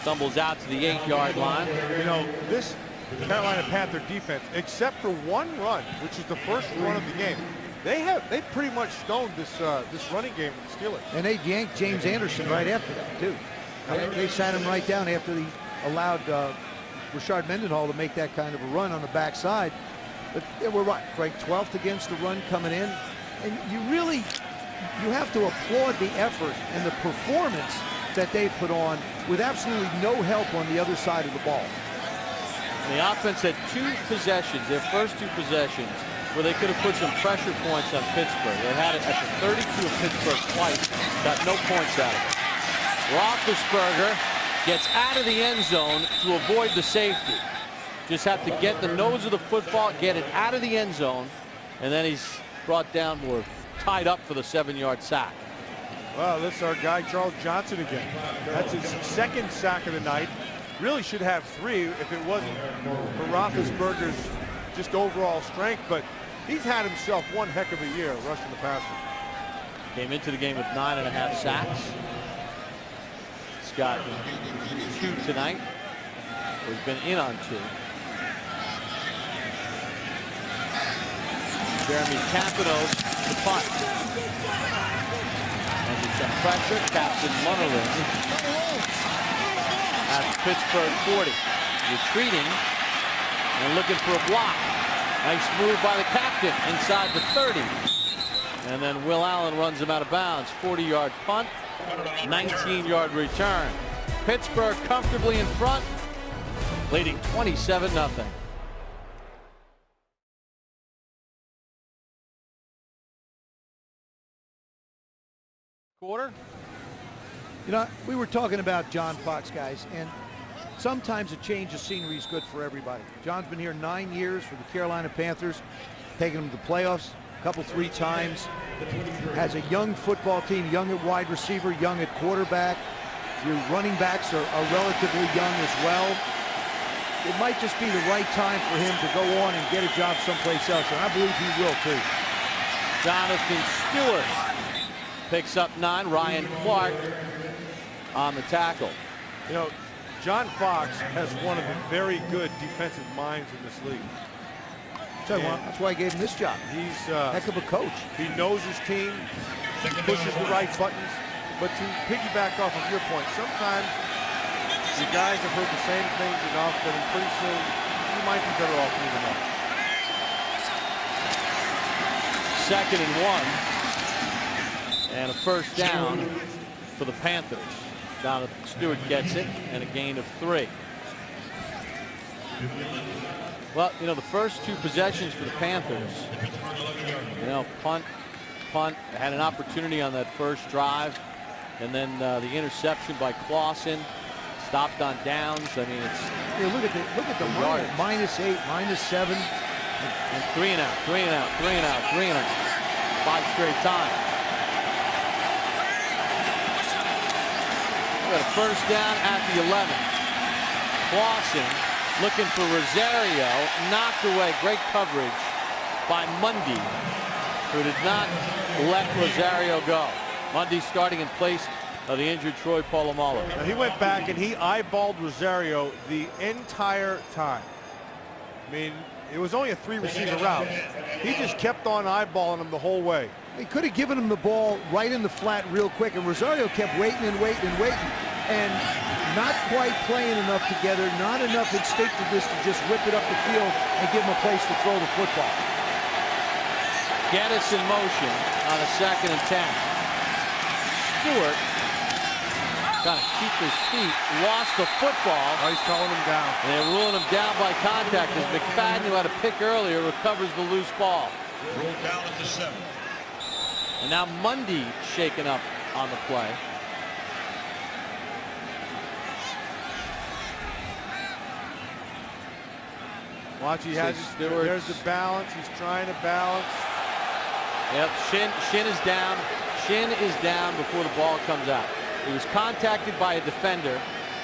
stumbles out to the 8-yard line. You know, this Carolina Panther defense, except for 1 run, which is the first run of the game, they pretty much stoned this running game with the Steelers. And they yanked James Anderson right after that too. They sat him right down after the allowed Rashard Mendenhall to make that kind of a run on the backside. But they were ranked 12th against the run coming in. And you have to applaud the effort and the performance that they put on with absolutely no help on the other side of the ball. And the offense had 2 possessions, their first 2 possessions, where they could have put some pressure points on Pittsburgh. They had it at the 32 of Pittsburgh twice, got no points out of it. Roethlisberger Gets out of the end zone to avoid the safety. Just have to get the nose of the football, get it out of the end zone, and then he's brought down or tied up for the 7-yard sack. Well, this is our guy, Charles Johnson again. That's his second sack of the night. Really should have 3 if it wasn't for Roethlisberger's just overall strength, but he's had himself one heck of a year rushing the passer. Came into the game with 9.5 sacks. He's got 2 tonight. He's been in on 2. Jeremy Campinos the punt. And it's a pressure. Captain Munnerlyn at Pittsburgh 40. Retreating and looking for a block. Nice move by the captain inside the 30. And then Will Allen runs him out of bounds. 40-yard punt, 19-yard return. Pittsburgh comfortably in front, leading 27-0. Quarter. You know, we were talking about John Fox, guys, and sometimes a change of scenery is good for everybody. John's been here 9 years for the Carolina Panthers, taking them to the playoffs a couple, 3 times. Has a young football team, young at wide receiver, young at quarterback. Your running backs are relatively young as well. It might just be the right time for him to go on and get a job someplace else, and I believe he will too. Jonathan Stewart picks up 9. Ryan Clark on the tackle. You know, John Fox has one of the very good defensive minds in this league. That's why I gave him this job. He's heck of a coach. He knows his team, pushes the right buttons. But to piggyback off of your point, sometimes the guys have heard the same things enough that pretty soon you might be better off moving on. 2nd and 1. And a first down for the Panthers. Jonathan Stewart gets it, and a gain of 3. Well, you know, the first 2 possessions for the Panthers, you know, punt, had an opportunity on that first drive, and then the interception by Clausen, stopped on downs. I mean, it's look at the -8, -7, and 3 and out, 3 and out, 3 and out, 3 and out, 5 straight times. We got a first down at the 11. Clausen looking for Rosario, knocked away. Great coverage by Mundy, who did not let Rosario go. Mundy starting in place of the injured Troy Polamalu. Now he went back and he eyeballed Rosario the entire time. I mean, it was only a 3-receiver route. He just kept on eyeballing him the whole way. He could have given him the ball right in the flat real quick, and Rosario kept waiting and waiting and waiting, and not quite playing enough together, not enough instinctiveness to just rip it up the field and give him a place to throw the football. Geddes in motion on a 2nd and 10. Stewart trying to keep his feet, lost the football. Oh, he's calling him down. And they're ruling him down by contact as McFadden, who had a pick earlier, recovers the loose ball. Rolled down at the 7. And now Mundy shaken up on the play. Watch, he has Stewart. There's the balance. He's trying to balance. Yep, Shin is down. Shin is down before the ball comes out. He was contacted by a defender,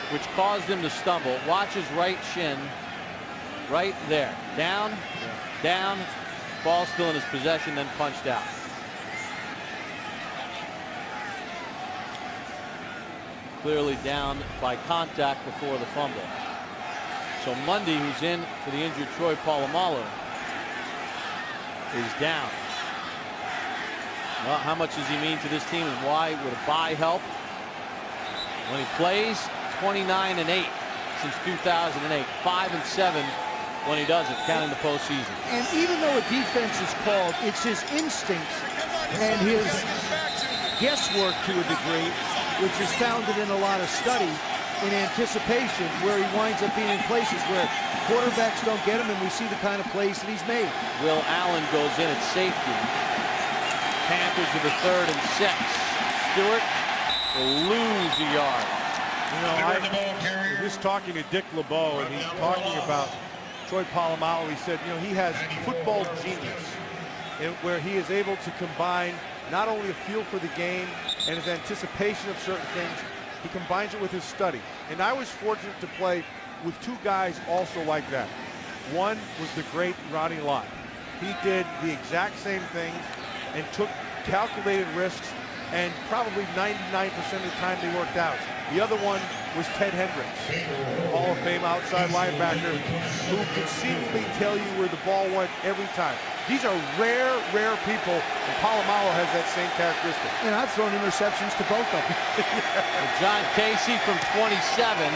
which caused him to stumble. Watch his right shin. Right there. Down, down. Ball still in his possession, then punched out. Clearly down by contact before the fumble. So Mundy, who's in for the injured Troy Polamalu, is down. Well, how much does he mean to this team, and why would a bye help? When he plays, 29-8 since 2008, 5-7 when he doesn't, counting the postseason. And even though a defense is called, it's his instincts and his guesswork to a degree, which is founded in a lot of study in anticipation, where he winds up being in places where quarterbacks don't get him, and we see the kind of plays that he's made. Will Allen goes in at safety. Panthers with a 3rd and 6. Stewart will lose a yard. You know, I was talking to Dick LeBeau, and he's talking about Troy Polamalu. He said, you know, he has football genius, where he is able to combine not only a feel for the game and his anticipation of certain things, he combines it with his study. And I was fortunate to play with two guys also like that. One was the great Ronnie Lott. He did the exact same things and took calculated risks, and probably 99% of the time they worked out. The other one was Ted Hendricks, Hall of Fame outside linebacker, who could seemingly tell you where the ball went every time. These are rare, rare people, and Polamalu has that same characteristic. And I've thrown interceptions to both of them. John Casey from 27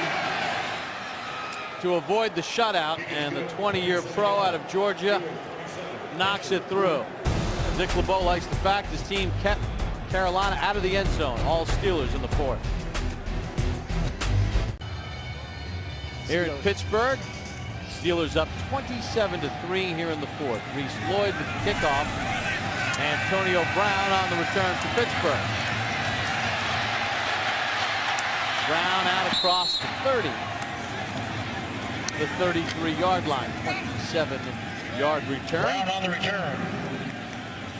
to avoid the shutout, and the 20-year pro out of Georgia knocks it through. Dick LeBeau likes the fact his team kept Carolina out of the end zone. All Steelers in the fourth. Here in Pittsburgh, Steelers up 27-3 here in the fourth. Reese Lloyd with the kickoff. Antonio Brown on the return for Pittsburgh. Brown out across the 30. The 33-yard line. 27-yard return. Brown on the return.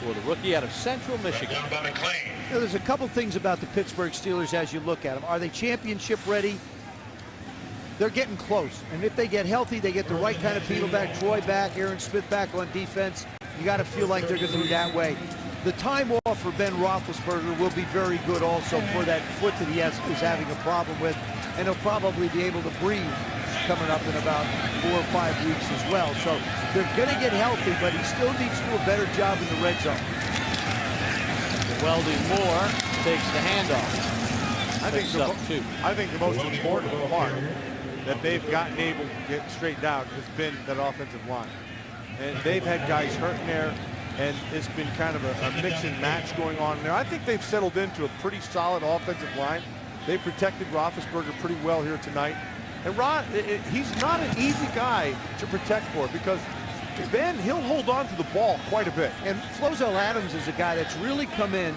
For the rookie out of Central Michigan. Down by McLean. You know, there's a couple things about the Pittsburgh Steelers as you look at them. Are they championship ready? They're getting close. And if they get healthy, they get the right kind of people back. Troy back, Aaron Smith back on defense. You got to feel like they're going to be that way. The time off for Ben Roethlisberger will be very good also for that foot that he is having a problem with. And he'll probably be able to breathe coming up in about 4 or 5 weeks as well. So they're going to get healthy, but he still needs to do a better job in the red zone. Welding Moore takes the handoff. I think the most important part that they've gotten able to get straightened out has been that offensive line. And they've had guys hurting there, and it's been kind of a mix and match going on there. I think they've settled into a pretty solid offensive line. They protected Roethlisberger pretty well here tonight. And he's not an easy guy to protect for, because Ben, he'll hold on to the ball quite a bit. And Flozell Adams is a guy that's really come in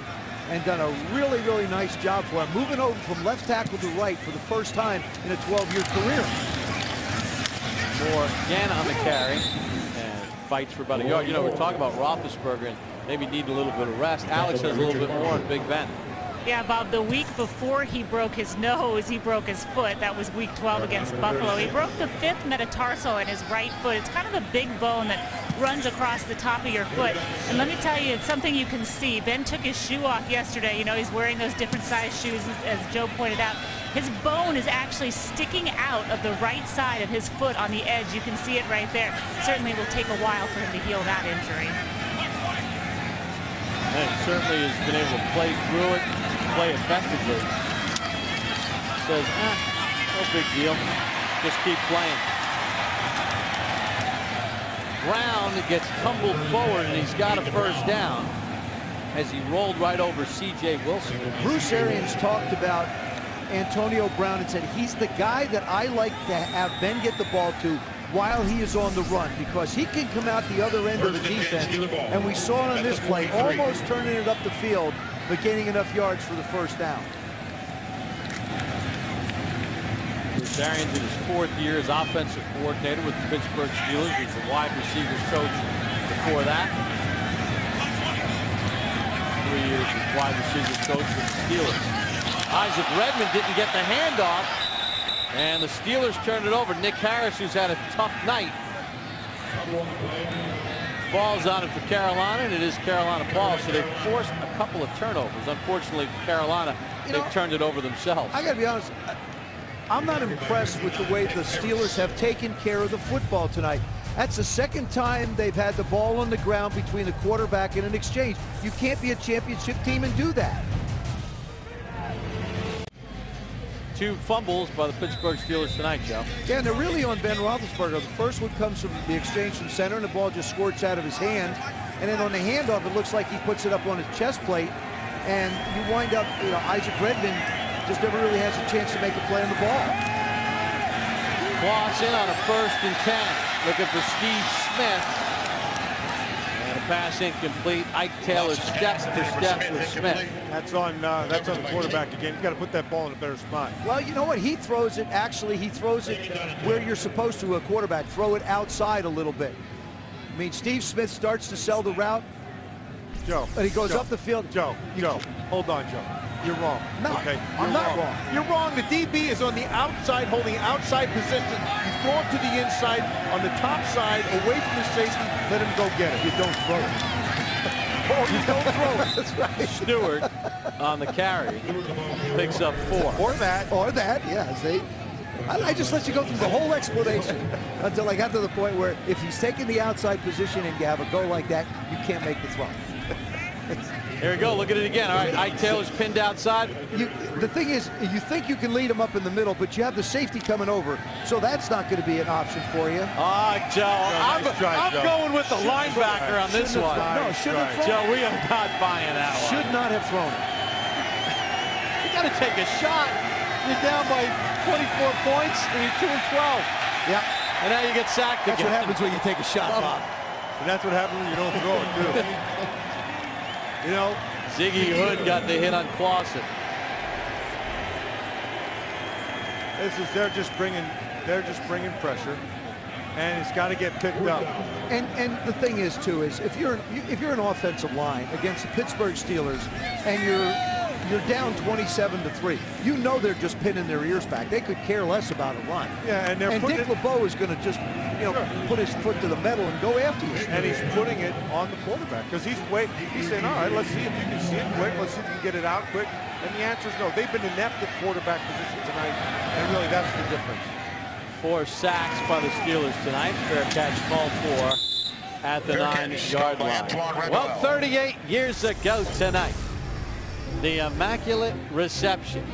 and done a really, really nice job for him, moving over from left tackle to right for the first time in a 12-year career. Moore again on the carry and fights for about a yard. You know, we're talking about Roethlisberger and maybe need a little bit of rest. Alex has a little bit more on Big Ben. Yeah, Bob, the week before he broke his nose, he broke his foot. That was week 12 against Buffalo. He broke the 5th metatarsal in his right foot. It's kind of a big bone that runs across the top of your foot. And let me tell you, it's something you can see. Ben took his shoe off yesterday. You know, he's wearing those different size shoes, as Joe pointed out. His bone is actually sticking out of the right side of his foot on the edge. You can see it right there. Certainly will take a while for him to heal that injury. And certainly has been able to play through it, play effectively. Says, no big deal. Just keep playing. Brown gets tumbled forward, and he's got a first down as he rolled right over C.J. Wilson. Bruce Arians talked about Antonio Brown and said he's the guy that I like to have Ben get the ball to while he is on the run, because he can come out the other end of the defense, and we saw it on this play, almost turning it up the field, but gaining enough yards for the first down. Bruce Arians in his 4th year as offensive coordinator with the Pittsburgh Steelers. He's the wide receivers coach before that. 3 years as wide receivers coach with the Steelers. Isaac Redmond didn't get the handoff, and the Steelers turned it over. Nick Harris, who's had a tough night, falls on it for Carolina, and it is Carolina ball. So they forced a couple of turnovers. Unfortunately for Carolina, they turned it over themselves. I got to be honest, I'm not impressed with the way the Steelers have taken care of the football tonight. That's the 2nd time they've had the ball on the ground between the quarterback and an exchange. You can't be a championship team and do that. 2 fumbles by the Pittsburgh Steelers tonight, Joe. Yeah, and they're really on Ben Roethlisberger. The first one comes from the exchange from center, and the ball just squirts out of his hand. And then on the handoff, it looks like he puts it up on his chest plate, and you wind up, you know, Isaac Redmond just never really has a chance to make a play on the ball. Kloss in on a 1st and 10. Looking for Steve Smith. And a pass incomplete. Ike Taylor step for step with Smith. That's on the quarterback again. You got to put that ball in a better spot. Well, you know what? He throws it where you're supposed to, a quarterback. Throw it outside a little bit. I mean, Steve Smith starts to sell the route. Joe. And he goes up the field. Joe, hold on, Joe. You're wrong. No, okay? I'm not wrong. You're wrong. The DB is on the outside, holding outside position. You throw it to the inside, on the top side, away from the safety. Let him go get it. You don't throw it. Oh, you don't throw it. That's right. Stewart on the carry picks up 4. Or that, yeah. See, I just let you go through the whole explanation until I got to the point where if he's taking the outside position and you have a go like that, you can't make the throw. Here we go. Look at it again. All right, Ike Taylor's pinned outside. The thing is, you think you can lead him up in the middle, but you have the safety coming over, so that's not going to be an option for you. Joe, I'm going with the linebacker on this one. No, shouldn't have thrown Joe, we are not buying that one. Should not have thrown it. You got to take a shot. You're down by 24 points, and you're 2-12. Yeah. And now you get sacked That's again. what happens when you take a shot, Bob. And that's what happens when you don't throw it, too. You know, Ziggy Hood got the hit on Clausen. they're just bringing pressure, and it's got to get picked up. And the thing is too is if you're an offensive line against the Pittsburgh Steelers and you're down 27-3, you know they're just pinning their ears back. They could care less about a run. Yeah, and Dick LeBeau is going to just put his foot to the metal and go after you. And he's putting it on the quarterback because he's waiting. He's saying, all right, let's see if you can see it quick. Let's see if you can get it out quick. And the answer is no. They've been inept at quarterback position tonight, and really that's the difference. 4 sacks by the Steelers tonight. Fair catch called for at the 9-yard line. Well, 38 years ago tonight, the Immaculate Reception.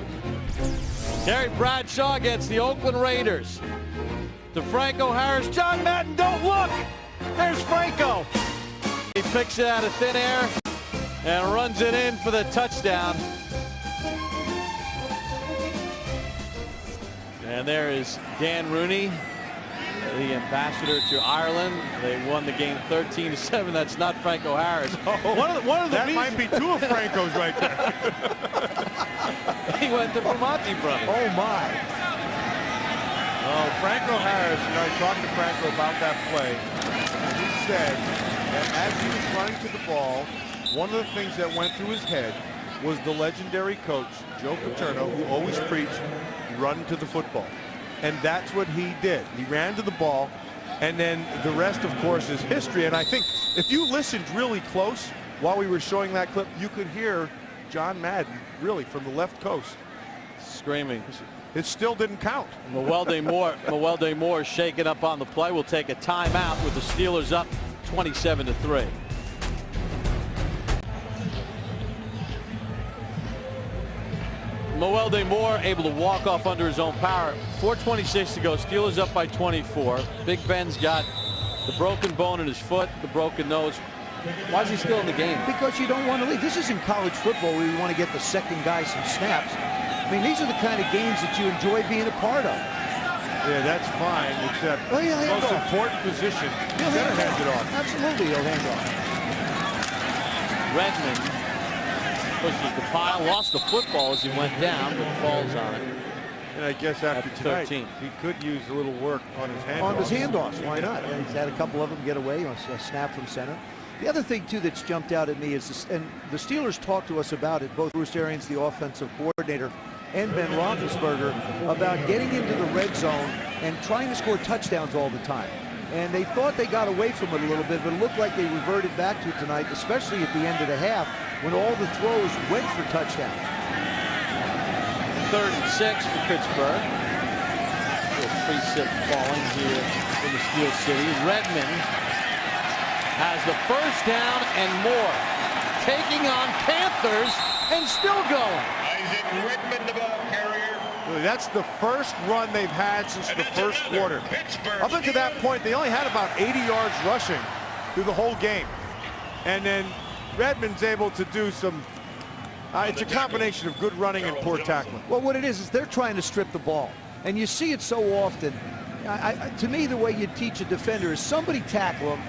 Terry Bradshaw against the Oakland Raiders. DeFranco Harris. John Madden, don't look. There's Franco. He picks it out of thin air and runs it in for the touchdown. And there is Dan Rooney, the ambassador to Ireland. They won the game 13-7. That's not Franco Harris. One of the that might be 2 of Franco's right there. He went to Bramante Brothers. Oh my. Oh, Franco Harris, I talked to Franco about that play. And he said that as he was running to the ball, one of the things that went through his head was the legendary coach, Joe Paterno, who always preached, run to the football. And that's what he did. He ran to the ball, and then the rest, of course, is history. And I think if you listened really close while we were showing that clip, you could hear John Madden, really, from the left coast. Screaming. It still didn't count. Mewelde Moore shaken up on the play. Will take a timeout with the Steelers up 27-3. Mewelde Moore able to walk off under his own power. 4:26 to go. Steelers up by 24. Big Ben's got the broken bone in his foot, the broken nose. Why is he still in the game? Because you don't want to leave. This isn't college football where you want to get the second guy some snaps. I mean, these are the kind of games that you enjoy being a part of. Yeah, that's fine, except the most important position, center hands it off. Absolutely, he'll hand off. Redmond pushes the pile, lost the football as he went down, but falls on it. And I guess after tonight, 13. he could use a little work on his handoffs. On his handoffs, why not? Yeah, he's had a couple of them get away on a snap from center. The other thing, too, that's jumped out at me is, this, and the Steelers talked to us about it, both Bruce Arians, the offensive coordinator, and Ben Roethlisberger, about getting into the red zone and trying to score touchdowns all the time. And they thought they got away from it a little bit, but it looked like they reverted back to it tonight, especially at the end of the half, when all the throws went for touchdowns. 3rd and 6 for Pittsburgh. Little precip falling here in the Steel City. Redmond has the first down and more. Taking on Panthers and still going. Isaac Redmond, the ball carrier. Really, that's the first run they've had since the first quarter. Up until that point, they only had about 80 yards rushing through the whole game. And then Redmond's able to do some, it's a combination of good running and poor tackling. Well, what it is they're trying to strip the ball. And you see it so often. To me, the way you teach a defender is somebody tackle him,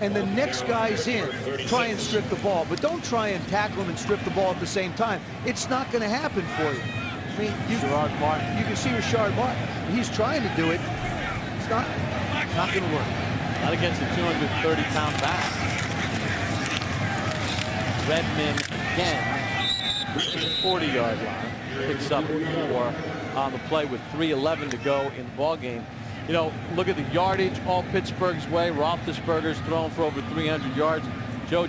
and the next guy's in, try and strip the ball. But don't try and tackle him and strip the ball at the same time. It's not going to happen for you. I mean, you can see Rashard Martin. He's trying to do it. It's not going to work. Not against the 230-pound back. Redmond again reaches the 40-yard line. Picks up 4 on the play with 3:11 to go in the ball game. You know, look at the yardage all Pittsburgh's way. Roethlisberger's thrown for over 300 yards.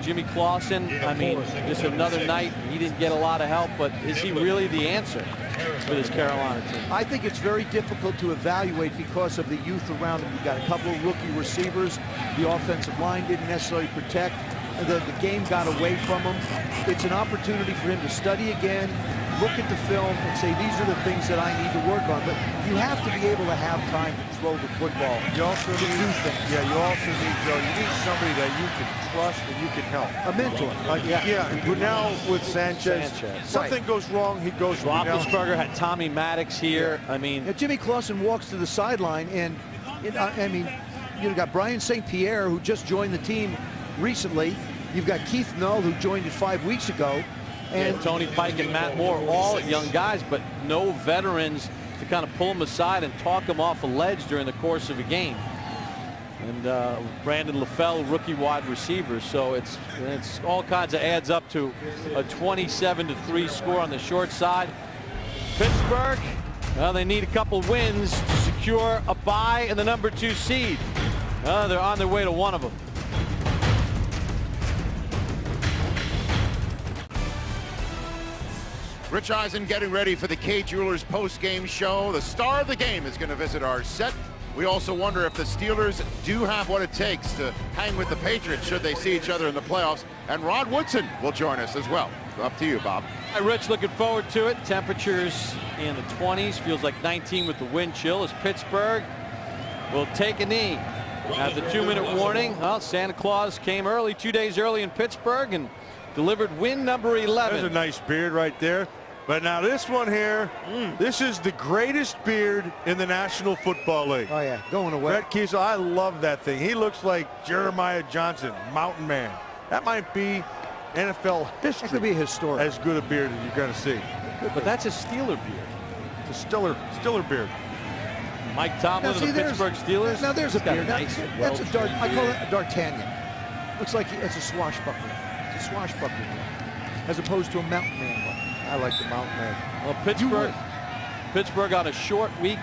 Jimmy Clausen, I mean, just another night. He didn't get a lot of help, but is he really the answer for this Carolina team? I think it's very difficult to evaluate because of the youth around him. You've got a couple of rookie receivers. The offensive line didn't necessarily protect. The game got away from him. It's an opportunity for him to study again, look at the film, and say, these are the things that I need to work on. But you have to be able to have time to throw the football. You also need do things. Yeah, you also need, Joe, you need somebody that you can trust and you can help. A mentor. But now with Sanchez. Something goes wrong, he goes wrong. Roethlisberger had Tommy Maddox here. I mean, Jimmy Clausen walks to the sideline, and I mean, you got Brian St. Pierre, who just joined the team recently. You've got Keith Null, who joined it 5 weeks ago. And Tony Pike and Matt Moore, all young guys, but no veterans to kind of pull them aside and talk them off a ledge during the course of a game. And Brandon LaFell, rookie wide receiver. So it's all kinds of adds up to a 27-3 score on the short side. Pittsburgh, well, they need a couple wins to secure a bye and the #2 seed. They're on their way to one of them. Rich Eisen getting ready for the Kay Jewelers post-game show. The star of the game is going to visit our set. We also wonder if the Steelers do have what it takes to hang with the Patriots should they see each other in the playoffs. And Rod Woodson will join us as well. Up to you, Bob. Hi, Rich, looking forward to it. Temperatures in the 20s. Feels like 19 with the wind chill as Pittsburgh will take a knee. At the 2-minute warning, well, Santa Claus came early, 2 days early in Pittsburgh, and delivered win number 11. There's a nice beard right there. But now this one here, this is the greatest beard in the National Football League. oh yeah, going away. Brett Kiesel, I love that thing. He looks like Jeremiah Johnson, Mountain Man. That might be NFL history. That could be historic. As good a beard as you're going to see. But that's a Steeler beard. It's a Stiller beard. Mike Tomlin of the Pittsburgh Steelers. Now there's a beard. Nice, That's a I call it a D'Artagnan. Looks like it's a swashbuckler. It's a swashbuckler, as opposed to a mountain man. I like the Mountain Man. Well, Pittsburgh on a short week.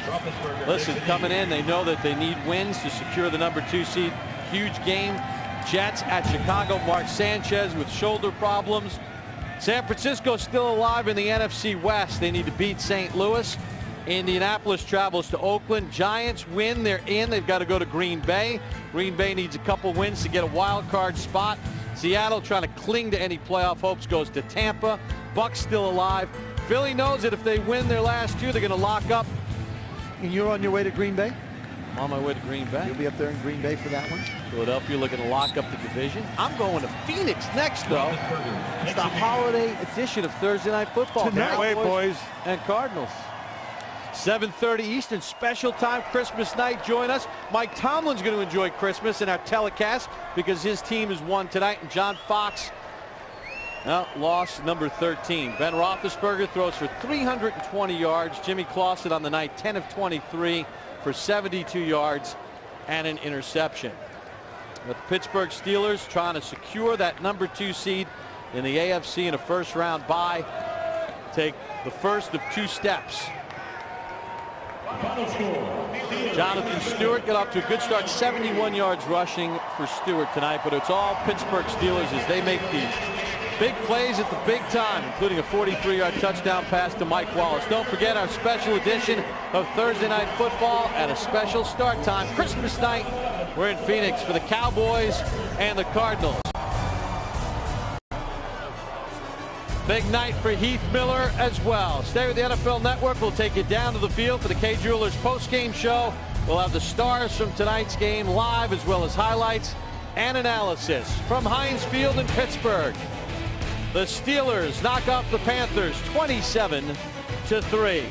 Listen, coming in, they know that they need wins to secure the #2 seed. Huge game. Jets at Chicago. Mark Sanchez with shoulder problems. San Francisco still alive in the NFC West. They need to beat St. Louis. Indianapolis travels to Oakland. Giants win. They're in. They've got to go to Green Bay. Green Bay needs a couple wins to get a wild card spot. Seattle trying to cling to any playoff hopes goes to Tampa. Bucks still alive. Philly knows that if they win their last 2, they're going to lock up. And you're on your way to Green Bay? I'm on my way to Green Bay. You'll be up there in Green Bay for that one? Philadelphia looking to lock up the division. I'm going to Phoenix next, though. It's the holiday edition of Thursday Night Football. Tonight, wait, boys. And Cardinals. 7:30 Eastern, special time, Christmas night. Join us. Mike Tomlin's going to enjoy Christmas in our telecast because his team has won tonight. And John Fox, lost number 13. Ben Roethlisberger throws for 320 yards. Jimmy Clausen on the night, 10 of 23 for 72 yards and an interception. But the Pittsburgh Steelers trying to secure that #2 seed in the AFC in a first-round bye. Take the first of 2 steps. Jonathan Stewart got off to a good start, 71 yards rushing for Stewart tonight, but it's all Pittsburgh Steelers as they make these big plays at the big time, including a 43-yard touchdown pass to Mike Wallace. Don't forget our special edition of Thursday Night Football at a special start time, Christmas night. We're in Phoenix for the Cowboys and the Cardinals. Big night for Heath Miller as well. Stay with the NFL Network. We'll take you down to the field for the Kay Jewelers post-game show. We'll have the stars from tonight's game live, as well as highlights and analysis from Heinz Field in Pittsburgh. The Steelers knock off the Panthers 27-3.